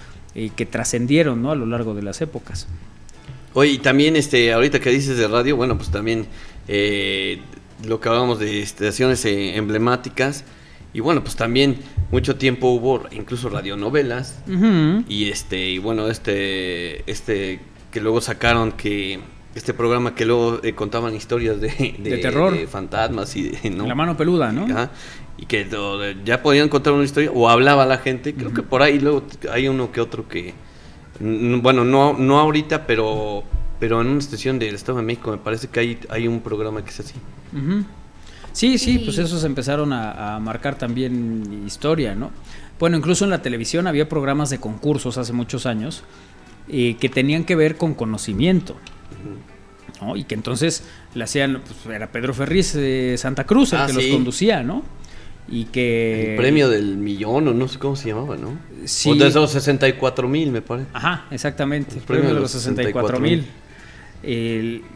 que trascendieron, ¿no? A lo largo de las épocas. Oye, y también ahorita que dices de radio, bueno, pues también lo que hablábamos de estaciones emblemáticas. Y bueno, pues también mucho tiempo hubo incluso radionovelas. Uh-huh. Y bueno, que luego sacaron este programa que luego contaban historias de terror, de fantasmas y ¿no? La mano peluda, ¿no? Ajá, y que ya podían contar una historia o hablaba la gente. Creo que por ahí luego hay uno que otro que, bueno, no ahorita, pero en una estación del Estado de México me parece que hay un programa que es así. Uh-huh. Sí, pues esos empezaron a marcar también historia, ¿no? Bueno, incluso en la televisión había programas de concursos hace muchos años que tenían que ver con conocimiento, ¿no? Y que entonces le hacían, pues era Pedro Ferriz de Santa Cruz el que los conducía, ¿no? Y que... El premio del millón, o no sé cómo se llamaba, ¿no? Sí. O de esos 64,000, me parece. Ajá, exactamente. El premio de los 64,000.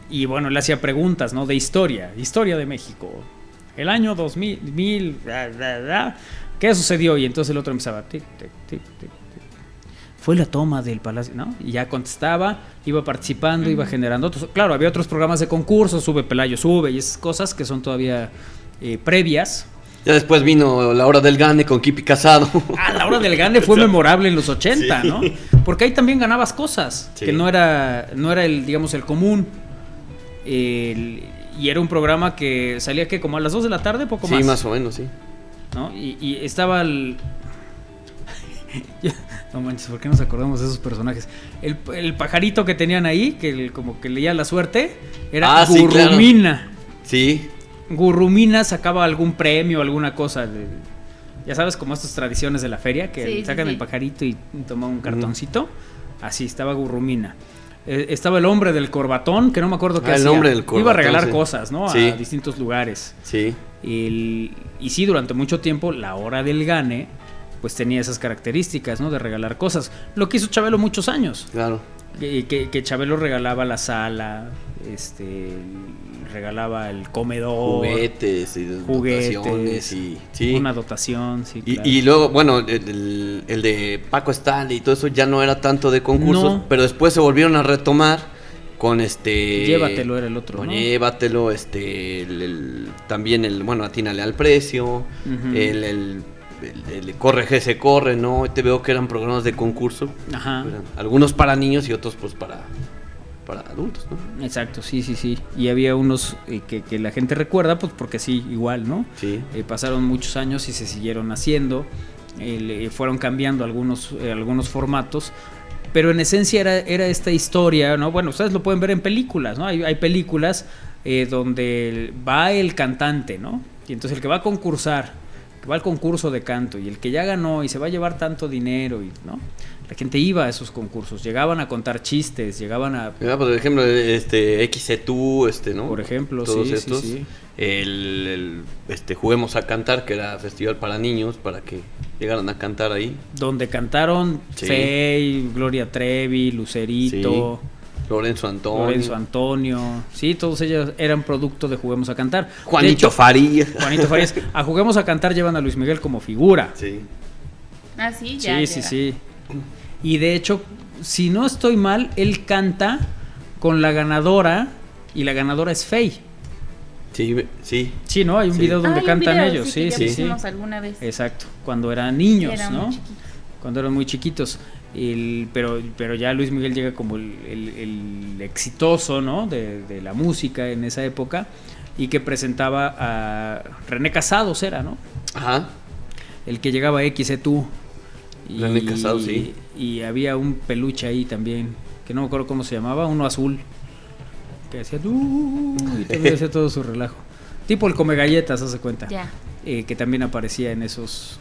Y bueno, le hacía preguntas, ¿no? De historia de México. El año 2000, ¿qué sucedió? Y entonces el otro empezaba, tic, tic, tic, tic, tic. Fue la toma del palacio, ¿no? Y ya contestaba, iba participando, iba generando otros. Claro, había otros programas de concursos, Sube Pelayo Sube, y esas cosas que son todavía previas. Ya después vino La Hora del Gane con Kipi Casado. La Hora del Gane fue memorable en los 80, sí. ¿no? Porque ahí también ganabas cosas, sí. Que no era el, digamos, el común. Y era un programa que salía que como a las 2 de la tarde, poco más. Sí, más o menos, sí. ¿No? Y estaba el... No manches, ¿por qué nos acordamos de esos personajes? El pajarito que tenían ahí, que como que leía la suerte, era Gurrumina. Sí, claro. Sí. Gurrumina sacaba algún premio, alguna cosa. Ya sabes, como estas tradiciones de la feria, que sacan el pajarito y toman un cartoncito. Así, estaba Gurrumina. Estaba el hombre del corbatón, que no me acuerdo qué hacía. El hombre del corbatón. Iba a regalar cosas, ¿no? Sí. A distintos lugares. Sí. Y sí, durante mucho tiempo, La Hora del Gane, pues tenía esas características, ¿no? De regalar cosas. Lo que hizo Chabelo muchos años. Claro. Que Chabelo regalaba la sala, regalaba el comedor, juguetes y dotaciones y sí. Una dotación, sí, claro. Y luego, bueno, el de Paco Stanley y todo eso ya no era tanto de concursos, pero después se volvieron a retomar con Llévatelo era el otro, ¿no? Llévatelo, también bueno, atínale al precio, uh-huh. el Corre G se corre, ¿no? Te veo que eran programas de concurso. Ajá. Algunos para niños y otros pues para adultos, ¿no? Exacto, sí. Y había unos que la gente recuerda, pues porque sí, igual, ¿no? Sí. Pasaron muchos años y se siguieron haciendo, fueron cambiando algunos formatos, pero en esencia era esta historia, ¿no? Bueno, ustedes lo pueden ver en películas, ¿no? Hay películas donde va el cantante, ¿no? Y entonces el que va a concursar, que va al concurso de canto y el que ya ganó y se va a llevar tanto dinero, ¿no? La gente iba a esos concursos, llegaban a contar chistes, llegaban a... por ejemplo, XCTU, ¿no? Por ejemplo, todos sí, estos. sí. Juguemos a Cantar, que era festival para niños, para que llegaran a cantar ahí. Donde cantaron Fey, Gloria Trevi, Lucerito... Sí. Lorenzo Antonio. Sí, todos ellos eran producto de Juguemos a Cantar. Juanito Farías. A Juguemos a Cantar llevan a Luis Miguel como figura. Sí. Ah, sí, ya. Sí. Y de hecho, si no estoy mal, él canta con la ganadora y la ganadora es Fey. Sí. Sí, ¿no? Hay un video donde cantan ellos. Sí. Sí. Alguna vez. Exacto. Cuando eran niños, ¿no? Cuando eran muy chiquitos. Pero ya Luis Miguel llega como el exitoso, ¿no? De la música en esa época, y que presentaba a René Casados, era, ¿no? Ajá. El que llegaba a XCTU. René Casados, sí. Y había un peluche ahí también, que no me acuerdo cómo se llamaba, uno azul, que hacía y también hacía todo su relajo. Tipo el Come Galletas, hace cuenta. Ya. Que también aparecía en esos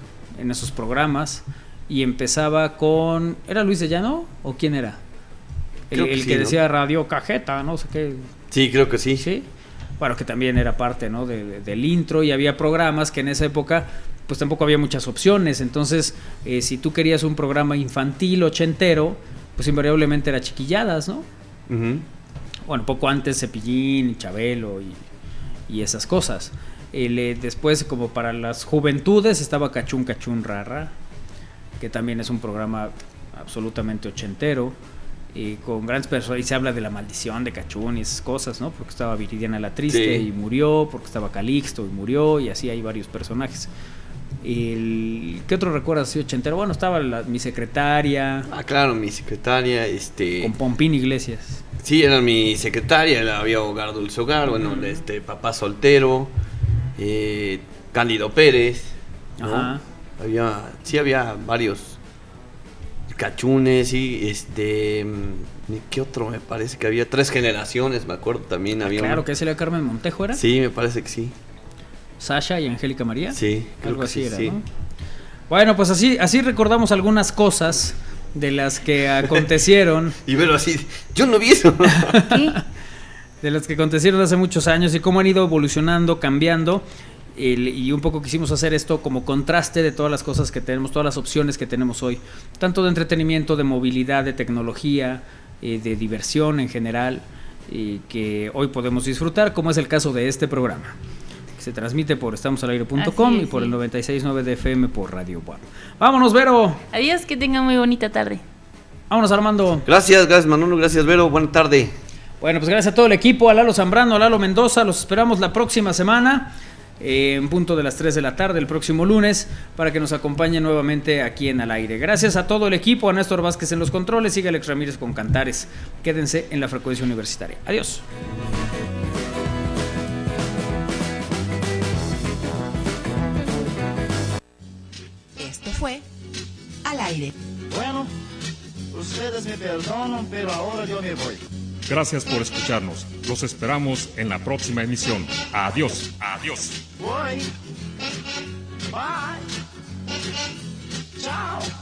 programas. Y empezaba con... ¿Era Luis de Llano o quién era? El que decía Radio Cajeta, no sé qué. Sí, creo que sí. Sí. bueno, que también era parte, ¿no? del intro, y había programas que en esa época pues tampoco había muchas opciones. Entonces, si tú querías un programa infantil ochentero, pues invariablemente era Chiquilladas, ¿no? Ujú. Bueno, poco antes Cepillín, Chabelo y esas cosas. Después, como para las juventudes, estaba Cachún Cachún Rara, que también es un programa absolutamente ochentero, con grandes personas, y se habla de la maldición de Cachún y esas cosas, ¿no? Porque estaba Viridiana la Triste Sí. y murió, porque estaba Calixto y murió, y así hay varios personajes. ¿Qué otro recuerdas así ochentero? Bueno, estaba mi secretaria, Ah, claro, mi secretaria, con Pompín Iglesias. sí, era mi secretaria, había Hogar Dulce Hogar, bueno, Papá Soltero, Cándido Pérez, ¿no? Ajá. Había varios Cachunes, y ¿qué otro? Me parece que había 3 generaciones, me acuerdo también había Claro, uno. que ese era Carmen Montejo, ¿era? Sí, me parece que sí. Sasha y Angélica María. Sí, creo Algo que así sí, era, sí. ¿no? Bueno, pues así recordamos algunas cosas de las que acontecieron, Y verlo así, yo no vi eso. ¿Qué? de las que acontecieron hace muchos años y cómo han ido evolucionando, cambiando. Y un poco quisimos hacer esto como contraste de todas las cosas que tenemos, todas las opciones que tenemos hoy, tanto de entretenimiento, de movilidad, de tecnología, de diversión en general, que hoy podemos disfrutar, como es el caso de este programa, que se transmite por estamosalaire.com Así y es, por sí. el 96.9 de FM por Radio Buam. Vámonos, Vero. Adiós, que tengan muy bonita tarde. Vámonos, Armando. Gracias Manolo, gracias Vero, buena tarde. Bueno, pues gracias a todo el equipo, a Lalo Zambrano, a Lalo Mendoza. Los esperamos la próxima semana, en punto de las 3 de la tarde, el próximo lunes, para que nos acompañen nuevamente aquí en Al Aire. Gracias a todo el equipo, a Néstor Vázquez en los controles, sigue Alex Ramírez con Cantares. Quédense en la frecuencia universitaria. Adiós. Esto fue Al Aire. Bueno, ustedes me perdonan, pero ahora yo me voy. Gracias por escucharnos. Los esperamos en la próxima emisión. Adiós, adiós. Voy. Bye. Chao.